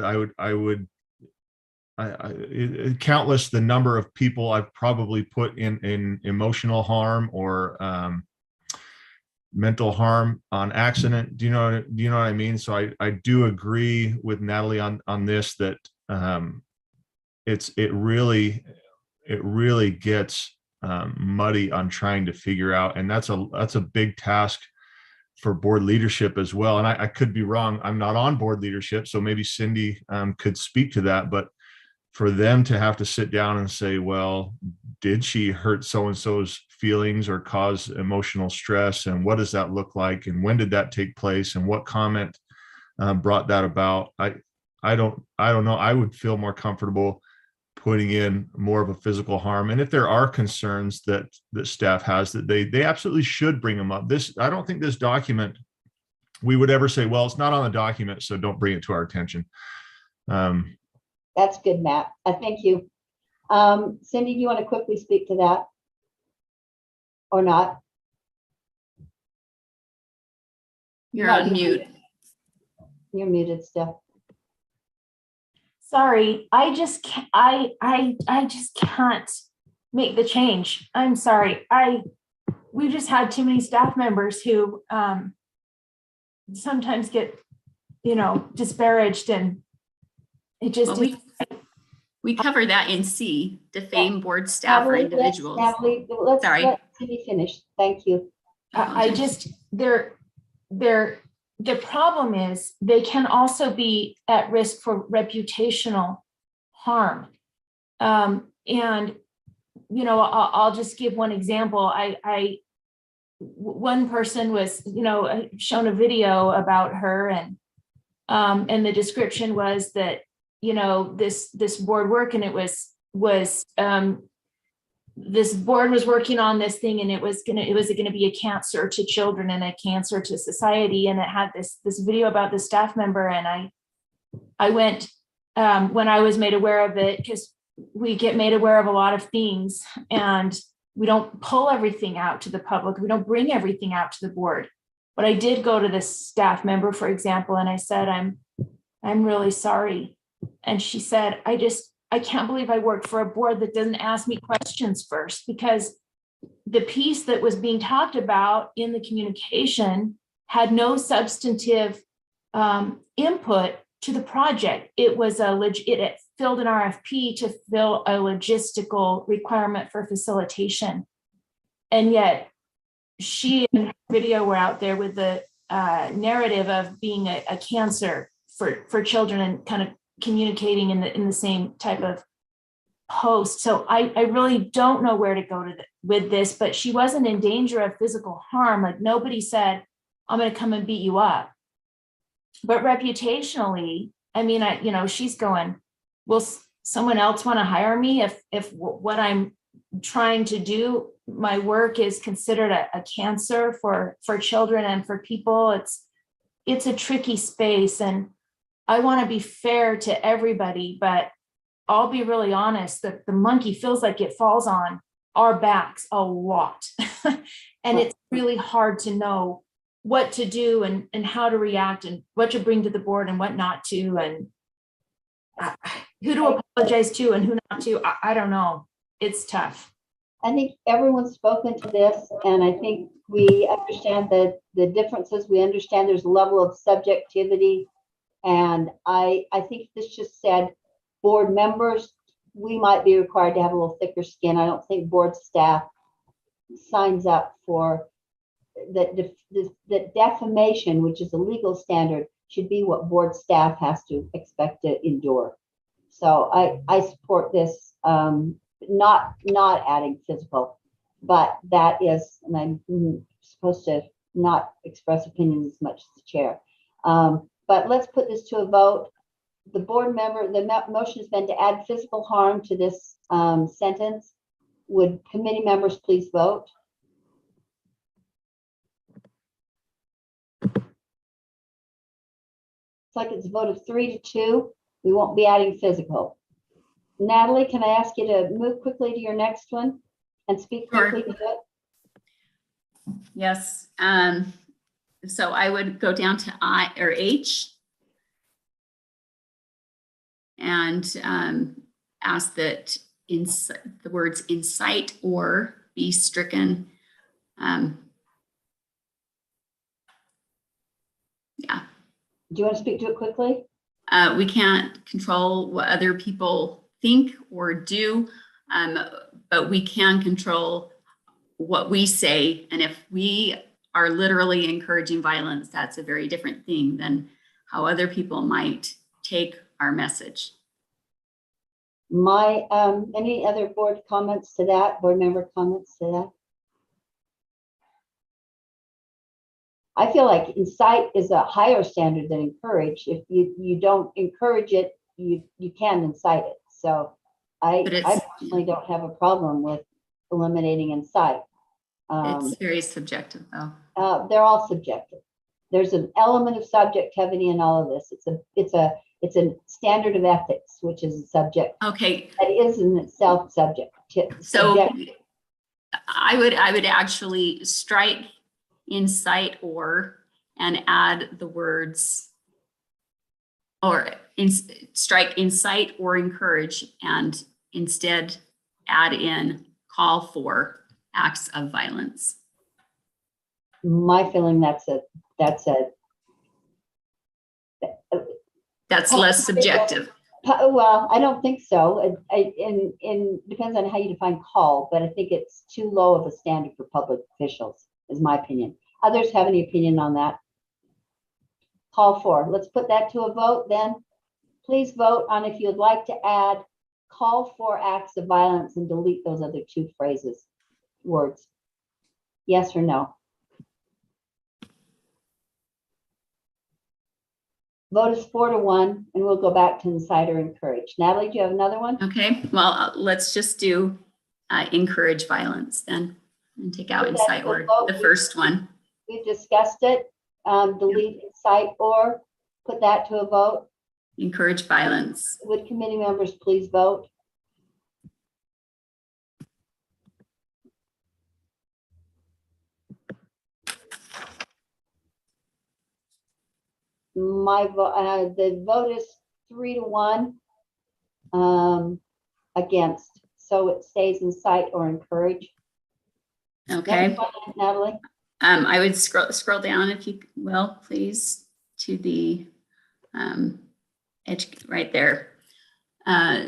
Countless the number of people I've probably put in emotional harm or mental harm on accident. Do you know what I mean? So I do agree with Natalie on this, that it really gets muddy on trying to figure out, and that's a big task for board leadership as well. And I could be wrong. I'm not on board leadership, so maybe Cindy could speak to that. But for them to have to sit down and say, well, did she hurt so-and-so's feelings or cause emotional stress? And what does that look like? And when did that take place? And what comment brought that about? I don't know. I would feel more comfortable putting in more of a physical harm. And if there are concerns that staff has, that they absolutely should bring them up. I don't think this document, we would ever say, well, it's not on the document, so don't bring it to our attention. That's good, Matt. Thank you. Cindy, do you want to quickly speak to that or not? You're on mute. You're muted still. Sorry, I just can't make the change. I'm sorry. We've just had too many staff members who sometimes get, disparaged, and it just Well, we cover that in C, defame board staff or individuals. Natalie, let's Sorry. let Cindy finish. Thank you. The problem is they can also be at risk for reputational harm. And, I'll just give one example. One person was, shown a video about her, and the description was that, this board work, and it was this board was working on this thing, and it was gonna be a cancer to children and a cancer to society. And it had this video about the staff member. And I went, when I was made aware of it, because we get made aware of a lot of things, and we don't pull everything out to the public. We don't bring everything out to the board. But I did go to this staff member, for example, and I said, I'm really sorry. And she said, I can't believe I worked for a board that doesn't ask me questions first, because the piece that was being talked about in the communication had no substantive input to the project. It was it filled an RFP to fill a logistical requirement for facilitation. And yet she and her video were out there with the narrative of being a cancer for children, and kind of communicating in the same type of post. So I really don't know where to go with this, but she wasn't in danger of physical harm. Like, nobody said, I'm going to come and beat you up. But reputationally, I mean, she's going, will someone else want to hire me if what I'm trying to do, my work, is considered a cancer for children and for people? It's a tricky space, and I want to be fair to everybody, but I'll be really honest that the monkey feels like it falls on our backs a lot. And it's really hard to know what to do and how to react, and what to bring to the board and what not to, and who to apologize to and who not to. I don't know. It's tough. I think everyone's spoken to this, and I think we understand the differences. We understand there's a level of subjectivity. And I think this just said, board members, we might be required to have a little thicker skin. I don't think board staff signs up for that. The defamation, which is a legal standard, should be what board staff has to expect to endure. So I support this, not adding physical, but that is, and I'm supposed to not express opinions as much as the chair. but let's put this to a vote. The board member, the motion has been to add physical harm to this sentence. Would committee members please vote? It's like it's a vote of 3-2. We won't be adding physical. Natalie, can I ask you to move quickly to your next one and speak Sure. quickly to it? Yes. So I would go down to I or H and ask that the words incite or be stricken. Yeah. Do you want to speak to it quickly? We can't control what other people think or do, but we can control what we say. And if we are literally encouraging violence, that's a very different thing than how other people might take our message. Any other board comments to that? Board member comments to that? I feel like incite is a higher standard than encourage. If you don't encourage it, you can incite it. So I personally don't have a problem with eliminating incite. It's very subjective though. They're all subjective. There's an element of subjectivity in all of this. It's a standard of ethics, which is a subject. Okay. That is in itself subject. So I would actually strike incite or and add the words or strike incite or encourage and instead add in call for acts of violence. My feeling that's less subjective. Well, I don't think so. Depends on how you define call, but I think it's too low of a standard for public officials, is my opinion. Others have any opinion on that? Call for. Let's put that to a vote then. Please vote on if you'd like to add call for acts of violence and delete those other two words. Yes or no? Vote is 4-1, and we'll go back to incite or encourage. Natalie, do you have another one? Okay, well, let's just do encourage violence then and take out incite or the first one. We discussed it. Delete incite or, put that to a vote. Encourage violence. Would committee members please vote? The vote is 3-1 against, so it stays incite or encourage. Okay. Next one, Natalie. I would scroll down if you will, please, to the edge right there.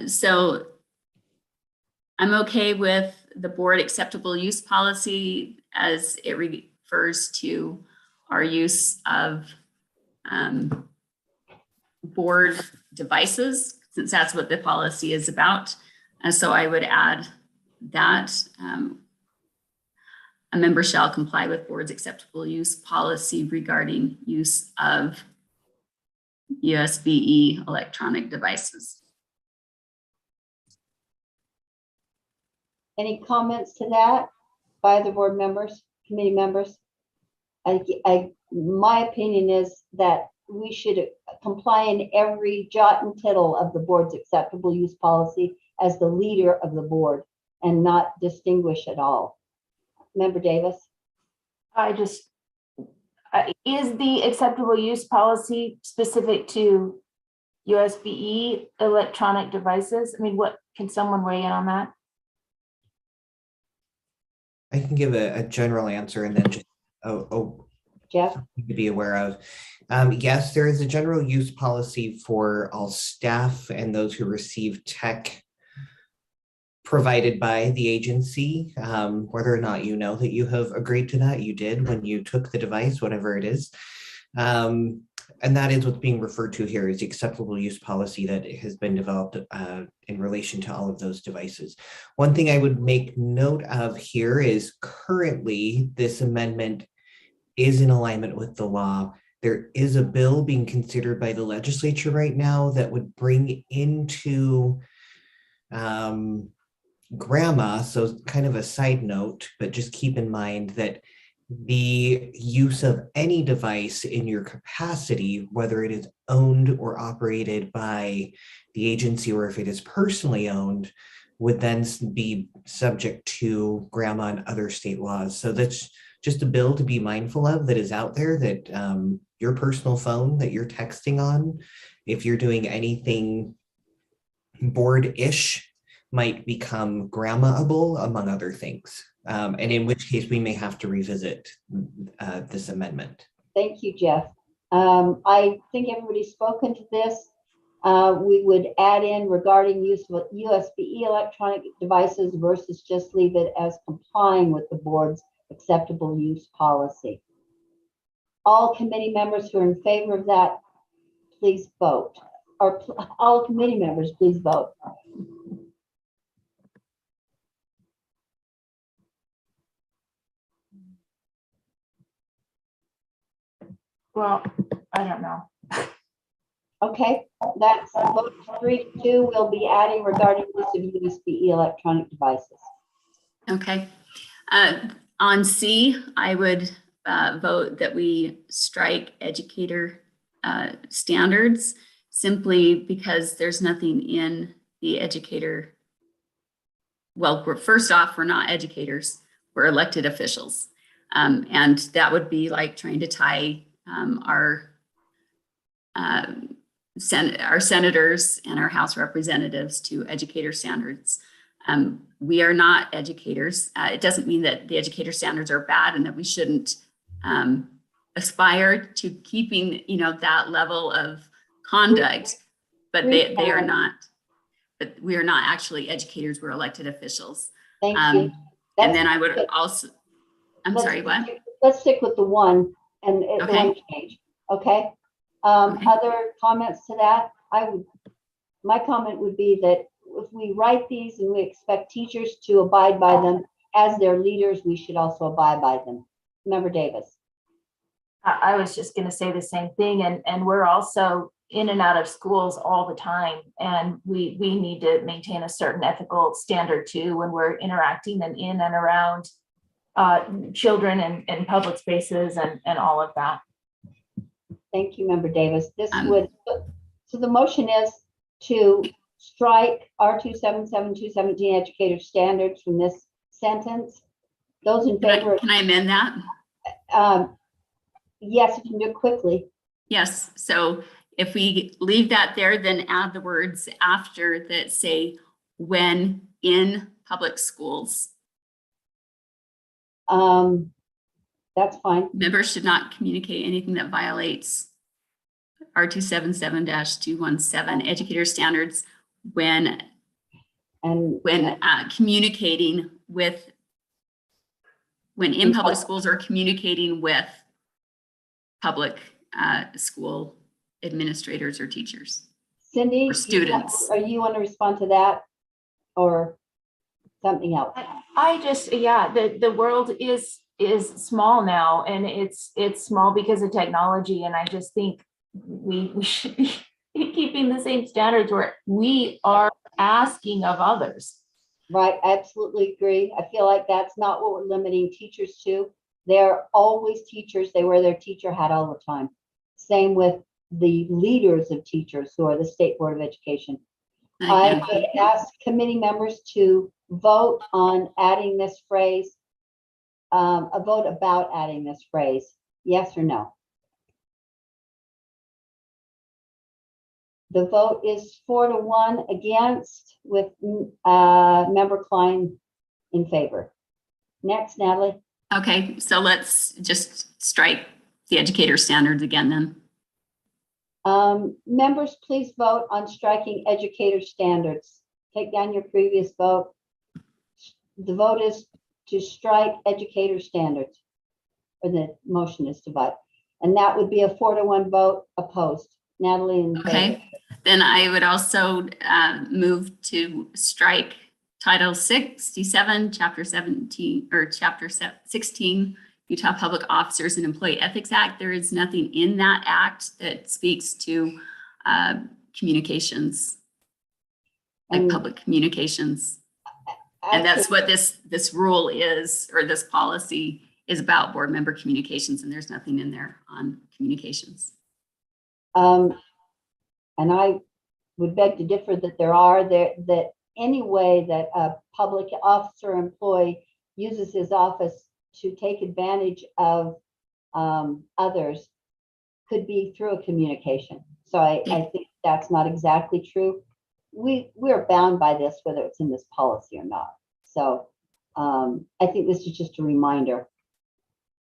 So I'm okay with the board acceptable use policy as it refers to our use of board devices, since that's what the policy is about. And so I would add that a member shall comply with board's acceptable use policy regarding use of USB-E electronic devices. Any comments to that by the board members, committee members? My opinion is that we should comply in every jot and tittle of the board's acceptable use policy as the leader of the board and not distinguish at all. Member Davis? Is the acceptable use policy specific to USB-E electronic devices? I mean, can someone weigh in on that? I can give a general answer and then just Jeff? something to be aware of. Yes, there is a general use policy for all staff and those who receive tech provided by the agency, whether or not you know that you have agreed to that. You did when you took the device, whatever it is. And that is what's being referred to here is the acceptable use policy that has been developed in relation to all of those devices. One thing I would make note of here is currently this amendment is in alignment with the law There is a bill being considered by the legislature right now that would bring into grandma, so kind of a side note, but just keep in mind that the use of any device in your capacity, whether it is owned or operated by the agency or if it is personally owned, would then be subject to grandma and other state laws. So that's just a bill to be mindful of that is out there, that your personal phone that you're texting on, if you're doing anything board-ish, might become grandma-able, among other things. And in which case we may have to revisit this amendment. Thank you, Jeff. I think everybody's spoken to this. We would add in regarding use of USB electronic devices versus just leave it as complying with the board's acceptable use policy. All committee members who are in favor of that, please vote. Or all committee members, please vote. Well, I don't know. Okay, that's vote 3-2. We'll be adding regarding use of USB electronic devices. Okay. On C, I would vote that we strike educator standards, simply because there's nothing in the educator. Well, first off, we're not educators, we're elected officials. And that would be like trying to tie our senators and our House representatives to educator standards. We are not educators. It doesn't mean that the educator standards are bad and that we shouldn't aspire to keeping, that level of conduct, but they are not. But we are not actually educators. We're elected officials. Thank you. And then I would also. Sorry, what? Let's stick with the one and the one change. Okay. Other comments to that? My comment would be that if we write these and we expect teachers to abide by them as their leaders, we should also abide by them. Member Davis. I was just going to say the same thing, and we're also in and out of schools all the time, and we need to maintain a certain ethical standard too when we're interacting and in and around children and public spaces and all of that. Thank you, Member Davis. This would, so the motion is to strike R277-217 educator standards from this sentence. Those in favor. Can I amend that? Yes, you can do it quickly. Yes. So if we leave that there, then add the words after that say when in public schools. That's fine. Members should not communicate anything that violates R277-217 educator standards when communicating with, when in public schools or communicating with public school administrators or teachers. Cindy, or students. Are you want to respond to that or something else? I just, the world is small now, and it's small because of technology, and I just think we should be keeping the same standards where we are asking of others. Right, I absolutely agree. I feel like that's not what we're limiting teachers to. They're always teachers. They wear their teacher hat all the time. Same with the leaders of teachers who are the State Board of Education. I would ask committee members to vote on adding this phrase, a vote about adding this phrase, yes or no. The vote is 4-1 against, with Member Klein in favor. Next, Natalie. Okay, so let's just strike the educator standards again then. Members, please vote on striking educator standards. Take down your previous vote. The vote is to strike educator standards, or the motion is to vote. And that would be a 4-1 vote opposed. Natalie in favor. Okay, then I would also move to strike Title 67, Chapter 17, or Chapter 16, Utah Public Officers and Employee Ethics Act. There is nothing in that act that speaks to communications, like And public communications. And that's what this rule is, or this policy is about, board member communications, and there's nothing in there on communications. And I would beg to differ that that any way that a public officer or employee uses his office to take advantage of others could be through a communication. So I think that's not exactly true. We're bound by this, whether it's in this policy or not. So I think this is just a reminder.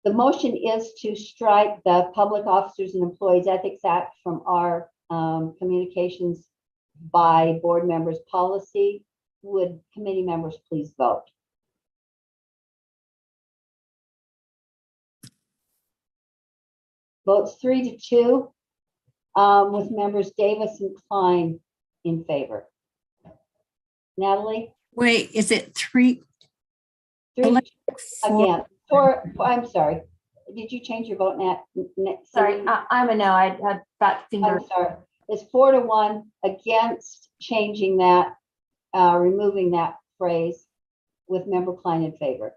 The motion is to strike the Public Officers and Employees Ethics Act from our communications by board members policy. Would committee members please vote? Votes 3-2 with members Davis and Klein in favor. Natalie? Wait, is it 3? 3 again. 4, I'm sorry. Did you change your vote, Nat? Sorry, I'm a no. I had that finger. I'm sorry. It's 4-1 against changing that, removing that phrase with member Klein in favor.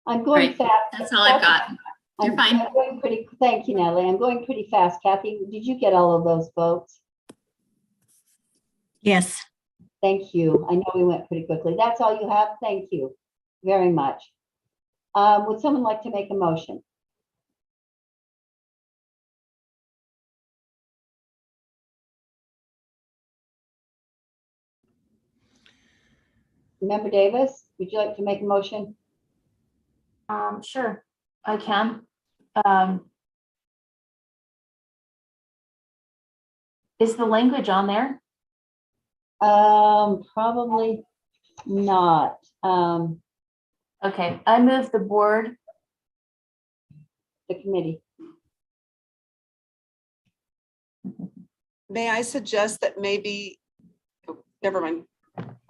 I'm going fast. That's all I've got. You're fine. I'm going pretty, thank you, Natalie. I'm going pretty fast. Kathy, did you get all of those votes? Yes. Thank you. I know we went pretty quickly. That's all you have? Thank you very much. Would someone like to make a motion? Member Davis, would you like to make a motion? Sure, I can. Is the language on there? Probably not. Okay, I move the board. The committee. May I suggest that maybe, oh, never mind.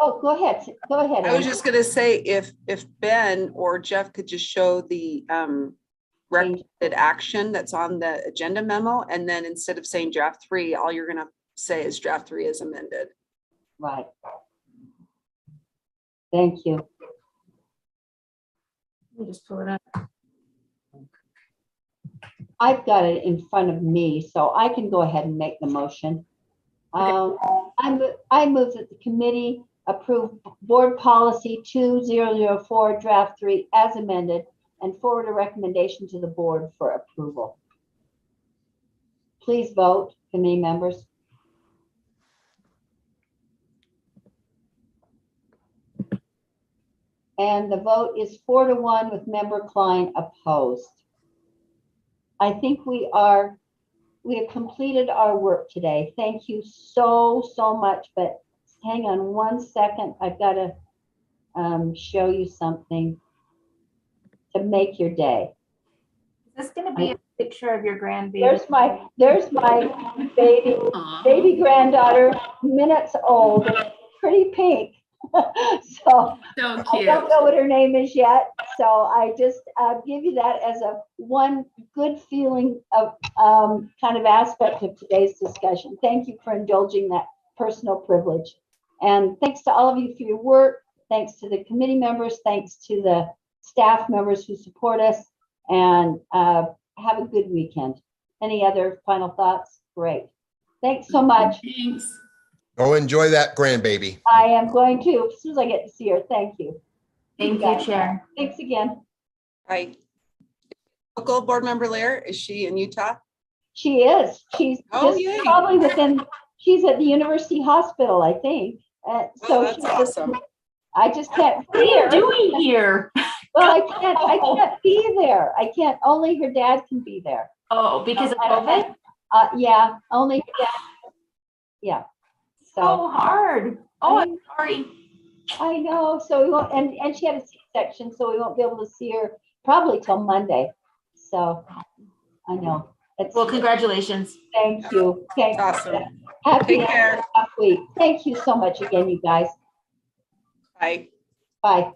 Oh, go ahead. Go ahead. I was just gonna say, if Ben or Jeff could just show the recommended action that's on the agenda memo, and then instead of saying draft 3, all you're gonna say is draft 3 is amended. Right. Thank you. Let me just pull it up. I've got it in front of me, so I can go ahead and make the motion. I move that the committee approve board policy 2004 draft 3 as amended and forward a recommendation to the board for approval. Please vote, committee members. And the vote is 4-1 with member Klein opposed. I think we have completed our work today. Thank you so much, but hang on one second. I've got to show you something to make your day. Is this going to be a picture of your grandbaby? There's my baby granddaughter, minutes old, pretty pink. So I don't know what her name is yet. So I just give you that as a one good feeling of kind of aspect of today's discussion. Thank you for indulging that personal privilege. And thanks to all of you for your work. Thanks to the committee members. Thanks to the staff members who support us. And have a good weekend. Any other final thoughts? Great. Thanks so much. Thanks. Go enjoy that grandbaby. I am going to, as soon as I get to see her. Thank you. Thank you, Chair. Thanks again. Right. Local board member Lair, is she in Utah? She is. She's just probably she's at the University Hospital, I think. So that's awesome. I just can't What are you doing here? Well, I can't be there. I can't, only her dad can be there. Oh, because of COVID? Yeah, only her dad. Yeah. So hard. Oh, I'm sorry. I know. So we won't, and she had a C-section, so we won't be able to see her probably till Monday. So I know. Well, congratulations. Thank you. Thanks. Awesome. Happy Take care. week. Thank you so much again, you guys. Bye. Bye.